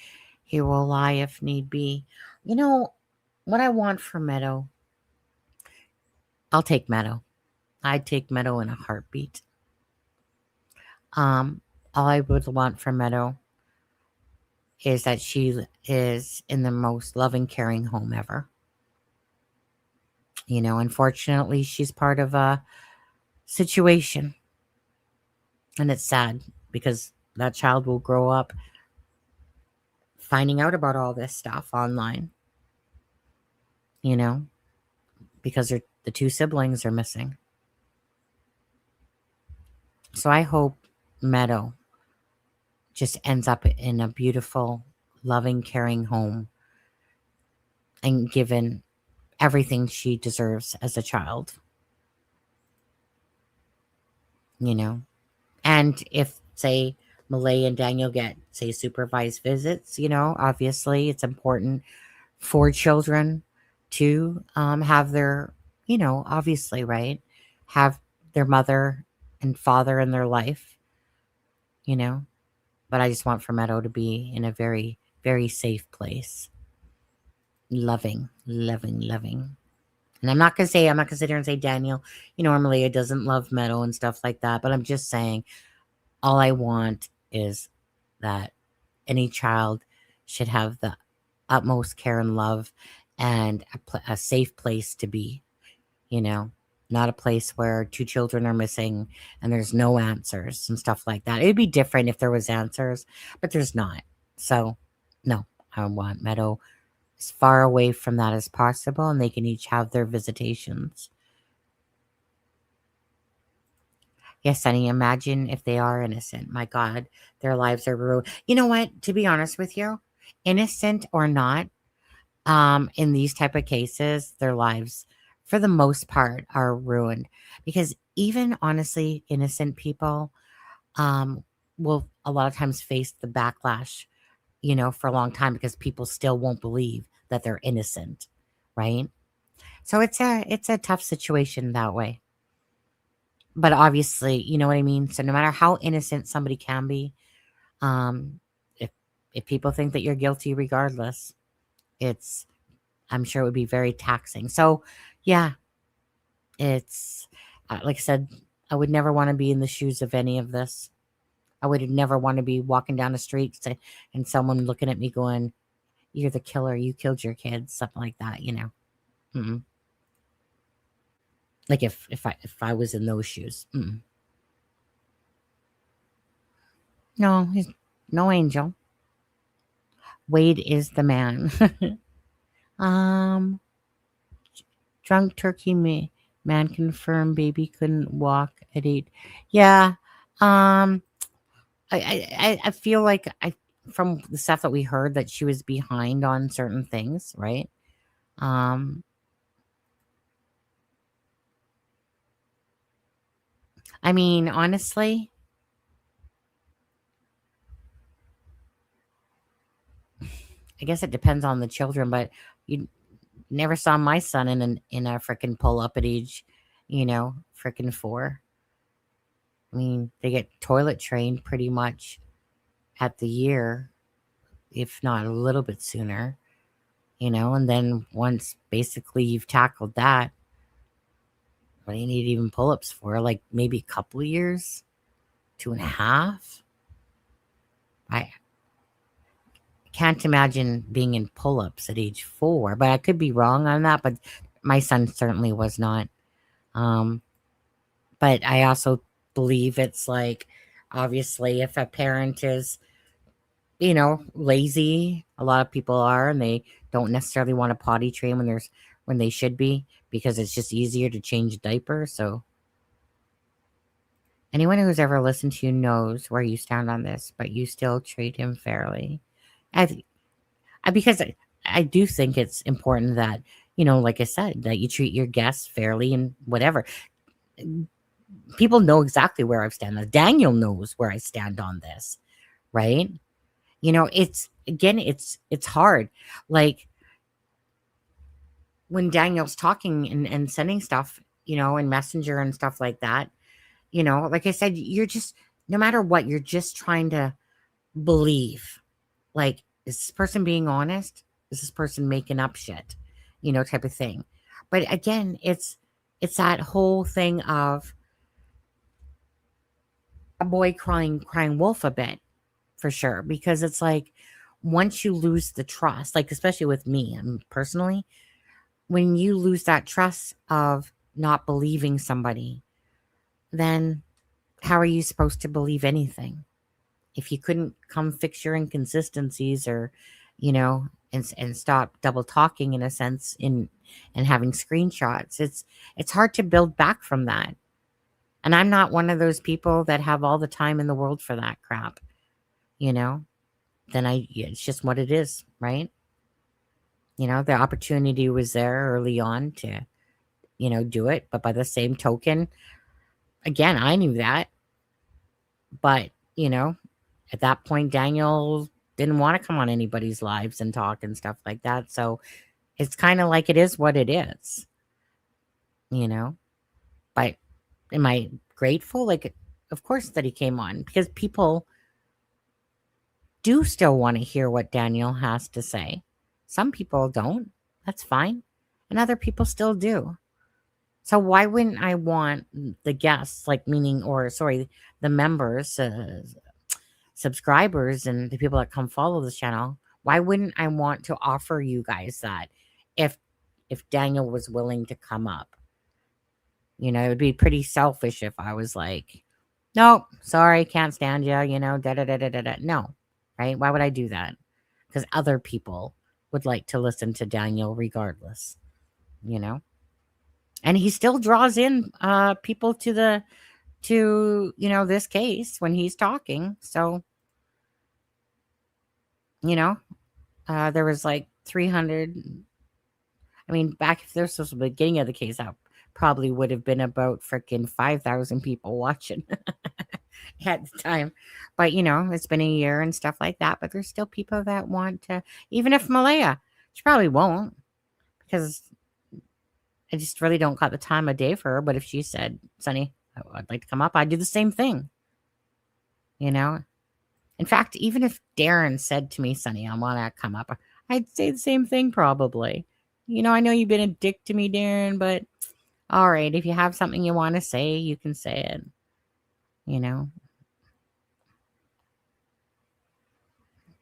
He will lie if need be. What I want for Meadow, I'll take Meadow. I'd take Meadow in a heartbeat. All I would want for Meadow is that she is in the most loving, caring home ever. Unfortunately, she's part of a situation. And it's sad because that child will grow up finding out about all this stuff online. Because the two siblings are missing. So I hope Meadow just ends up in a beautiful, loving, caring home and given everything she deserves as a child. And if, say, Maleyha and Daniel get, say, supervised visits, obviously it's important for children to have their, obviously, right, have their mother and father in their life, but I just want for Meadow to be in a very, very safe place. Loving. And I'm not going to sit here and say Daniel, Maleyha doesn't love Meadow and stuff like that, but I'm just saying all I want is that any child should have the utmost care and love and a safe place to be, not a place where two children are missing and there's no answers and stuff like that. It'd be different if there was answers, but there's not. So, no, I want Meadow as far away from that as possible, and they can each have their visitations. Yes, Sonny, imagine if they are innocent. My God, their lives are ruined. You know what? To be honest with you, innocent or not, in these type of cases, their lives, for the most part, are ruined. Because even, honestly, innocent people will a lot of times face the backlash, for a long time because people still won't believe that they're innocent, right? So it's a tough situation that way. But obviously, you know what I mean? So no matter how innocent somebody can be, if people think that you're guilty regardless, I'm sure it would be very taxing. So, yeah, it's, like I said, I would never want to be in the shoes of any of this. I would never want to be walking down the street and someone looking at me going, "You're the killer. You killed your kids," something like that, Mm-mm. Like if I was in those shoes. Mm-mm. No, he's no angel. Wade is the man. Drunk turkey man confirmed baby couldn't walk at 8. Yeah. I feel like from the stuff that we heard that she was behind on certain things, right? I mean, honestly, I guess it depends on the children, but you never saw my son in a freaking pull up at age, freaking 4. I mean, they get toilet trained pretty much at the year, if not a little bit sooner, and then once basically you've tackled that, what do you need even pull ups for? Like maybe a couple of years, 2.5. I can't imagine being in pull ups at age 4, but I could be wrong on that. But My son certainly was not. But I also believe it's like, obviously, if a parent is, lazy, a lot of people are, and they don't necessarily want to potty train when they should be, because it's just easier to change a diaper. So anyone who's ever listened to you knows where you stand on this, but you still treat him fairly. Because I do think it's important that, like I said, that you treat your guests fairly and whatever. People know exactly where I stand. Daniel knows where I stand on this, right? It's hard. Like when Daniel's talking and sending stuff, in Messenger and stuff like that, like I said, you're just, no matter what, you're just trying to believe, like, is this person being honest? Is this person making up shit? Type of thing. But again, it's that whole thing of a boy crying wolf a bit, for sure, because it's like, once you lose the trust, like especially with me, personally, when you lose that trust of not believing somebody, then how are you supposed to believe anything if you couldn't come fix your inconsistencies, or and stop double talking, in a sense, and having screenshots? It's hard to build back from that. And I'm not one of those people that have all the time in the world for that crap. Then it's just what it is, right? The opportunity was there early on to, do it. But by the same token, again, I knew that. But, at that point, Daniel didn't want to come on anybody's lives and talk and stuff like that. So it's kind of like, it is what it is, But am I grateful? Like, of course that he came on, because people do still want to hear what Daniel has to say. Some people don't. That's fine. And other people still do. So why wouldn't I want the guests, the members, subscribers, and the people that come follow this channel, why wouldn't I want to offer you guys that if Daniel was willing to come up? It would be pretty selfish if I was like, nope, sorry, can't stand you, da-da-da-da-da-da. No, right? Why would I do that? Because other people would like to listen to Daniel regardless, And he still draws in people to this case when he's talking. So, there was like 300. I mean, back if this was the beginning of the case, that probably would have been about freaking 5,000 people watching at the time. But, it's been a year and stuff like that. But there's still people that want to, even if Maleyha, she probably won't, because I just really don't got the time of day for her. But if she said, Sonny, I'd like to come up, I'd do the same thing. In fact, even if Darren said to me, Sonny, I want to come up, I'd say the same thing probably. I know you've been a dick to me, Darren, but all right, if you have something you want to say, you can say it.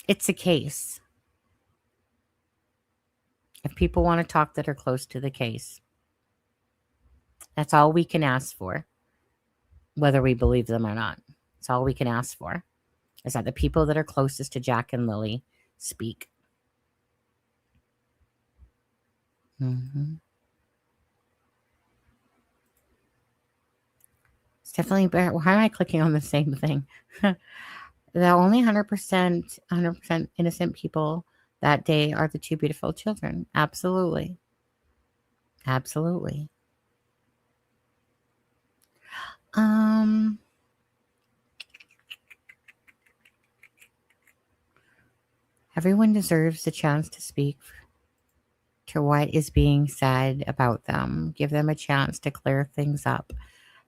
It's a case. If people want to talk that are close to the case, that's all we can ask for, whether we believe them or not. That's all we can ask for, is that the people that are closest to Jack and Lily speak. Mm-hmm. It's definitely better. Why am I clicking on the same thing? The only 100% innocent people that day are the two beautiful children. Absolutely. Absolutely. Everyone deserves the chance to speak to what is being said about them. Give them a chance to clear things up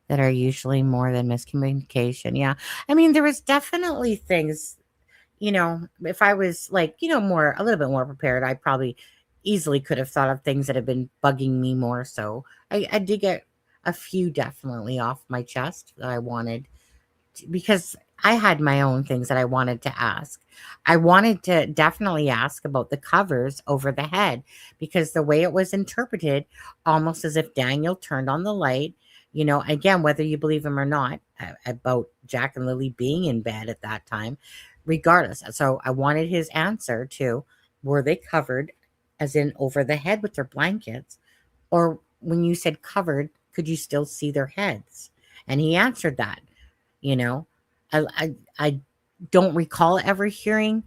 that are usually more than miscommunication. Yeah. I mean, there was definitely things, if I was like, a little bit more prepared, I probably easily could have thought of things that have been bugging me more. So I did get a few definitely off my chest that I wanted to, because I had my own things that I wanted to ask. I wanted to definitely ask about the covers over the head because the way it was interpreted, almost as if Daniel turned on the light, again, whether you believe him or not, about Jack and Lily being in bed at that time, regardless. So I wanted his answer to, were they covered as in over the head with their blankets? Or when you said covered, could you still see their heads? And he answered that, you know. I don't recall ever hearing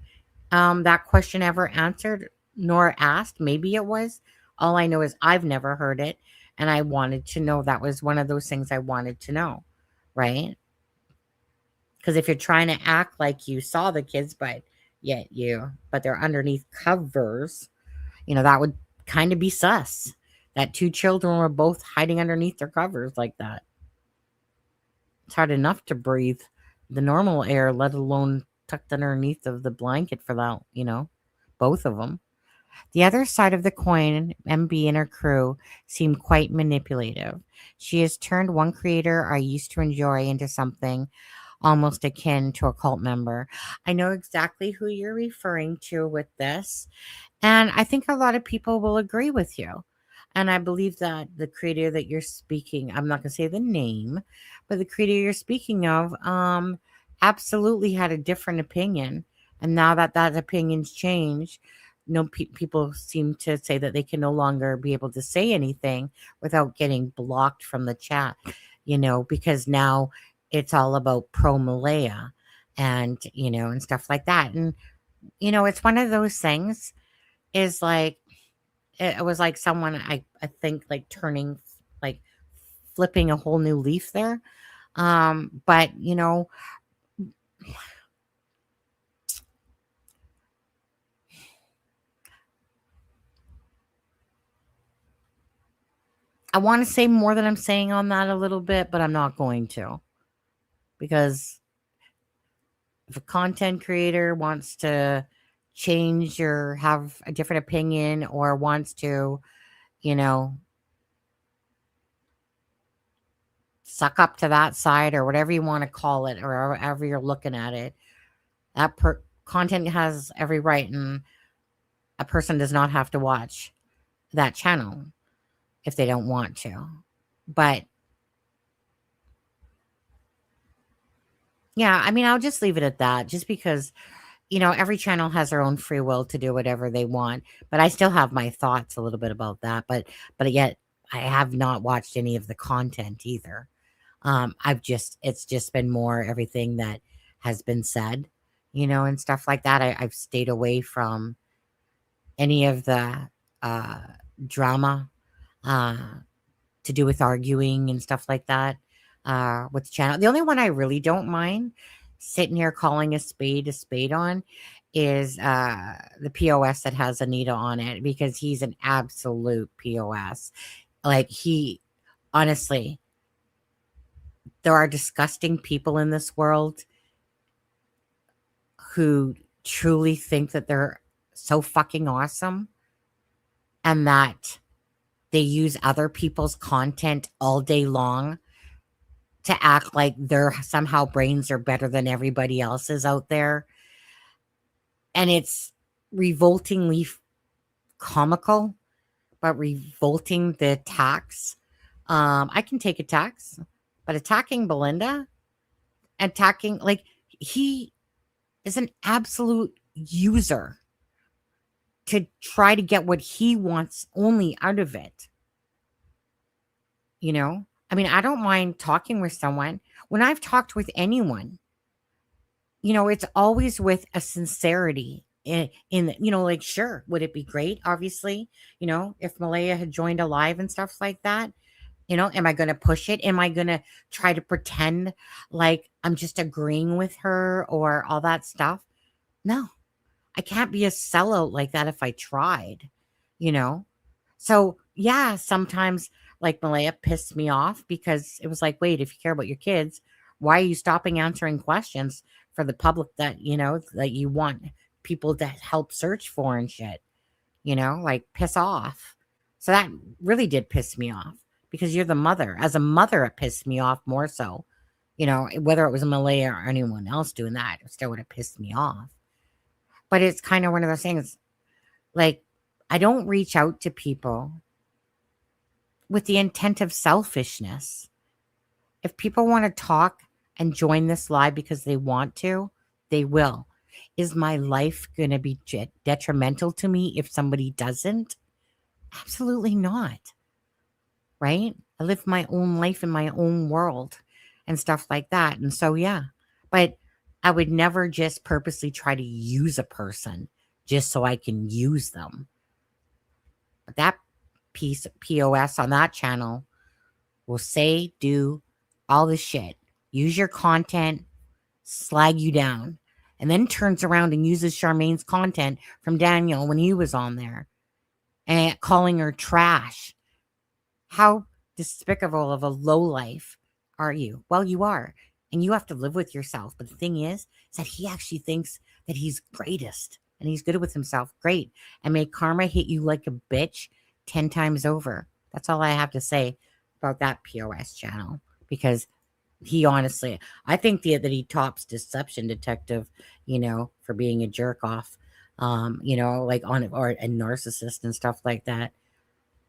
that question ever answered nor asked. Maybe it was. All I know is I've never heard it, and I wanted to know. That was one of those things I wanted to know, right? Because if you're trying to act like you saw the kids, but they're underneath covers, that would kind of be sus. That two children were both hiding underneath their covers like that. It's hard enough to breathe the normal air, let alone tucked underneath of the blanket for that, both of them. The other side of the coin, MB and her crew seem quite manipulative. She has turned one creator I used to enjoy into something almost akin to a cult member. I know exactly who you're referring to with this, and I think a lot of people will agree with you. And I believe that the creator that you're speaking, I'm not going to say the name, but the creator you're speaking of, absolutely had a different opinion. And now that opinion's changed, people seem to say that they can no longer be able to say anything without getting blocked from the chat, because now it's all about pro Maleyha and, and stuff like that. And, it's one of those things is like, it was like someone, I think, like turning, like flipping a whole new leaf there. But, I want to say more than I'm saying on that a little bit, but I'm not going to. Because if a content creator wants to change or have a different opinion or wants to, suck up to that side or whatever you want to call it or however you're looking at it, that content has every right, and a person does not have to watch that channel if they don't want to. But yeah, I mean, I'll just leave it at that, just because every channel has their own free will to do whatever they want. But I still have my thoughts a little bit about that. But yet I have not watched any of the content either. It's just been more everything that has been said, and stuff like that. I've stayed away from any of the drama to do with arguing and stuff like that with the channel. The only one I really don't mind sitting here calling a spade on is the POS that has Anita on it, because he's an absolute POS. Like, he, honestly, there are disgusting people in this world who truly think that they're so fucking awesome and that they use other people's content all day long to act like their somehow brains are better than everybody else's out there. And it's revoltingly comical, but revolting, the attacks. I can take attacks, but attacking Belinda, like, he is an absolute user to try to get what he wants only out of it. I mean, I don't mind talking with someone. When I've talked with anyone, it's always with a sincerity in like, sure, would it be great? Obviously, if Maleyha had joined a live and stuff like that, am I going to push it? Am I going to try to pretend like I'm just agreeing with her or all that stuff? No, I can't be a sellout like that if I tried, So yeah, sometimes, like, Maleyha pissed me off because it was like, wait, if you care about your kids, why are you stopping answering questions for the public that, that you want people to help search for and shit, like, piss off. So that really did piss me off because you're the mother. As a mother, it pissed me off more so, You know, whether it was Maleyha or anyone else doing that, it still would have pissed me off. But it's kind of one of those things, like, I don't reach out to people with the intent of selfishness. If people want to talk and join this live because they want to, they will. Is my life going to be detrimental to me if somebody doesn't? Absolutely not. Right? I live my own life in my own world and stuff like that. And so, yeah. But I would never just purposely try to use a person just so I can use them. But that piece of POS on that channel will say, do all the shit, use your content, slag you down, and then turns around and uses Charmaine's content from Daniel when he was on there and calling her trash. How despicable of a lowlife are you? Well, you are, and you have to live with yourself. But the thing is that he actually thinks that he's greatest and he's good with himself. Great. And may karma hit you like a bitch 10 times over. That's all I have to say about that POS channel, because he honestly, I think that he tops Deception Detective, you know, for being a jerk off, you know, like or a narcissist and stuff like that.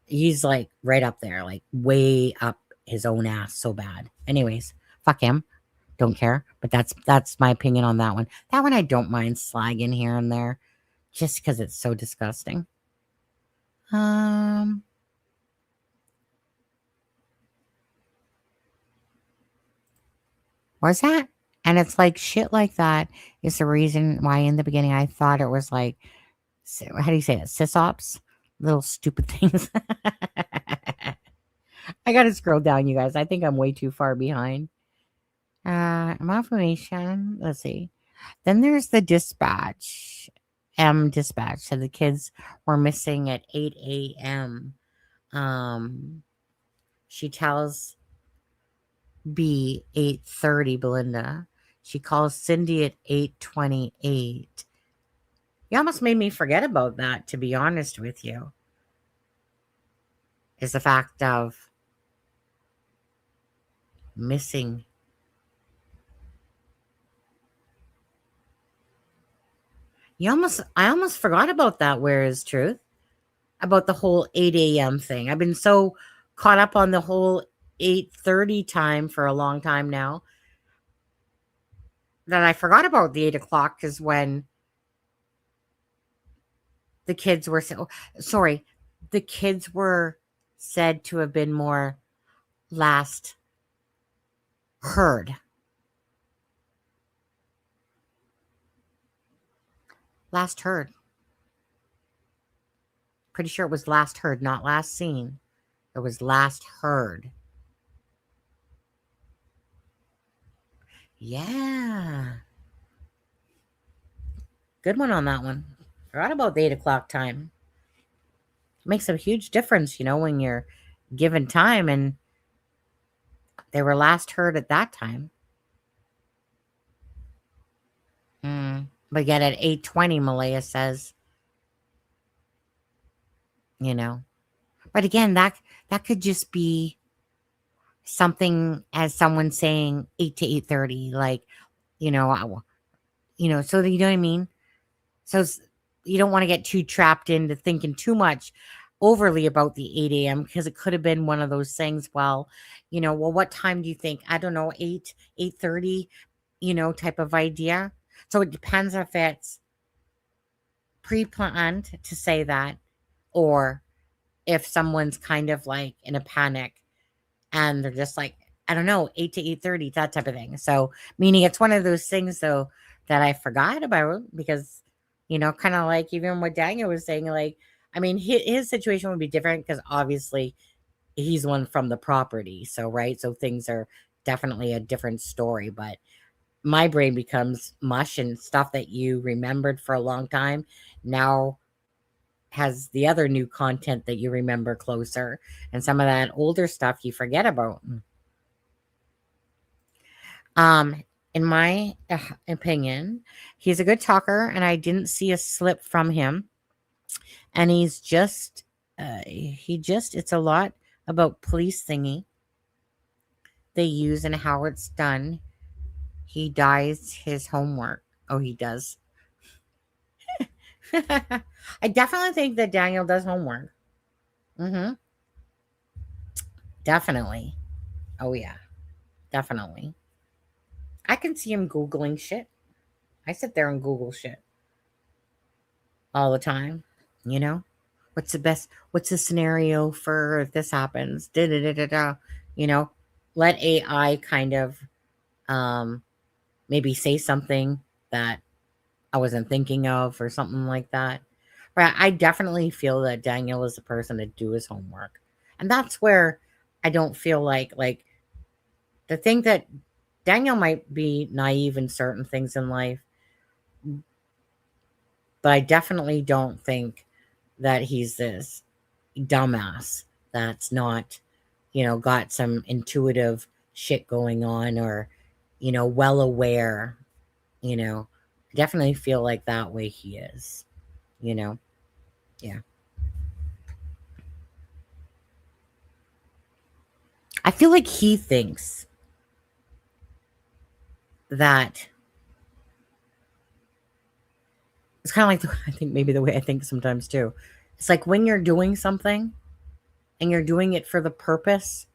He's like right up there, like way up his own ass so bad. Anyways, fuck him. Don't care. But that's my opinion on that one. That one I don't mind slagging here and there just because it's so disgusting. What's that? And it's like shit like that is the reason why in the beginning I thought it was like, how do you say it? Sysops? Little stupid things. I gotta scroll down, you guys. I think I'm way too far behind. Information. Let's see. Then there's the dispatch. Dispatch. So the kids were missing at 8 a.m. She tells B 8:30, Belinda. She calls Cindy at 8:28. You almost made me forget about that, to be honest with you. Is the fact of missing. I almost forgot about that, where is truth? About the whole 8 a.m. thing. I've been so caught up on the whole 8:30 time for a long time now that I forgot about the 8 o'clock, because when the kids were the kids were said to have been more last heard. Last heard. Pretty sure it was last heard, not last seen. It was last heard. Yeah. Good one on that one. Forgot about the 8 o'clock time. It makes a huge difference, you know, when you're given time, and they were last heard at that time. But yet at 8:20, Maleyha says, you know. But again, that could just be something as someone saying 8 to 8:30, like, you know, so that, you know what I mean? So you don't want to get too trapped into thinking too much overly about the 8 a.m. because it could have been one of those things. Well, you know, well, what time do you think? I don't know, 8:30, you know, type of idea. So it depends if it's pre-planned to say that, or if someone's kind of like in a panic and they're just like, I don't know, 8 to 8:30, that type of thing. So meaning it's one of those things though that I forgot about, because, you know, kind of like even what Daniel was saying, like, I mean, his situation would be different because obviously he's one from the property. So, right. So things are definitely a different story, but my brain becomes mush, and stuff that you remembered for a long time now has the other new content that you remember closer, and some of that older stuff you forget about. In my opinion, he's a good talker, and I didn't see a slip from him. And he's just, it's a lot about police thingy they use and how it's done. He does his homework. Oh, he does. I definitely think that Daniel does homework. Mm-hmm. Definitely. Oh, yeah. Definitely. I can see him Googling shit. I sit there and Google shit all the time. You know? What's the scenario for if this happens? Da, da, da, da, da. You know? Let AI kind of maybe say something that I wasn't thinking of or something like that. But I definitely feel that Daniel is the person to do his homework. And that's where I don't feel like the thing that Daniel might be naive in certain things in life, but I definitely don't think that he's this dumbass that's not, got some intuitive shit going on or, well aware, I definitely feel like that way he is, Yeah. I feel like he thinks that it's kind of like I think maybe the way I think sometimes too. It's like when you're doing something and you're doing it for the purpose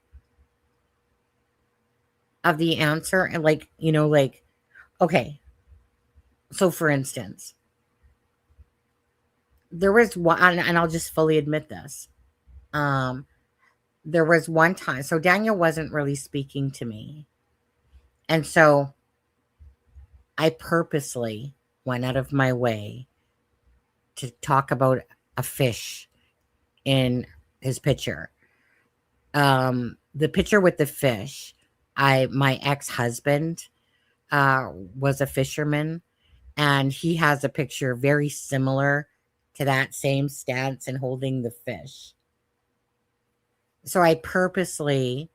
of the answer and okay. So for instance, there was one and I'll just fully admit this. There was one time so Daniel wasn't really speaking to me. And so I purposely went out of my way to talk about a fish in his picture. The picture with the fish, my ex-husband was a fisherman, and he has a picture very similar to that same stance and holding the fish. So I purposely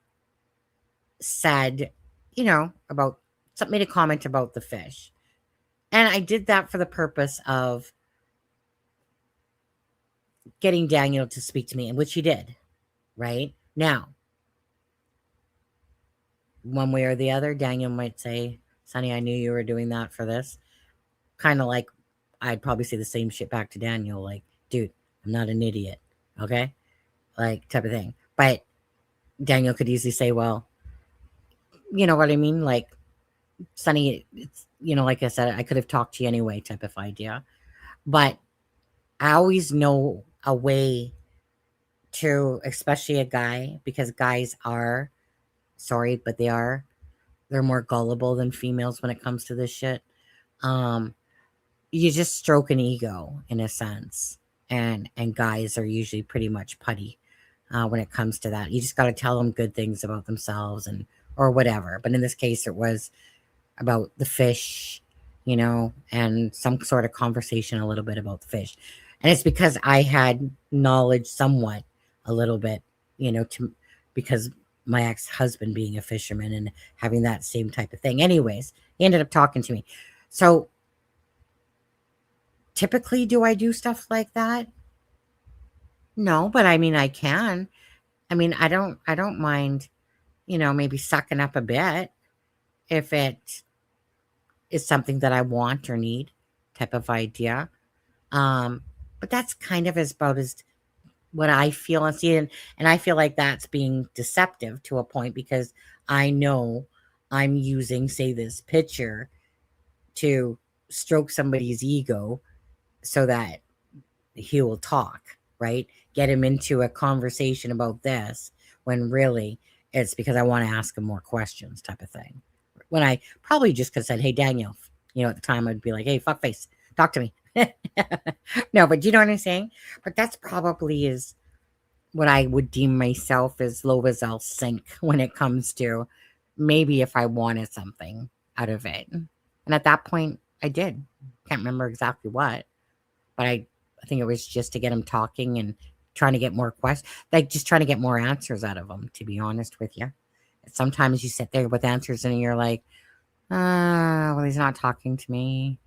said, about made a comment about the fish. And I did that for the purpose of getting Daniel to speak to me, and which he did, right? Now, one way or the other, Daniel might say, Sonny, I knew you were doing that for this. Kind of like I'd probably say the same shit back to Daniel, like, dude, I'm not an idiot, okay? Like, type of thing. But Daniel could easily say, well, you know what I mean? Like, Sonny, it's, like I said, I could have talked to you anyway type of idea. But I always know a way to, especially a guy, because guys are, sorry, but they're more gullible than females when it comes to this shit. You just stroke an ego in a sense, and guys are usually pretty much putty when it comes to that. You just got to tell them good things about themselves or whatever. But in this case, it was about the fish, and some sort of conversation a little bit about the fish. And it's because I had knowledge somewhat a little bit, because my ex-husband being a fisherman and having that same type of thing. Anyways, he ended up talking to me. So typically, do I do stuff like that? No, but I mean, I can. I mean, I don't mind, maybe sucking up a bit if it is something that I want or need type of idea. But that's kind of about as what I feel and see. And I feel like that's being deceptive to a point because I know I'm using, say, this picture to stroke somebody's ego so that he will talk, right? Get him into a conversation about this when really it's because I want to ask him more questions type of thing. When I probably just could have said, hey, Daniel, at the time I'd be like, hey, fuckface, talk to me. No, but you know what I'm saying? But that's probably is what I would deem myself as low as I'll sink when it comes to maybe if I wanted something out of it. And at that point, I did. Can't remember exactly what, but I think it was just to get him talking and trying to get more questions, like just trying to get more answers out of him, to be honest with you. Sometimes you sit there with answers and you're like, well, he's not talking to me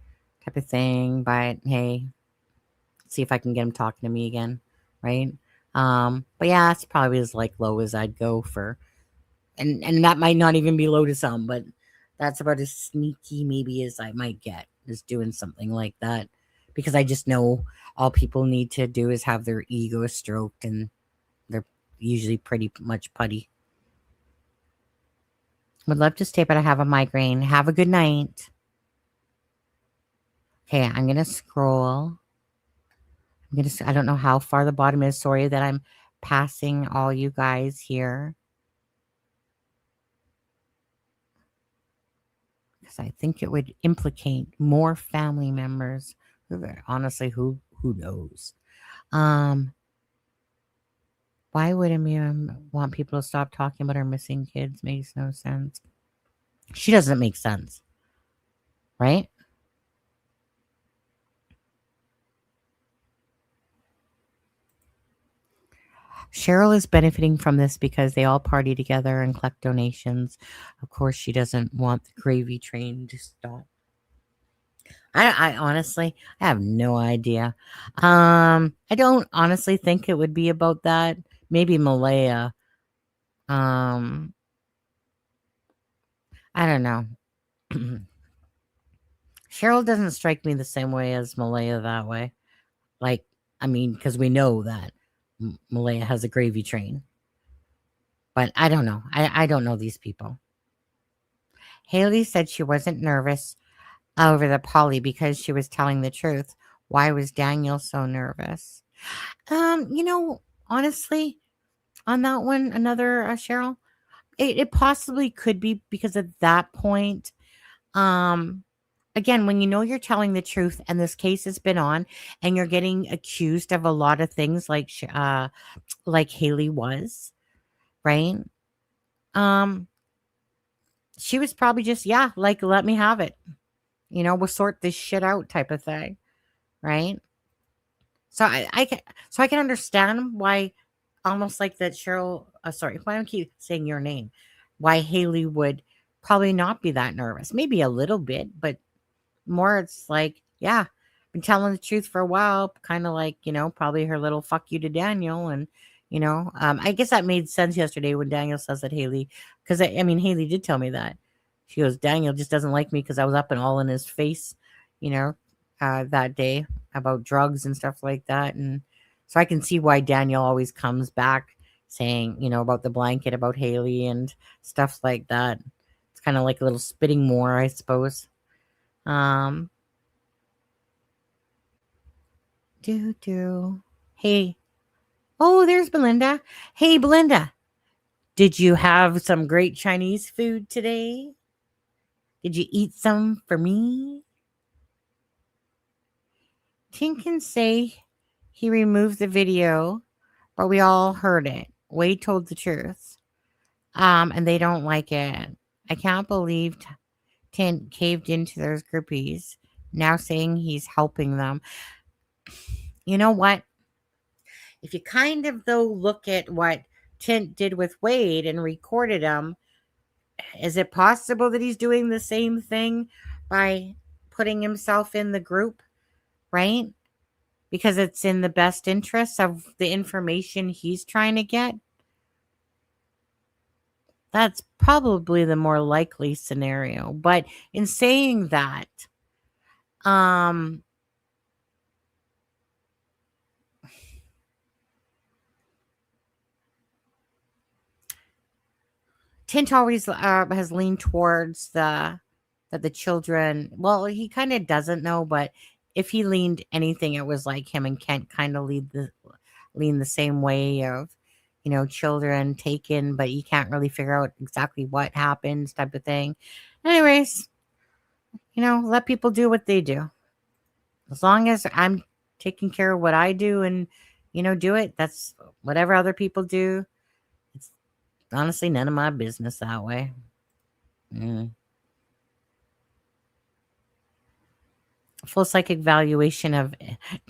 type of thing, but hey, see if I can get him talking to me again, right? But yeah, that's probably as like low as I'd go for And that might not even be low to some, but that's about as sneaky maybe as I might get, is doing something like that. Because I just know all people need to do is have their ego stroked, and they're usually pretty much putty. Would love to stay, but I have a migraine. Have a good night. Okay, I'm going to scroll. I don't know how far the bottom is. Sorry that I'm passing all you guys here. Because I think it would implicate more family members. Honestly, who knows? Why would Amira want people to stop talking about her missing kids? Makes no sense. She doesn't make sense, right? Cheryl is benefiting from this because they all party together and collect donations. Of course, she doesn't want the gravy train to stop. I honestly, I have no idea. I don't honestly think it would be about that. Maybe Maleyha. I don't know. Cheryl doesn't strike me the same way as Maleyha that way. Like, I mean, because we know that Maleyha has a gravy train. But I don't know. I don't know these people. Haley said she wasn't nervous over the Polly because she was telling the truth. Why was Daniel so nervous? Honestly, on that one, another Cheryl, it possibly could be because at that point, again, when you know you're telling the truth and this case has been on and you're getting accused of a lot of things like Haley was, right? She was probably just, yeah, like, let me have it. We'll sort this shit out type of thing, right? So I can understand why, almost like that Cheryl, sorry, why don't I keep saying your name? Why Haley would probably not be that nervous. Maybe a little bit, but more it's like, yeah, been telling the truth for a while, kind of like, probably her little fuck you to Daniel. And, I guess that made sense yesterday when Daniel says that Haley, because I mean, Haley did tell me that. She goes, Daniel just doesn't like me because I was up and all in his face, that day about drugs and stuff like that. And so I can see why Daniel always comes back saying, about the blanket, about Haley and stuff like that. It's kind of like a little spitting more, I suppose. Hey. Oh, there's Belinda. Hey, Belinda. Did you have some great Chinese food today? Did you eat some for me? Tink can say he removed the video, but we all heard it. Wade told the truth. And they don't like it. I can't believe Tint caved into those groupies, now saying he's helping them. You know what? If you kind of, though, look at what Tint did with Wade and recorded him, is it possible that he's doing the same thing by putting himself in the group, right? Because it's in the best interest of the information he's trying to get? That's probably the more likely scenario. But in saying that, Tint always has leaned towards that the children, well, he kind of doesn't know, but if he leaned anything, it was like him and Kent kind of lean the same way of, children taken, but you can't really figure out exactly what happens type of thing. Anyways, let people do what they do. As long as I'm taking care of what I do and, do it, that's whatever other people do. It's honestly none of my business that way. Full psych evaluation of,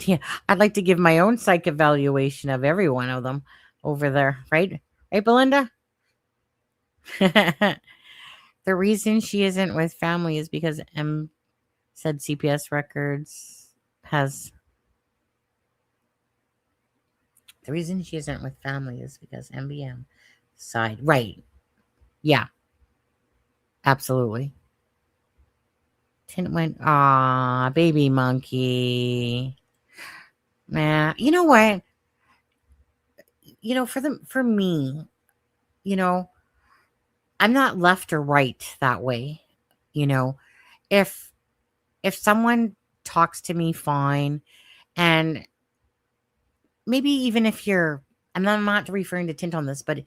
yeah, I'd like to give my own psych evaluation of every one of them over there, right? Right, Belinda? The reason she isn't with family is because M said CPS records has. The reason she isn't with family is because MBM side. Right. Yeah, absolutely. Tint went, ah, baby monkey. Nah, you know what? For me, you know, I'm not left or right that way. You know, if someone talks to me fine, and maybe even if I'm not referring to tint on this, but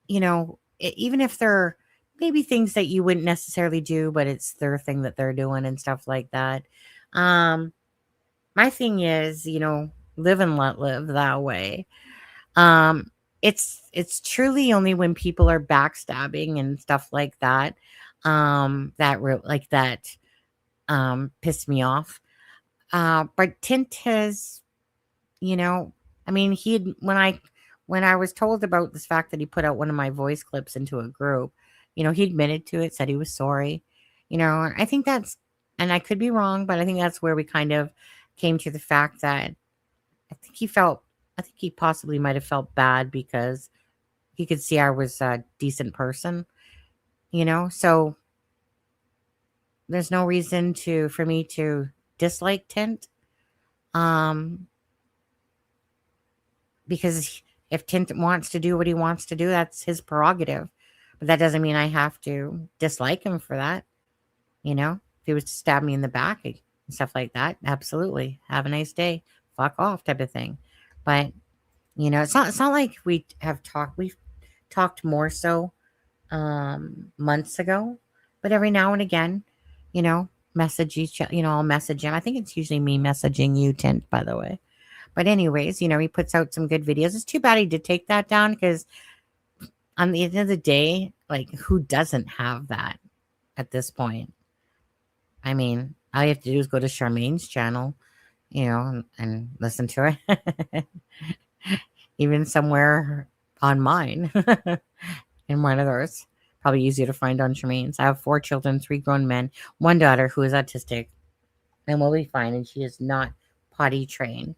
even if they're maybe things that you wouldn't necessarily do, but it's their thing that they're doing and stuff like that. Um, my thing is, live and let live that way. Um, it's truly only when people are backstabbing and stuff like that, piss me off. But Tint has, you know, I mean, when I was told about this fact that he put out one of my voice clips into a group, he admitted to it, said he was sorry. I think and I could be wrong, but I think that's where we kind of came to the fact that I think he possibly might have felt bad because he could see I was a decent person, so there's no reason for me to dislike Tint. Um, because if Tint wants to do what he wants to do, that's his prerogative. But that doesn't mean I have to dislike him for that. If he was to stab me in the back and stuff like that, absolutely. Have a nice day. Fuck off type of thing. But, it's not like we've talked more so months ago, but every now and again, message each, I'll message him. I think it's usually me messaging you, Tint, by the way. But anyways, he puts out some good videos. It's too bad he did take that down because on the end of the day, like, who doesn't have that at this point? I mean, all you have to do is go to Charmaine's channel, and listen to it. Even somewhere on mine. In one of those. Probably easier to find on Charmaine's. I have 4 children, 3 grown men, 1 daughter who is autistic and will be fine, and she is not potty trained.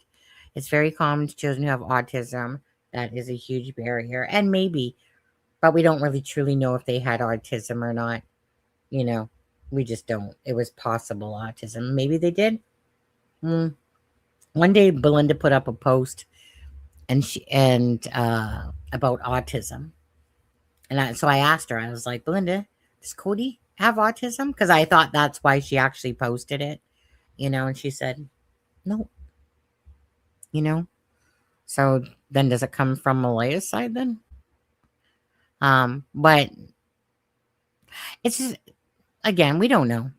It's very common to children who have autism. That is a huge barrier. And maybe, but we don't really truly know if they had autism or not. We just don't. It was possible autism. Maybe they did. One day, Belinda put up a post about autism. And so I asked her, I was like, Belinda, does Cody have autism? Because I thought that's why she actually posted it, and she said, no. So then does it come from Maleyha's side then? But it's just, again, we don't know.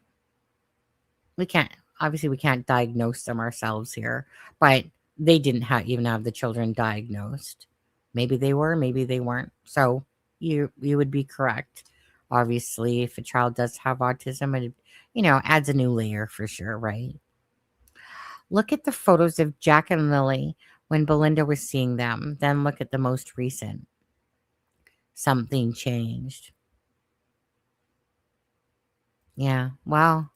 We can't diagnose them ourselves here, but they didn't even have the children diagnosed. Maybe they were, maybe they weren't. So you would be correct. Obviously, if a child does have autism, it, adds a new layer for sure, right? Look at the photos of Jack and Lily when Belinda was seeing them. Then look at the most recent. Something changed. Yeah, wow.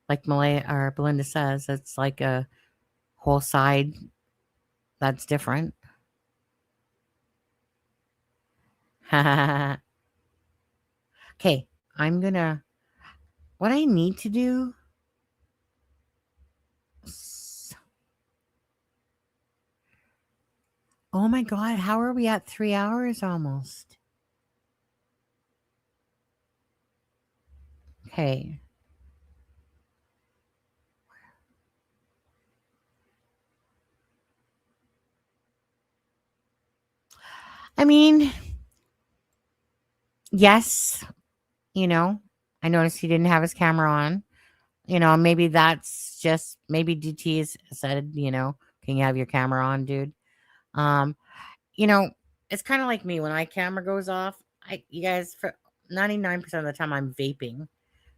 Like Maleyha or Belinda says, it's like a whole side that's different. Okay, what I need to do. Oh my God, how are we at 3 hours almost? Okay. I mean, yes, I noticed he didn't have his camera on. Maybe that's just, maybe DT said, can you have your camera on, dude? It's kind of like me when my camera goes off. You guys, for 99% of the time, I'm vaping,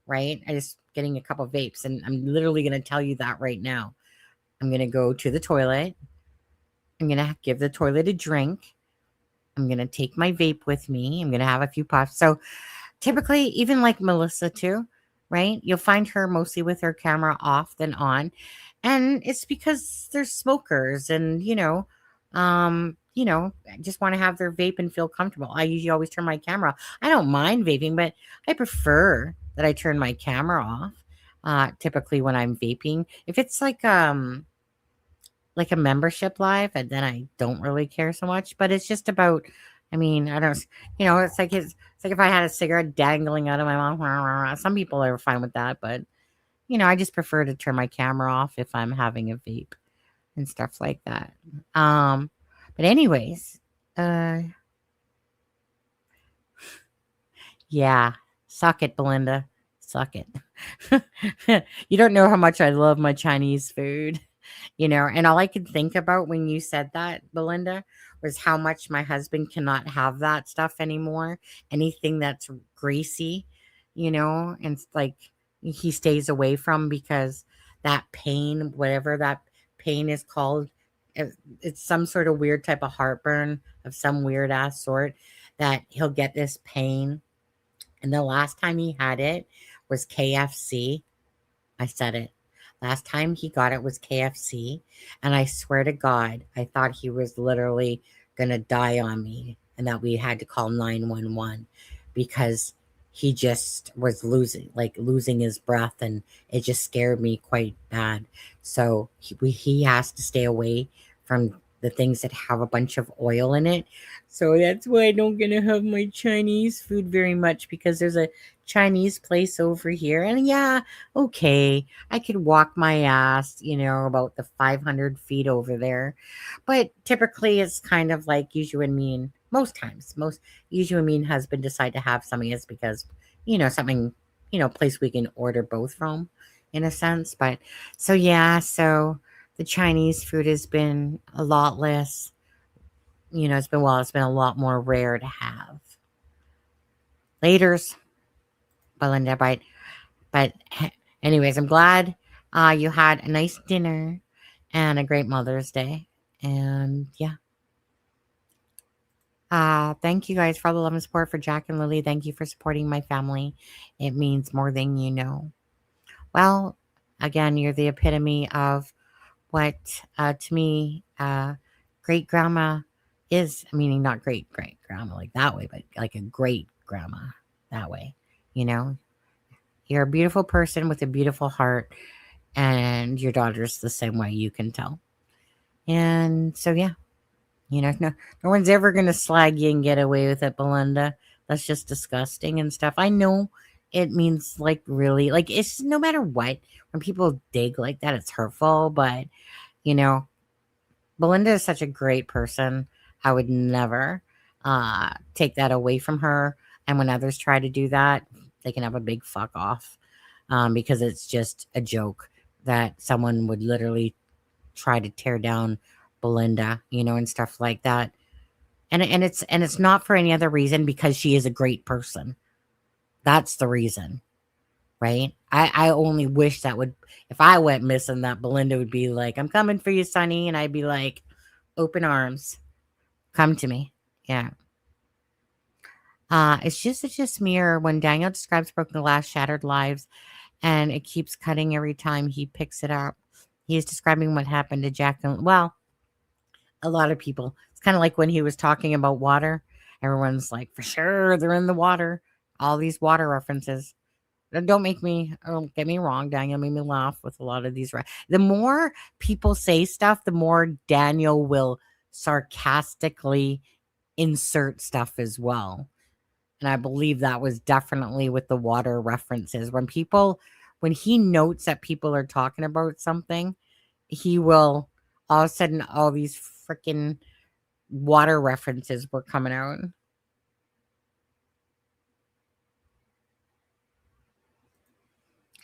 right? I just getting a couple of vapes, and I'm literally going to tell you that right now. I'm going to go to the toilet. I'm going to give the toilet a drink. I'm going to take my vape with me. I'm going to have a few puffs. So typically, even like Melissa too, right? You'll find her mostly with her camera off than on. And it's because they're smokers and, just want to have their vape and feel comfortable. I usually always turn my camera off. I don't mind vaping, but I prefer that I turn my camera off. Typically when I'm vaping, if it's like a membership live, and then I don't really care so much. But it's just about, I mean, I don't, it's like if I had a cigarette dangling out of my mouth. Some people are fine with that, but I just prefer to turn my camera off if I'm having a vape and stuff like that. But anyways, yeah, suck it, Belinda, suck it. You don't know how much I love my Chinese food. And all I could think about when you said that, Belinda, was how much my husband cannot have that stuff anymore. Anything that's greasy, and it's like he stays away from, because that pain, whatever that pain is called, it's some sort of weird type of heartburn of some weird ass sort, that he'll get this pain. And the last time he had it was KFC. I said it. Last time he got it was KFC. And I swear to God, I thought he was literally going to die on me, and that we had to call 911, because he just was losing his breath, and it just scared me quite bad. So he has to stay away from the things that have a bunch of oil in it. So that's why I don't gonna have my Chinese food very much, because there's a Chinese place over here. And yeah, okay, I could walk my ass, about the 500 feet over there. But typically it's kind of like usually when me and usually when me and husband decide to have something, it's because, something, place we can order both from, in a sense. But so yeah, so the Chinese food has been a lot less, it's been a lot more rare to have. Laters, Belinda, but anyways, I'm glad you had a nice dinner and a great Mother's Day. And yeah. Thank you guys for all the love and support for Jack and Lily. Thank you for supporting my family. It means more than you know. Well, again, you're the epitome of what, to me, great grandma is. Meaning not great grandma like that way, but like a great grandma that way. You're a beautiful person with a beautiful heart, and your daughter's the same way, you can tell. And so, yeah, no one's ever going to slag you and get away with it, Belinda. That's just disgusting and stuff. I know it means really, it's no matter what, when people dig like that, it's hurtful. But, Belinda is such a great person. I would never take that away from her. And when others try to do that, they can have a big fuck off, because it's just a joke that someone would literally try to tear down Belinda, and stuff like that. And it's not for any other reason, because she is a great person. That's the reason, right? I only wish that if I went missing, that Belinda would be like, "I'm coming for you, Sonny," and I'd be like, "Open arms, come to me." Yeah. It's just mirror when Daniel describes broken glass, shattered lives, and it keeps cutting every time he picks it up. He is describing what happened to Jack and, well, a lot of people. It's kind of like when he was talking about water. Everyone's like, for sure, they're in the water. All these water references. Don't get me wrong, Daniel made me laugh with a lot of these. The more people say stuff, the more Daniel will sarcastically insert stuff as well. And I believe that was definitely with the water references. When he notes that people are talking about something, he will, all of a sudden, all these freaking water references were coming out.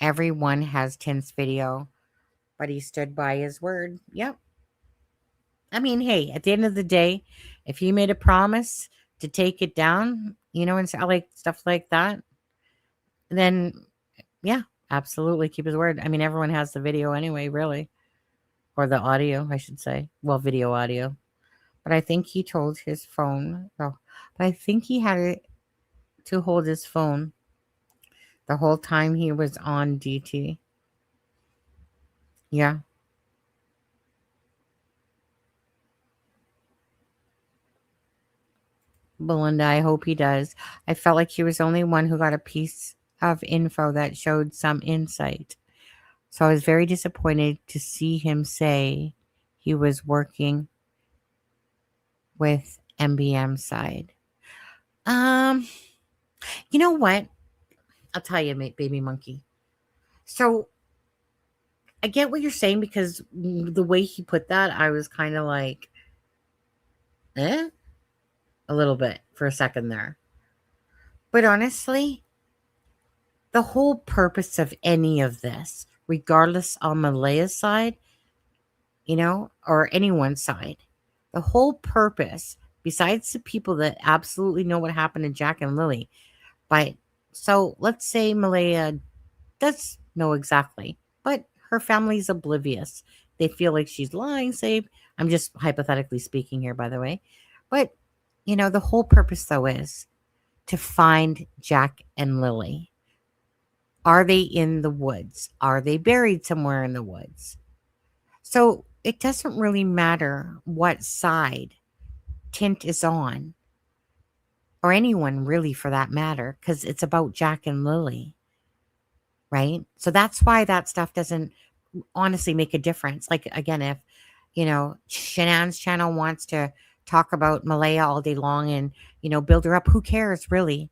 Everyone has Tint's video, but he stood by his word. Yep. I mean, hey, at the end of the day, if he made a promise to take it down, and stuff like that, then yeah, absolutely keep his word. I mean, everyone has the video anyway, really. Or the audio, I should say. Well, video audio. But I think he told his phone. But I think he had to hold his phone the whole time he was on DT. Yeah. Belinda, I hope he does. I felt like he was the only one who got a piece of info that showed some insight. So I was very disappointed to see him say he was working with MBM side. Um, you know what? I'll tell you, mate, baby monkey. So I get what you're saying because the way he put that, I was kind of like, a little bit for a second there. But honestly, the whole purpose of any of this, regardless on Maleyha's side, or anyone's side, the whole purpose, besides the people that absolutely know what happened to Jack and Lily, so let's say Maleyha does know exactly, but her family's oblivious. They feel like she's lying, say, I'm just hypothetically speaking here, by the way. But, the whole purpose, though, is to find Jack and Lily. Are they in the woods? Are they buried somewhere in the woods? So it doesn't really matter what side Tint is on, or anyone really for that matter, because it's about Jack and Lily, right? So that's why that stuff doesn't honestly make a difference. Like, again, if, Shanann's channel wants to talk about Maleyha all day long and, build her up, who cares really?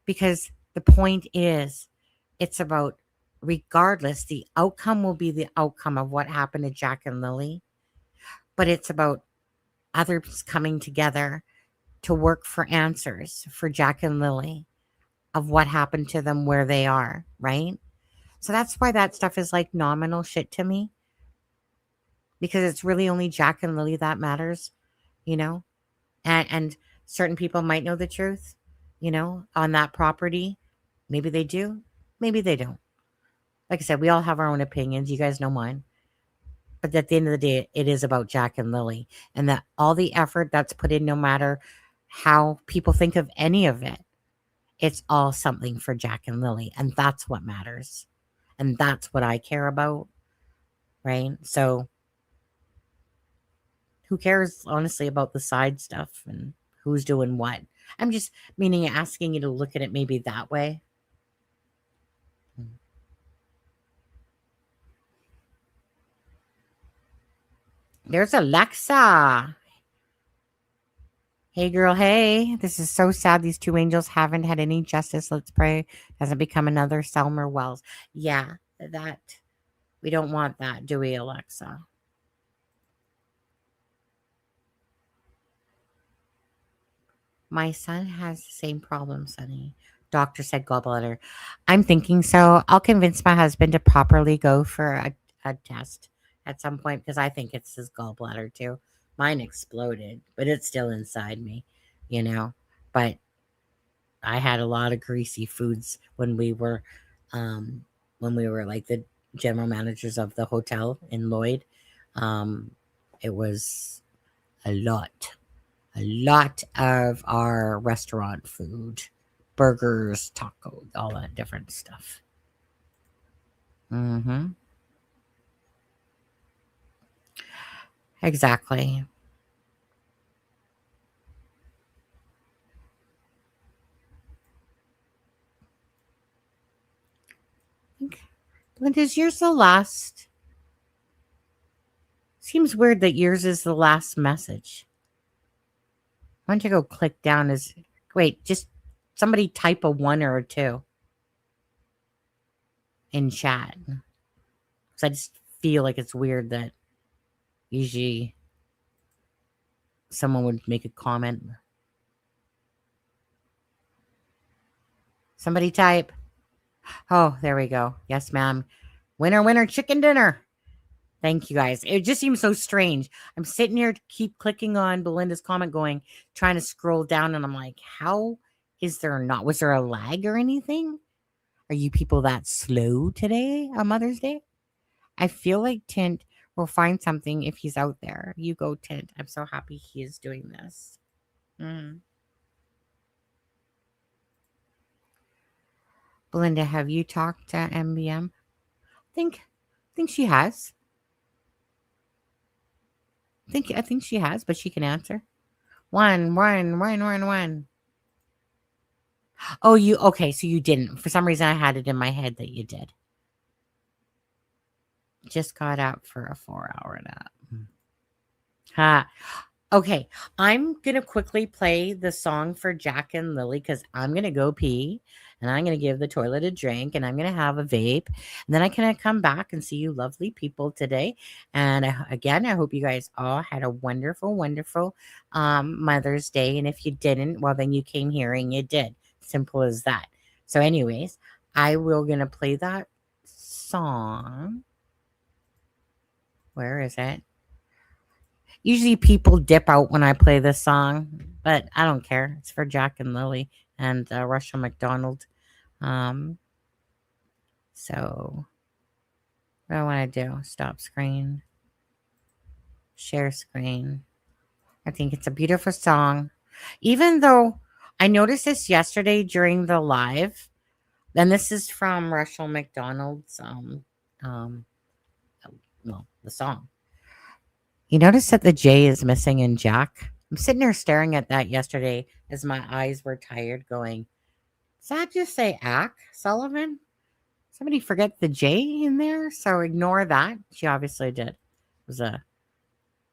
Because the point is, it's about, regardless, the outcome will be the outcome of what happened to Jack and Lily. But it's about others coming together to work for answers for Jack and Lily of what happened to them where they are, right? So that's why that stuff is like nominal shit to me. Because it's really only Jack and Lily that matters, And certain people might know the truth, on that property. Maybe they do. Maybe they don't. Like I said, we all have our own opinions. You guys know mine. But at the end of the day, it is about Jack and Lily. And that all the effort that's put in, no matter how people think of any of it, it's all something for Jack and Lily. And that's what matters. And that's what I care about. Right? So who cares, honestly, about the side stuff and who's doing what? I'm just asking you to look at it maybe that way. There's Alexa. Hey, girl. Hey, this is so sad. These two angels haven't had any justice. Let's pray doesn't become another Selmer Wells. Yeah, that we don't want that, do we, Alexa? My son has the same problem, Sonny. Doctor said gallbladder. I'm thinking so. I'll convince my husband to properly go for a test at some point because I think it's his gallbladder too. Mine exploded, but it's still inside me, But I had a lot of greasy foods when we were like the general managers of the hotel in Lloyd. It was a lot of our restaurant food, burgers, tacos, all that different stuff. Exactly. Linda's yours the last. Seems weird that yours is the last message. Why don't you go click down wait, just somebody type a 1 or a 2 in chat. Because I just feel like it's weird that usually someone would make a comment. Somebody type. Oh, there we go. Yes, ma'am. Winner, winner, chicken dinner. Thank you, guys. It just seems so strange. I'm sitting here to keep clicking on Belinda's comment trying to scroll down, and I'm like, how is there not? Was there a lag or anything? Are you people that slow today on Mother's Day? I feel like Tint will find something if he's out there. You go, Tint. I'm so happy he is doing this. Belinda, have you talked to MBM? I think she has. I think she has, but she can answer. One. Oh, okay, so you didn't. For some reason, I had it in my head that you did. Just got out for a 4-hour nap. Ha. Okay, I'm going to quickly play the song for Jack and Lily because I'm going to go pee and I'm going to give the toilet a drink and I'm going to have a vape. And then I can come back and see you lovely people today. And again, I hope you guys all had a wonderful, wonderful Mother's Day. And if you didn't, well, then you came here and you did. Simple as that. So anyways, I will going to play that song. Where is it? Usually people dip out when I play this song, but I don't care. It's for Jack and Lily and Russell McDonald. So what do I want to do? Stop screen. Share screen. I think it's a beautiful song. Even though I noticed this yesterday during the live, and this is from Russell McDonald's the song. You notice that the J is missing in Jack? I'm sitting there staring at that yesterday as my eyes were tired going, does that just say Ack Sullivan? Somebody forget the J in there? So ignore that. She obviously did. It was a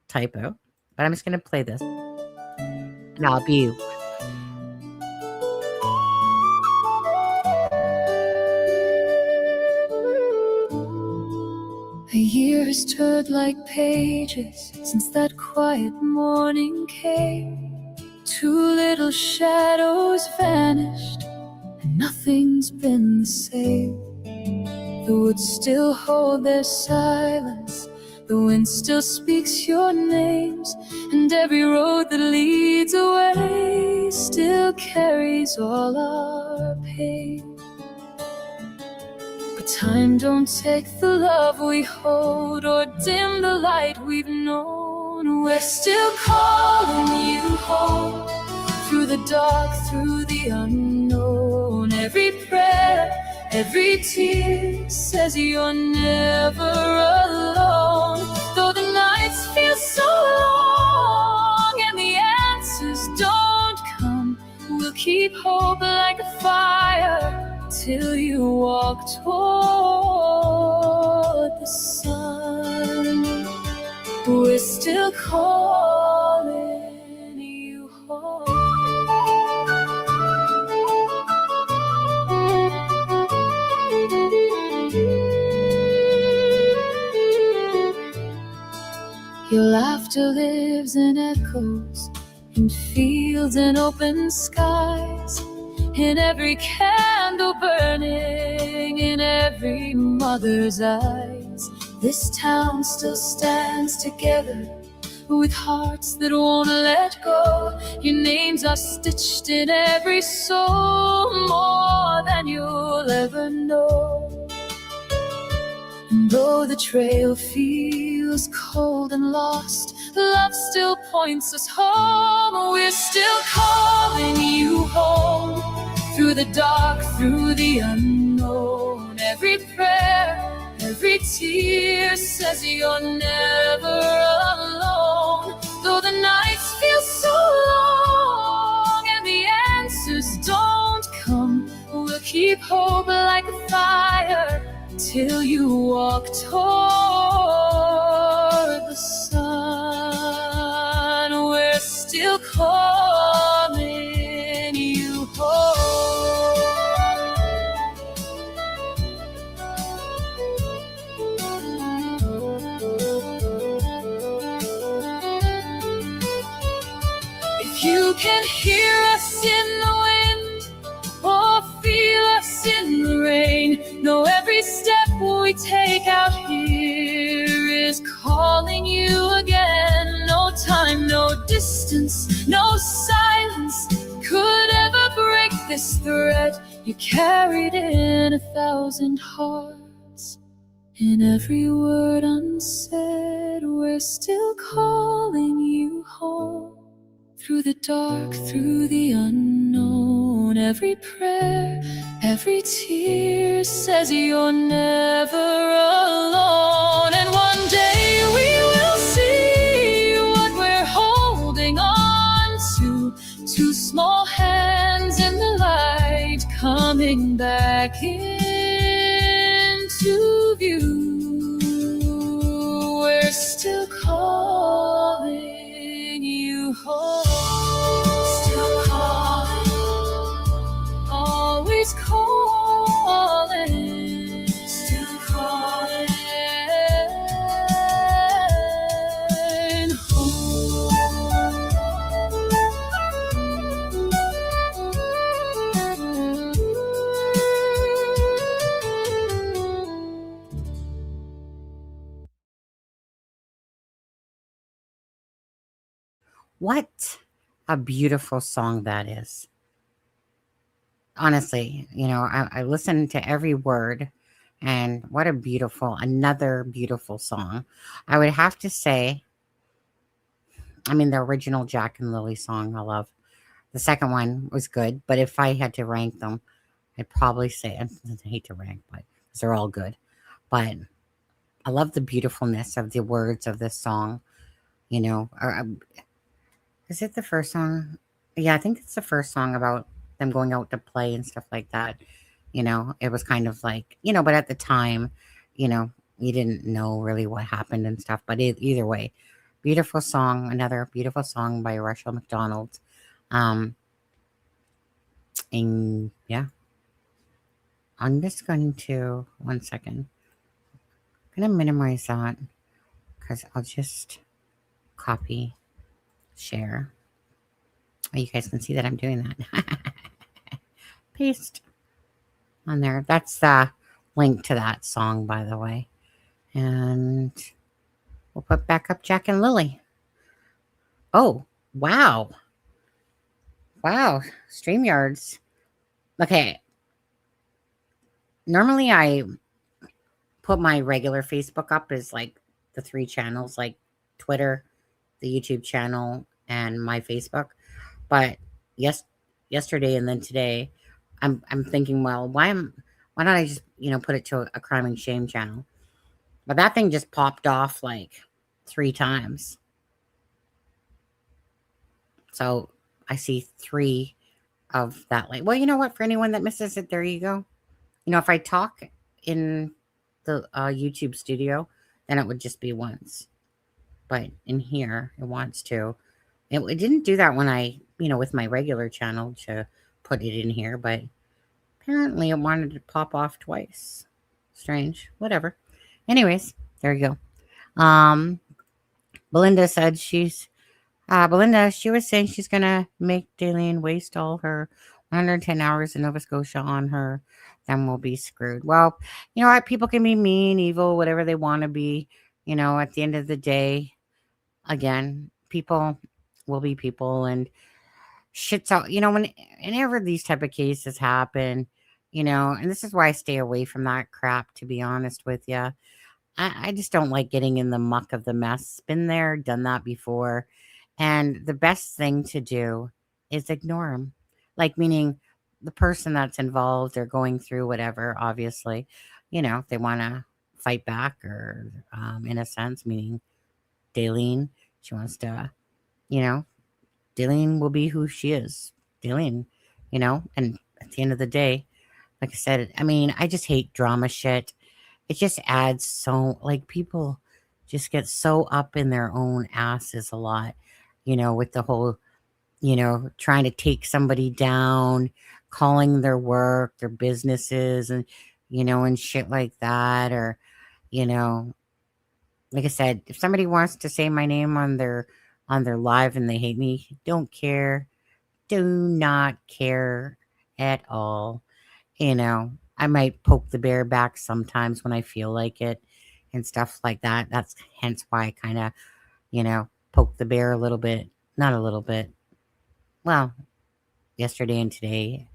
typo. But I'm just going to play this. And I'll be A year has stood like pages since that quiet morning came. 2 little shadows vanished, and nothing's been the same. The woods still hold their silence, the wind still speaks your names, and every road that leads away still carries all our pain. Time don't take the love we hold or dim the light we've known. We're still calling you home, through the dark, through the unknown. Every prayer, every tear says you're never alone. Though the nights feel so long and the answers don't come, we'll keep hope like a fire till you walk toward the sun. We're still calling you home. Your laughter lives and echoes in fields and open skies, in every candle burning, in every mother's eyes. This town still stands together with hearts that won't let go. Your names are stitched in every soul, more than you'll ever know. And though the trail feels cold and lost, love still points us home. We're still calling you home, through the dark, through the unknown. Every prayer, every tear says you're never alone. Though the nights feel so long and the answers don't come, we'll keep hope like a fire till you walk toward the sun. We're still calling you home. If you can hear us in the wind or feel us in the rain, know every step we take out here is calling you again. No time, no distance, no silence could ever break this thread you carried in 1,000 hearts. In every word unsaid, we're still calling you home, through the dark, through the unknown. Every prayer, every tear says you're never alone. And one day we will see what we're holding on coming back into view. We're still calling you home. Still calling. Always calling. Still calling. What a beautiful song that is. Honestly, I listened to every word, and what another beautiful song. I would have to say, the original Jack and Lily song I love. The second one was good, but if I had to rank them, I'd probably say, I hate to rank, but 'cause they're all good. But I love the beautifulness of the words of this song. Is it the first song? Yeah, I think it's the first song about them going out to play and stuff like that. It was kind of like, but at the time, you didn't know really what happened and stuff. But either way, beautiful song, another beautiful song by Rachel McDonald. And yeah, I'm just going to, 1 second. I'm going to minimize that because I'll just copy, share. Oh, you guys can see that I'm doing that. Paste on there. That's the link to that song, by the way. And we'll put back up Jack and Lily. Oh, wow. Wow. StreamYards. Okay. Normally I put my regular Facebook up as like the 3 channels, like Twitter, the YouTube channel, and my Facebook. But yesterday and then today, I'm thinking, well, why don't I just put it to a crime and shame channel? But that thing just popped off like 3 times. So I see 3 of that. Like, well, you know what? For anyone that misses it, there you go. If I talk in the YouTube studio, then it would just be once. But in here, it wants to. It didn't do that when I, with my regular channel to put it in here, but apparently it wanted to pop off twice. Strange. Whatever. Anyways, there you go. Belinda said she was saying she's going to make Daleen waste all her 110 hours in Nova Scotia on her. Then we'll be screwed. Well, you know what? People can be mean, evil, whatever they want to be. At the end of the day, again, people will be people, and shit's out. Whenever these type of cases happen, and this is why I stay away from that crap, to be honest with you. I just don't like getting in the muck of the mess. Been there, done that before. And the best thing to do is ignore them. Like, meaning the person that's involved or going through whatever, obviously, if they want to fight back or, in a sense, meaning Daleen, she wants to, Daleen will be who she is. Daleen, and at the end of the day, like I said, I just hate drama shit. It just adds so, like, people just get so up in their own asses a lot, with the whole, trying to take somebody down, calling their work, their businesses, and, and shit like that. Or, like I said, if somebody wants to say my name on their live and they hate me, don't care. Do not care at all. I might poke the bear back sometimes when I feel like it and stuff like that. That's hence why I kind of, poke the bear a little bit. Not a little bit. Well, yesterday and today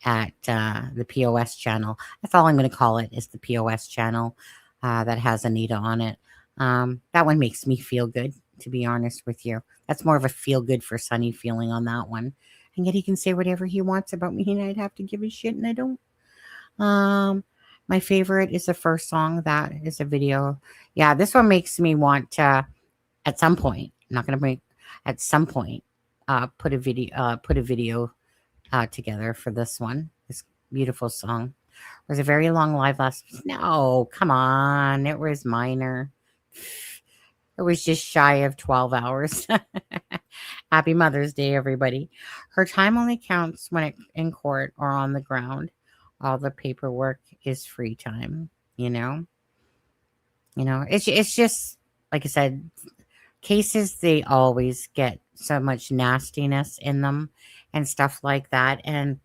at the POS channel. That's all I'm going to call it, is the POS channel that has Anita on it. That one makes me feel good, to be honest with you. That's more of a feel good for Sunny feeling on that one. And yet he can say whatever he wants about me and I'd have to give a shit, and I don't. My favorite is the first song. That is a video. Yeah, this one makes me want to, at some point, I'm not going to make, at some point, put a video together for this one. Beautiful song. It was a very long live last. No, come on. It was minor. It was just shy of 12 hours. Happy Mother's Day, everybody. Her time only counts when in court or on the ground. All the paperwork is free time, you know? It's just, like I said, cases, they always get so much nastiness in them and stuff like that. And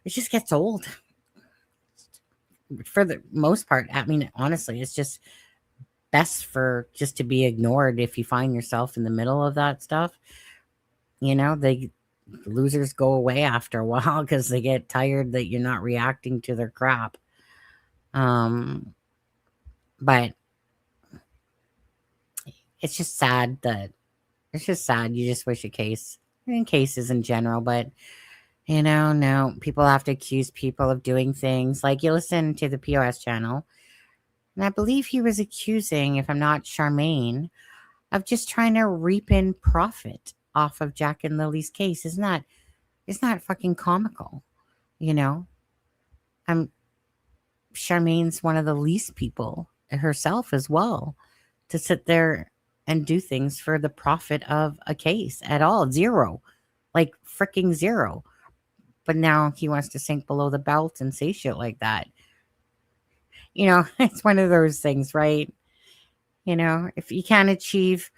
it just gets old for the most part. I mean, honestly, it's just best for just to be ignored if you find yourself in the middle of that stuff. The losers go away after a while because they get tired that you're not reacting to their crap. But it's just sad you just wish a case, in cases in general, but no, people have to accuse people of doing things. Like, you listen to the POS channel, and I believe he was accusing, if I'm not Charmaine, of just trying to reap in profit off of Jack and Lily's case. Isn't that fucking comical? Charmaine's one of the least people herself as well to sit there and do things for the profit of a case at all. Zero. Like freaking zero. But now he wants to sink below the belt and say shit like that. It's one of those things, right? If you can't achieve,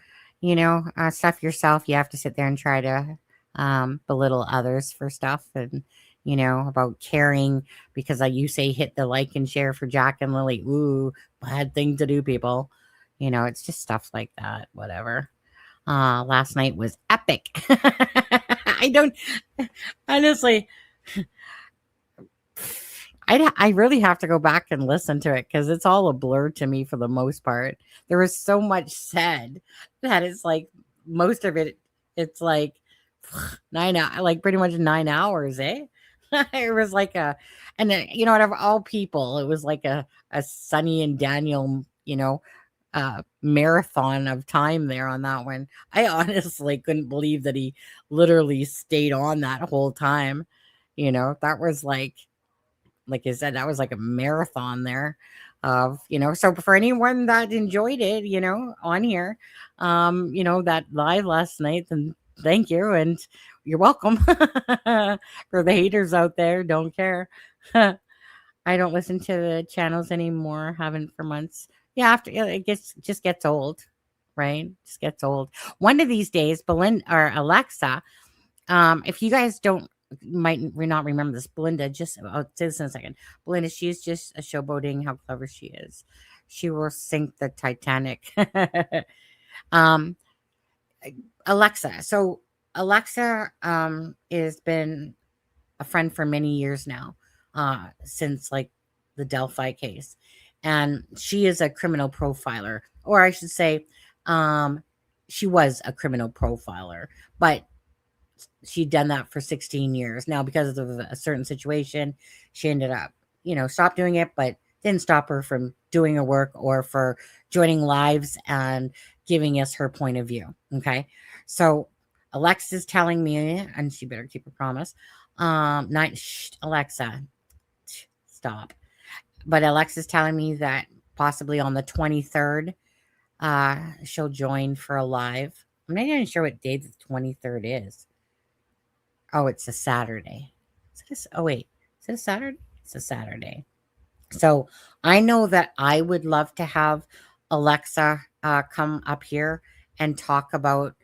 stuff yourself, you have to sit there and try to belittle others for stuff. And, about caring because you say hit the like and share for Jack and Lily. Ooh, bad thing to do, people. It's just stuff like that. Whatever. Last night was epic. I don't, honestly, I really have to go back and listen to it because it's all a blur to me for the most part. There was so much said that it's like most of it, it's like pretty much 9 hours, eh? It was like out of all people, it was like a Sunny and Daniel, marathon of time there on that one. I honestly couldn't believe that he literally stayed on that whole time. That was like I said, that was like a marathon there of, so for anyone that enjoyed it, on here, that live last night, then thank you. And you're welcome. For the haters out there, don't care. I don't listen to the channels anymore. Haven't for months. Yeah, after it just gets old, right? Just gets old. One of these days, Belinda or Alexa, if you guys might not remember this, Belinda, I'll say this in a second. Belinda, she's just a showboating how clever she is. She will sink the Titanic. Alexa. So Alexa has been a friend for many years now, since like the Delphi case. And she is a criminal profiler, or I should say, she was a criminal profiler, but she'd done that for 16 years. Now, because of a certain situation, she ended up, stopped doing it, but didn't stop her from doing her work or for joining lives and giving us her point of view. Okay. So Alexa's telling me, and she better keep her promise. Alexa, stop. But Alexa's telling me that possibly on the 23rd, she'll join for a live. I'm not even sure what day the 23rd is. Oh, it's a Saturday. Is it a Saturday? It's a Saturday. So I know that I would love to have Alexa come up here and talk about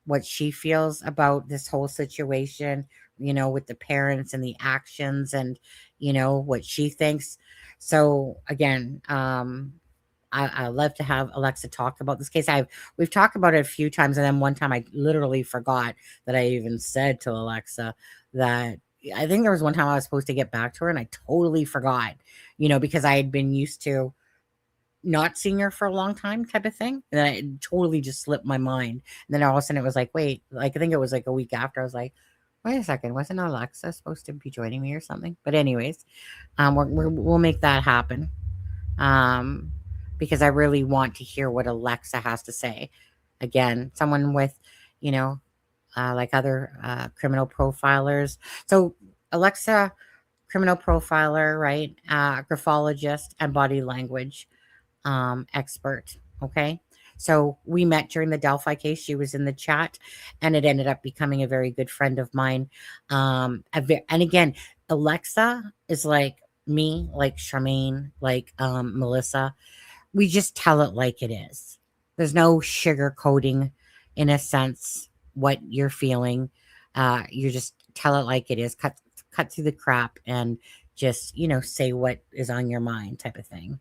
what she feels about this whole situation, with the parents and the actions and, what she thinks. So again, I love to have Alexa talk about this case. We've talked about it a few times, and then one time I literally forgot that I even said to Alexa that I think there was one time I was supposed to get back to her, and I totally forgot, because I had been used to not seeing her for a long time type of thing, and then it totally just slipped my mind. And then all of a sudden it was like, wait, like I think it was like a week after, I was like, wait a second, wasn't Alexa supposed to be joining me or something? But anyways, we'll make that happen. Because I really want to hear what Alexa has to say. Again, someone with, like other criminal profilers. So Alexa criminal profiler, right? Graphologist and body language expert. Okay. So we met during the Delphi case. She was in the chat, and it ended up becoming a very good friend of mine. And again, Alexa is like me, like Charmaine, like Melissa. We just tell it like it is. There's no sugarcoating, in a sense, what you're feeling. You just tell it like it is. Cut through the crap and just say what is on your mind, type of thing.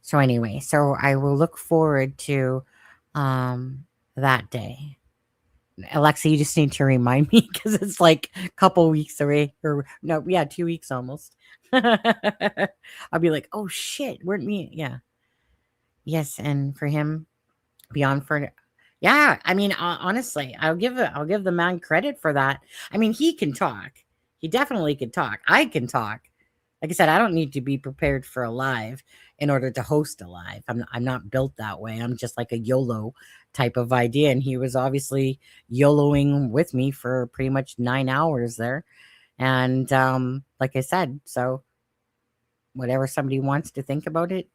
So anyway, so I will look forward to that day. Alexa, you just need to remind me because it's like a couple weeks away, or no, yeah, 2 weeks almost. I'll be like, oh shit, weren't we? Yeah. Yes, and for him, beyond for, yeah. I mean, honestly, I'll give the man credit for that. I mean, he can talk. He definitely can talk. I can talk. Like I said, I don't need to be prepared for a live in order to host a live. I'm not built that way. I'm just like a YOLO type of idea. And he was obviously YOLOing with me for pretty much 9 hours there. And like I said, so whatever somebody wants to think about it,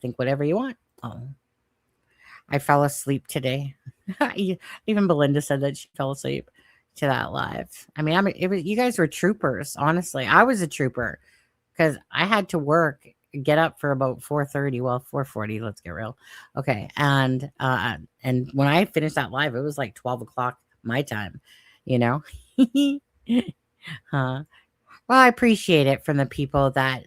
think whatever you want. Oh, I fell asleep today. Even Belinda said that she fell asleep to that live. I mean, you guys were troopers. Honestly, I was a trooper because I had to work, get up for about 4:30. Well, 4:40. Let's get real. Okay, and when I finished that live, it was like 12 o'clock my time. Well, I appreciate it from the people that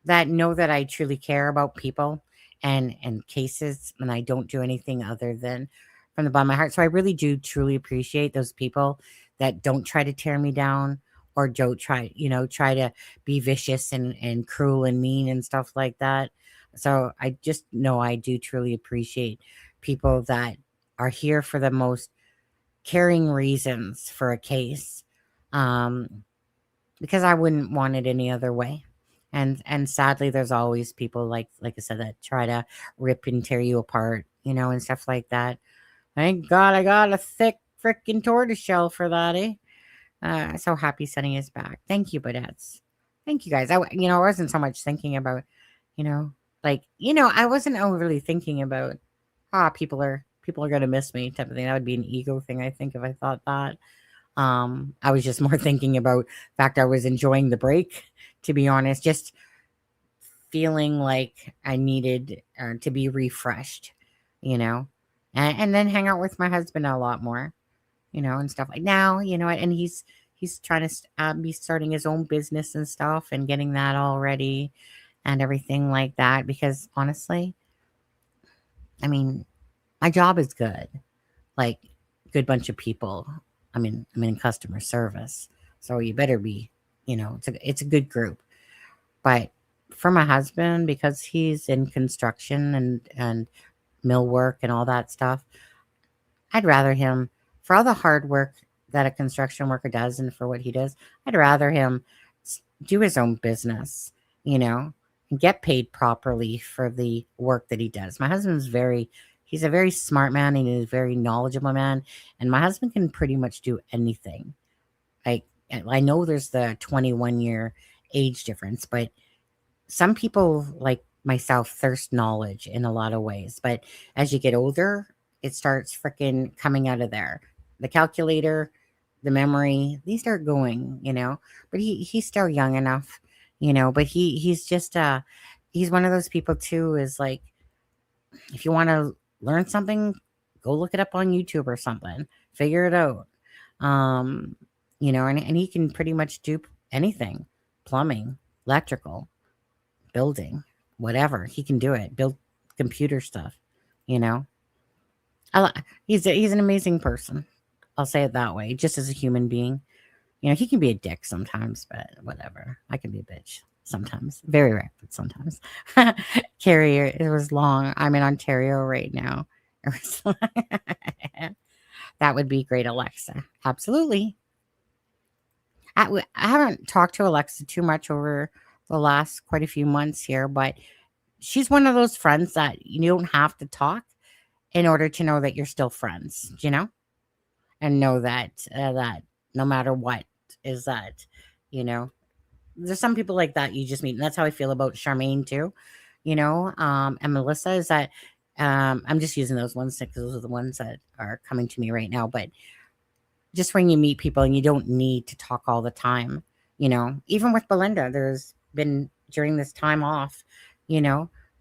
that know that I truly care about people and cases, and I don't do anything other than from the bottom of my heart. So I really do truly appreciate those people that don't try to tear me down or don't try to be vicious and cruel and mean and stuff like that. So I just know I do truly appreciate people that are here for the most caring reasons for a case, because I wouldn't want it any other way. And sadly, there's always people like I said that try to rip and tear you apart, and stuff like that. Thank God I got a thick freaking tortoiseshell for that, eh? So happy Sunny is back. Thank you, Budettes. Thank you guys. I wasn't so much thinking about, I wasn't overly thinking about, people are gonna miss me type of thing. That would be an ego thing, I think, if I thought that. I was just more thinking about the fact I was enjoying the break, to be honest, just feeling like I needed to be refreshed, and then hang out with my husband a lot more, and stuff like now, and he's trying to be starting his own business and stuff and getting that all ready and everything like that. Because honestly, I mean, my job is good, like good bunch of people. I'm in customer service, so you better be, it's a good group. But for my husband, because he's in construction and mill work and all that stuff, I'd rather him, for all the hard work that a construction worker does and for what he does, I'd rather him do his own business, and get paid properly for the work that he does. My husband's he's a very smart man, and he's a very knowledgeable man, and my husband can pretty much do anything. Like, I know there's the 21-year age difference, but some people like myself thirst knowledge in a lot of ways. But as you get older, it starts freaking coming out of there. The calculator, the memory, these start going, but he's still young enough, but he's just, he's one of those people too, is like, if you want to learn something, go look it up on YouTube or something, figure it out. And he can pretty much do anything, plumbing, electrical, building, whatever. He can do it, build computer stuff, he's an amazing person. I'll say it that way, just as a human being. He can be a dick sometimes, but whatever. I can be a bitch sometimes. Very rare, but sometimes. Carrie, it was long. I'm in Ontario right now. That would be great, Alexa. Absolutely. I haven't talked to Alexa too much over the last quite a few months here, but she's one of those friends that you don't have to talk in order to know that you're still friends, and know that no matter what, is that, you know, there's some people like that you just meet. And that's how I feel about Charmaine too, and Melissa, is that I'm just using those ones because those are the ones that are coming to me right now. But just when you meet people and you don't need to talk all the time, even with Belinda, there's been during this time off,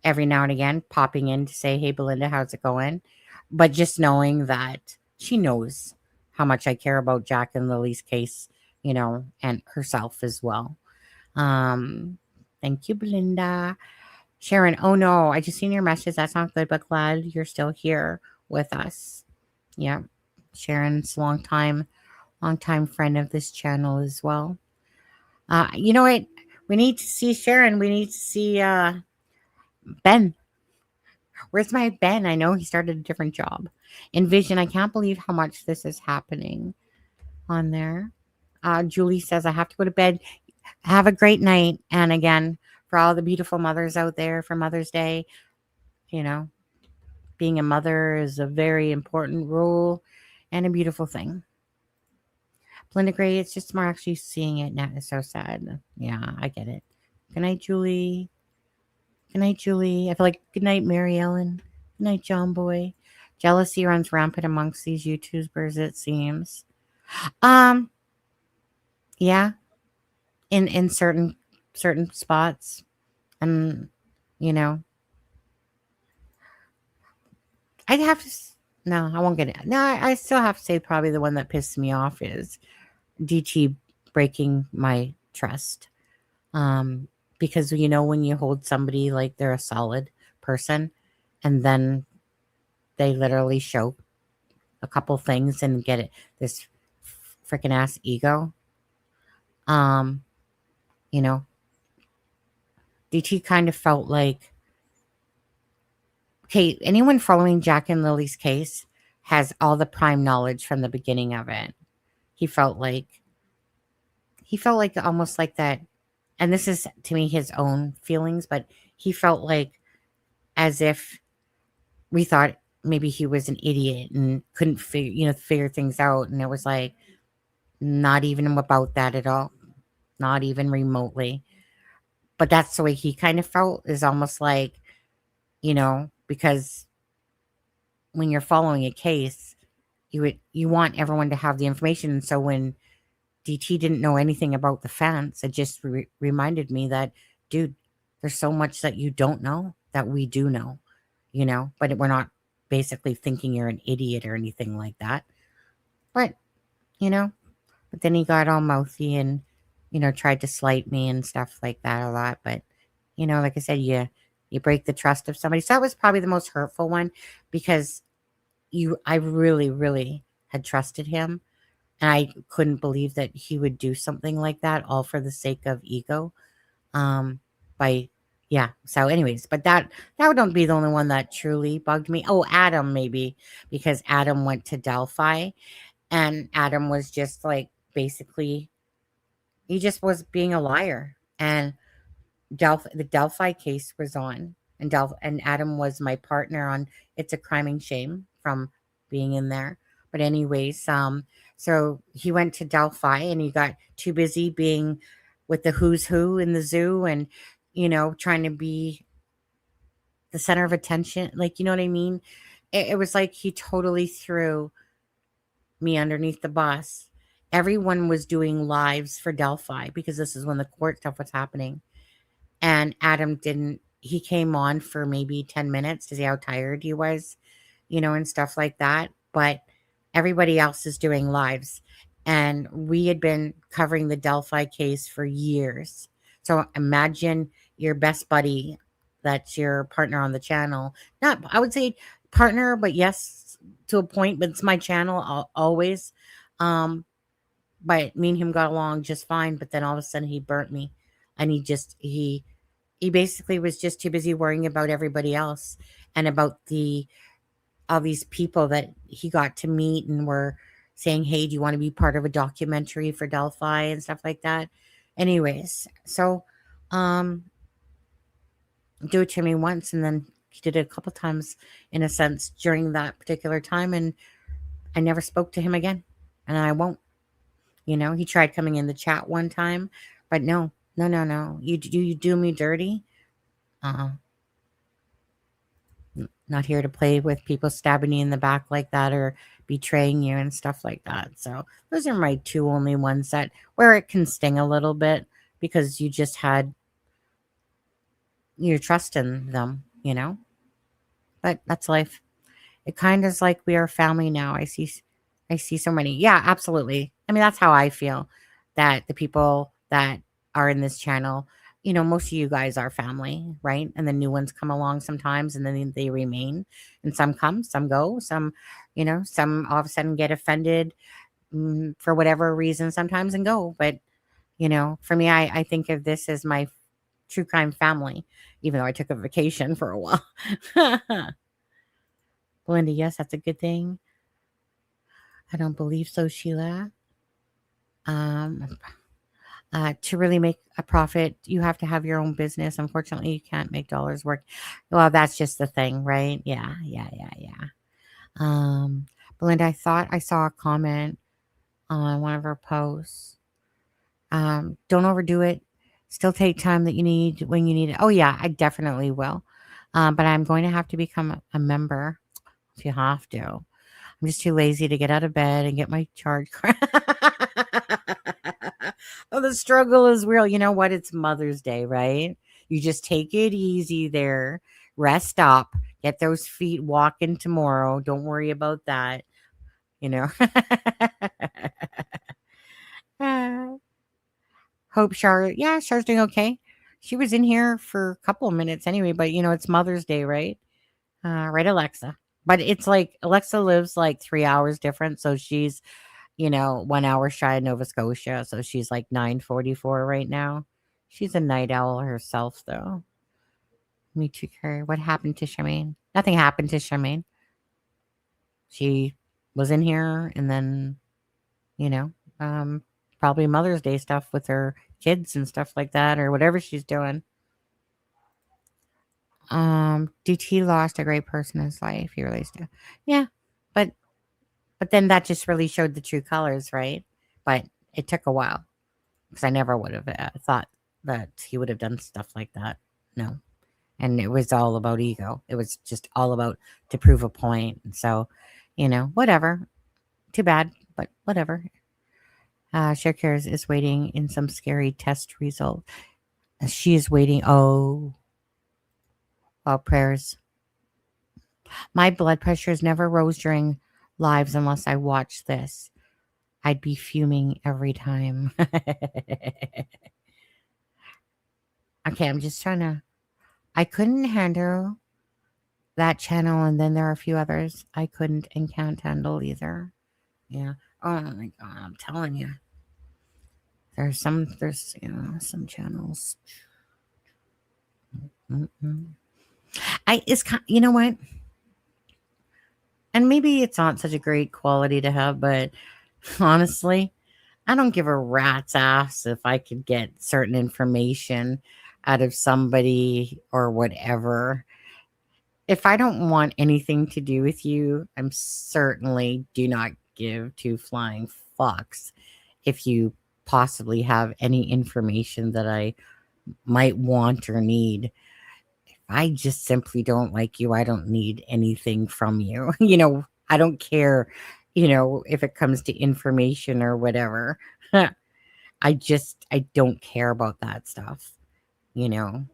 every now and again popping in to say, hey, Belinda, how's it going? But just knowing that she knows how much I care about Jack and Lily's case, and herself as well. Thank you, Belinda. Sharon, oh no, I just seen your message. That's not good, but glad you're still here with us. Yeah. Sharon's longtime friend of this channel as well. You know what? We need to see Sharon. We need to see Ben. Where's my Ben? I know he started a different job. Envision, I can't believe how much this is happening on there. Julie says, I have to go to bed. Have a great night. And again, for all the beautiful mothers out there for Mother's Day, being a mother is a very important role and a beautiful thing. Belinda Gray, it's just more actually seeing it now. It's so sad. Yeah, I get it. Good night, Julie. Good night, Julie. I feel like good night, Mary Ellen. Good night, John Boy. Jealousy runs rampant amongst these YouTubers, it seems. Yeah. In certain spots. And I'd have to no, I won't get it. No, I still have to say probably the one that pisses me off is DT breaking my trust. Because when you hold somebody like they're a solid person and then they literally show a couple things and get it this freaking ass ego. DT kind of felt like, okay, anyone following Jack and Lily's case has all the prime knowledge from the beginning of it. He felt like almost like that. And this is to me his own feelings, but he felt like as if we thought maybe he was an idiot and couldn't figure things out. And it was like, not even about that at all. Not even remotely. But that's the way he kind of felt, is almost like, because when you're following a case, you want everyone to have the information. And so when DT didn't know anything about the fence, it just reminded me that, dude, there's so much that you don't know that we do know, but we're not basically thinking you're an idiot or anything like that. But, but then he got all mouthy and, tried to slight me and stuff like that a lot. But, like I said, you break the trust of somebody. So that was probably the most hurtful one, because I really, really had trusted him. And I couldn't believe that he would do something like that, all for the sake of ego. So anyways, but that wouldn't be the only one that truly bugged me. Oh, Adam, maybe, because Adam went to Delphi and Adam was just like, basically, he just was being a liar. And the Delphi case was on, and Adam was my partner on It's a Crime and Shame from being in there. But anyways, so he went to Delphi and he got too busy being with the who's who in the zoo and, trying to be the center of attention. Like, you know what I mean? It was like he totally threw me underneath the bus. Everyone was doing lives for Delphi because this is when the court stuff was happening. And Adam didn't. He came on for maybe 10 minutes to see how tired he was, and stuff like that. But everybody else is doing lives. And we had been covering the Delphi case for years. So imagine your best buddy, that's your partner on the channel. Not, I would say partner, but yes, to a point, but it's my channel always. But me and him got along just fine. But then all of a sudden he burnt me. And he basically was just too busy worrying about everybody else and about all these people that he got to meet and were saying, hey, do you want to be part of a documentary for Delphi and stuff like that? Anyways, so do it to me once, and then he did it a couple times in a sense during that particular time, and I never spoke to him again, and I won't. You know, he tried coming in the chat one time, but no. You do me dirty. Uh-uh. Not here to play with people stabbing you in the back like that or betraying you and stuff like that. So those are my two only ones that where it can sting a little bit because you just had your trust in them, you know. But that's life. It kind of is like we are family now. I see so many. Yeah, absolutely. I mean, that's how I feel that the people that are in this channel, you know, most of you guys are family, right? And the new ones come along sometimes and then they remain. And some come, some go, some, you know, some all of a sudden get offended for whatever reason sometimes and go. But, you know, for me, I think of this as my true crime family, even though I took a vacation for a while. Belinda, yes, that's a good thing. I don't believe so, Sheila. To really make a profit, you have to have your own business. Unfortunately, you can't make dollars work. Well, that's just the thing, right? Yeah. Belinda, I thought I saw a comment on one of her posts. Don't overdo it. Still take time that you need when you need it. Oh, yeah, I definitely will. But I'm going to have to become a member if you have to. I'm just too lazy to get out of bed and get my charge card. Oh, the struggle is real. You know what? It's Mother's Day, right? You just take it easy there. Rest up. Get those feet walking tomorrow. Don't worry about that. You know. Hope Char. Yeah, Char's doing okay. She was in here for a couple of minutes anyway, but you know, it's Mother's Day, right? Right, Alexa. But it's like Alexa lives like 3 hours different. So she's, you know, 1 hour shy of Nova Scotia. So she's like 9:44 right now. She's a night owl herself, though. Me too, Carrie. What happened to Charmaine? Nothing happened to Charmaine. She was in here and then, you know, probably Mother's Day stuff with her kids and stuff like that or whatever she's doing. DT lost a great person in his life. He really did. Yeah, but then that just really showed the true colors, right? But it took a while because I never would have thought that he would have done stuff like that. No. And it was all about ego. It was just all about to prove a point. And so, you know, whatever. Too bad, but whatever. Shakir is waiting in some scary test result. She is waiting. Oh, prayers. My blood pressures never rose during lives unless I watched this. I'd be fuming every time. Okay, I'm just trying to. I couldn't handle that channel, and then there are a few others I couldn't and can't handle either. Yeah. Oh my God, I'm telling you. There's some channels. You know what? And maybe it's not such a great quality to have, but honestly, I don't give a rat's ass if I could get certain information out of somebody or whatever. If I don't want anything to do with you, I'm certainly do not give two flying fucks if you possibly have any information that I might want or need. If I just simply don't like you, I don't need anything from you. You know, I don't care, you know, if it comes to information or whatever. I don't care about that stuff, you know.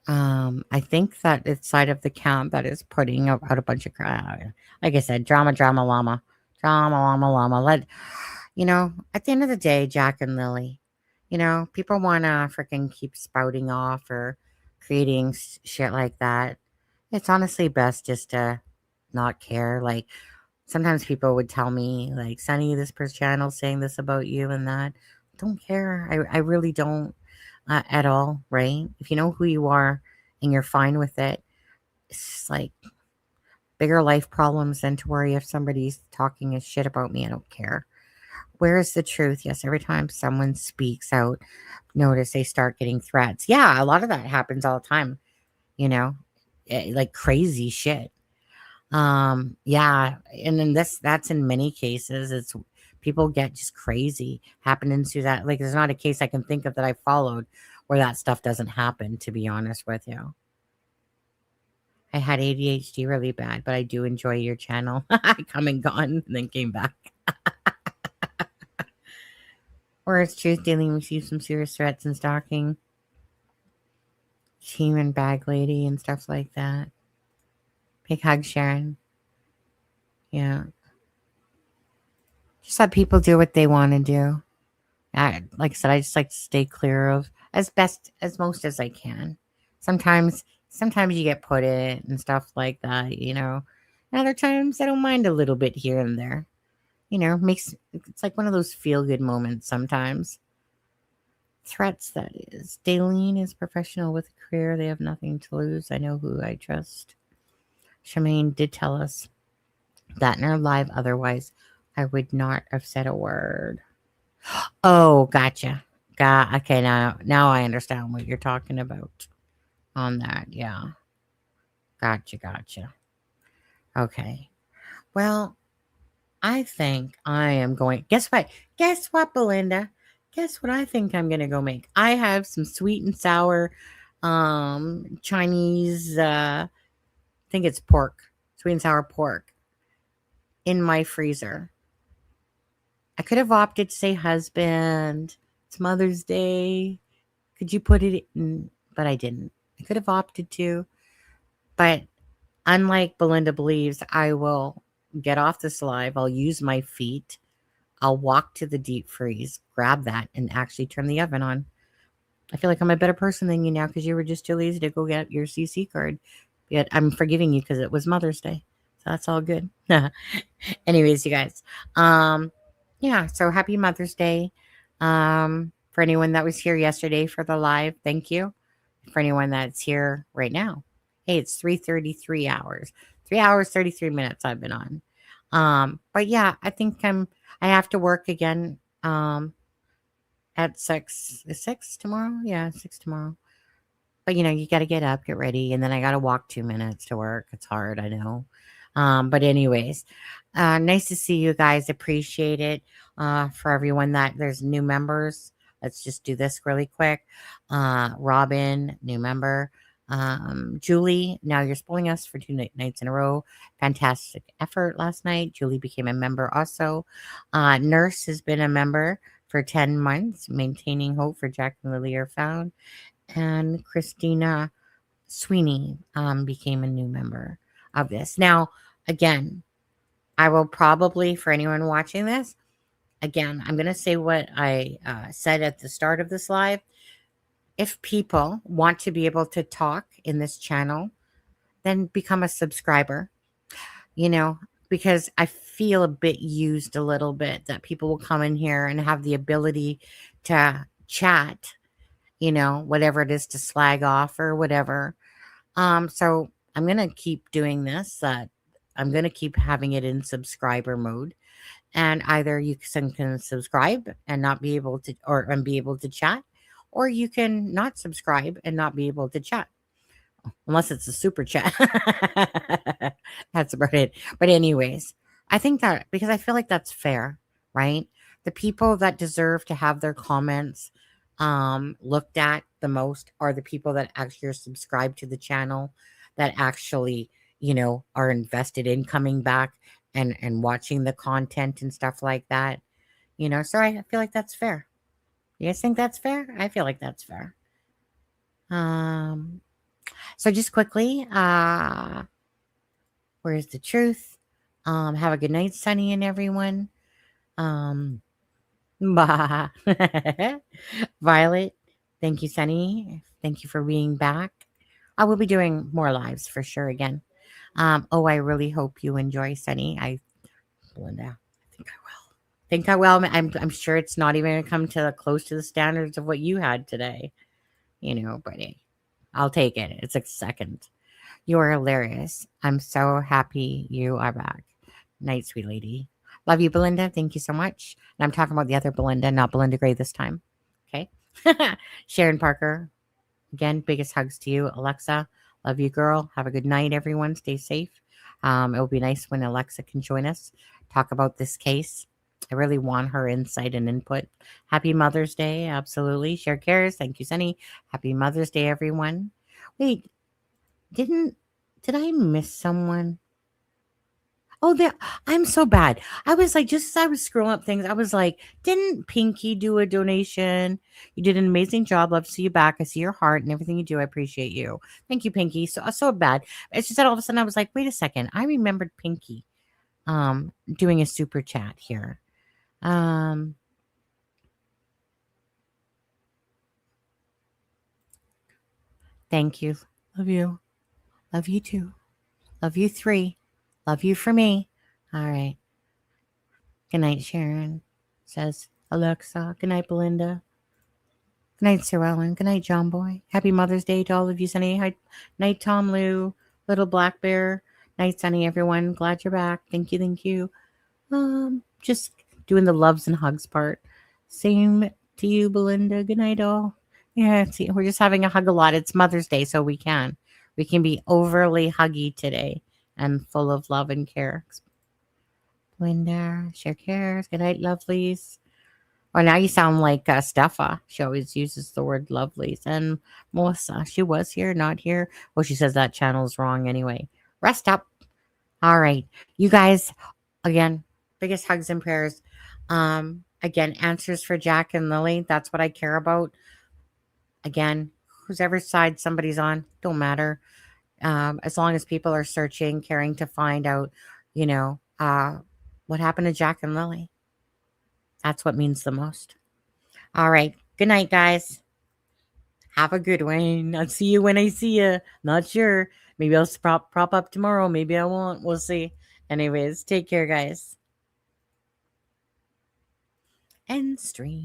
I think that it's side of the camp that is putting out a bunch of crap. Like I said, drama, llama. Let, you know, at the end of the day, Jack and Lily, you know, people want to freaking keep spouting off or creating shit like that. It's honestly best just to not care. Like, sometimes people would tell me, like, Sunny, this person channel saying this about you and that. Don't care. I really don't at all, right? If you know who you are and you're fine with it, it's just like bigger life problems than to worry if somebody's talking a shit about me. I don't care. Where is the truth? Yes, every time someone speaks out, notice they start getting threats. Yeah, a lot of that happens all the time, you know, like crazy shit. Yeah, and then that's in many cases, it's people get just crazy happening to that. Like, there's not a case I can think of that I followed where that stuff doesn't happen, to be honest with you. I had ADHD really bad, but I do enjoy your channel. I come and gone and then came back. Or is Truth Dealing received some serious threats and stalking? Team and bag lady and stuff like that. Big hug, Sharon. Yeah. Just let people do what they want to do. Like I said, I just like to stay clear of as most as I can. Sometimes you get put in it and stuff like that, you know. And other times I don't mind a little bit here and there. You know, it's like one of those feel good moments sometimes. Threats, that is. Daleen is professional with a career. They have nothing to lose. I know who I trust. Shemaine did tell us that in our live. Otherwise, I would not have said a word. Oh, gotcha. Okay, now I understand what you're talking about on that. Yeah. Gotcha. Okay. Well, I think I am going. Guess what, Belinda? Guess what I think I'm going to go make? I have some sweet and sour Chinese, I think it's pork, sweet and sour pork in my freezer. I could have opted to say husband. It's Mother's Day. Could you put it in? But I didn't. I could have opted to. But unlike Belinda believes, I will get off this live. I'll use my feet. I'll walk to the deep freeze, grab that, and actually turn the oven on. I feel like I'm a better person than you now because you were just too lazy to go get your CC card. Yet I'm forgiving you because it was Mother's Day. So that's all good. Anyways, you guys. Yeah, so happy Mother's Day. For anyone that was here yesterday for the live, thank you. For anyone that's here right now. Hey, it's 3:33 hours. 3 hours, 33 minutes I've been on. But yeah, I think I have to work again at 6. Is 6 tomorrow? Yeah, 6 tomorrow. But you know, you got to get up, get ready, and then I got to walk 2 minutes to work. It's hard, I know. But anyways, nice to see you guys. Appreciate it. For everyone that there's new members, let's just do this really quick. Robin, new member. Julie, now you're spoiling us for 2 nights in a row. Fantastic effort last night. Julie became a member also. Nurse has been a member for 10 months. Maintaining hope for Jack and Lily are found. And Christina Sweeney became a new member of this. Now, again, I will probably, for anyone watching this, again, I'm going to say what I said at the start of this live. If people want to be able to talk in this channel, then become a subscriber, you know, because I feel a bit used a little bit that people will come in here and have the ability to chat, you know, whatever it is, to slag off or whatever. So I'm going to keep doing this. I'm going to keep having it in subscriber mode. And either you can subscribe and not be able to, and be able to chat, or you can not subscribe and not be able to chat. Unless it's a super chat. That's about it. But anyways, I think that, because I feel like that's fair, right? The people that deserve to have their comments looked at the most are the people that actually are subscribed to the channel, that actually, you know, are invested in coming back and watching the content and stuff like that. You know, so I feel like that's fair. You guys think that's fair? I feel like that's fair. So just quickly, where's the truth? Have a good night, Sunny and everyone. Bah. Violet, thank you, Sunny. Thank you for being back. I will be doing more lives for sure again. I really hope you enjoy, Sunny. Belinda, I think I will. I'm sure it's not even going to come to close to the standards of what you had today. You know, but hey, I'll take it. It's a second. You are hilarious. I'm so happy you are back. Night, sweet lady. Love you, Belinda. Thank you so much. And I'm talking about the other Belinda, not Belinda Gray this time. Okay. Sharon Parker. Again, biggest hugs to you. Alexa, love you, girl. Have a good night, everyone. Stay safe. It will be nice when Alexa can join us, talk about this case. I really want her insight and input. Happy Mother's Day. Absolutely. Share cares. Thank you, Sunny. Happy Mother's Day, everyone. Wait, did I miss someone? Oh, I'm so bad. I was like, just as I was scrolling up things, I was like, didn't Pinky do a donation? You did an amazing job. Love to see you back. I see your heart and everything you do. I appreciate you. Thank you, Pinky. So bad. It's just that all of a sudden I was like, wait a second. I remembered Pinky doing a super chat here. Thank you. Love you. Love you too. Love you 3. Love you for me. All right. Good night, Sharon, says Alexa. Good night, Belinda. Good night, Sir Ellen. Good night, John Boy. Happy Mother's Day to all of you, Sunny. Hi. Night, Tom Lou. Little Black Bear. Night, Sunny, everyone. Glad you're back. Thank you. Thank you. Just doing the loves and hugs part. Same to you, Belinda. Good night, all. Yeah, see, we're just having a hug a lot. It's Mother's Day, so we can be overly huggy today and full of love and care. Linda, share cares. Good night, lovelies. Oh, now you sound like Steffa. She always uses the word lovelies. And Melissa, she was here, not here. Well, she says that channel's wrong anyway. Rest up. All right. You guys, again, biggest hugs and prayers. Again, answers for Jack and Lily. That's what I care about. Again, whoever side somebody's on, don't matter. As long as people are searching, caring to find out, what happened to Jack and Lily. That's what means the most. All right. Good night, guys. Have a good one. I'll see you when I see you. Not sure. Maybe I'll prop up tomorrow. Maybe I won't. We'll see. Anyways, take care, guys. End stream.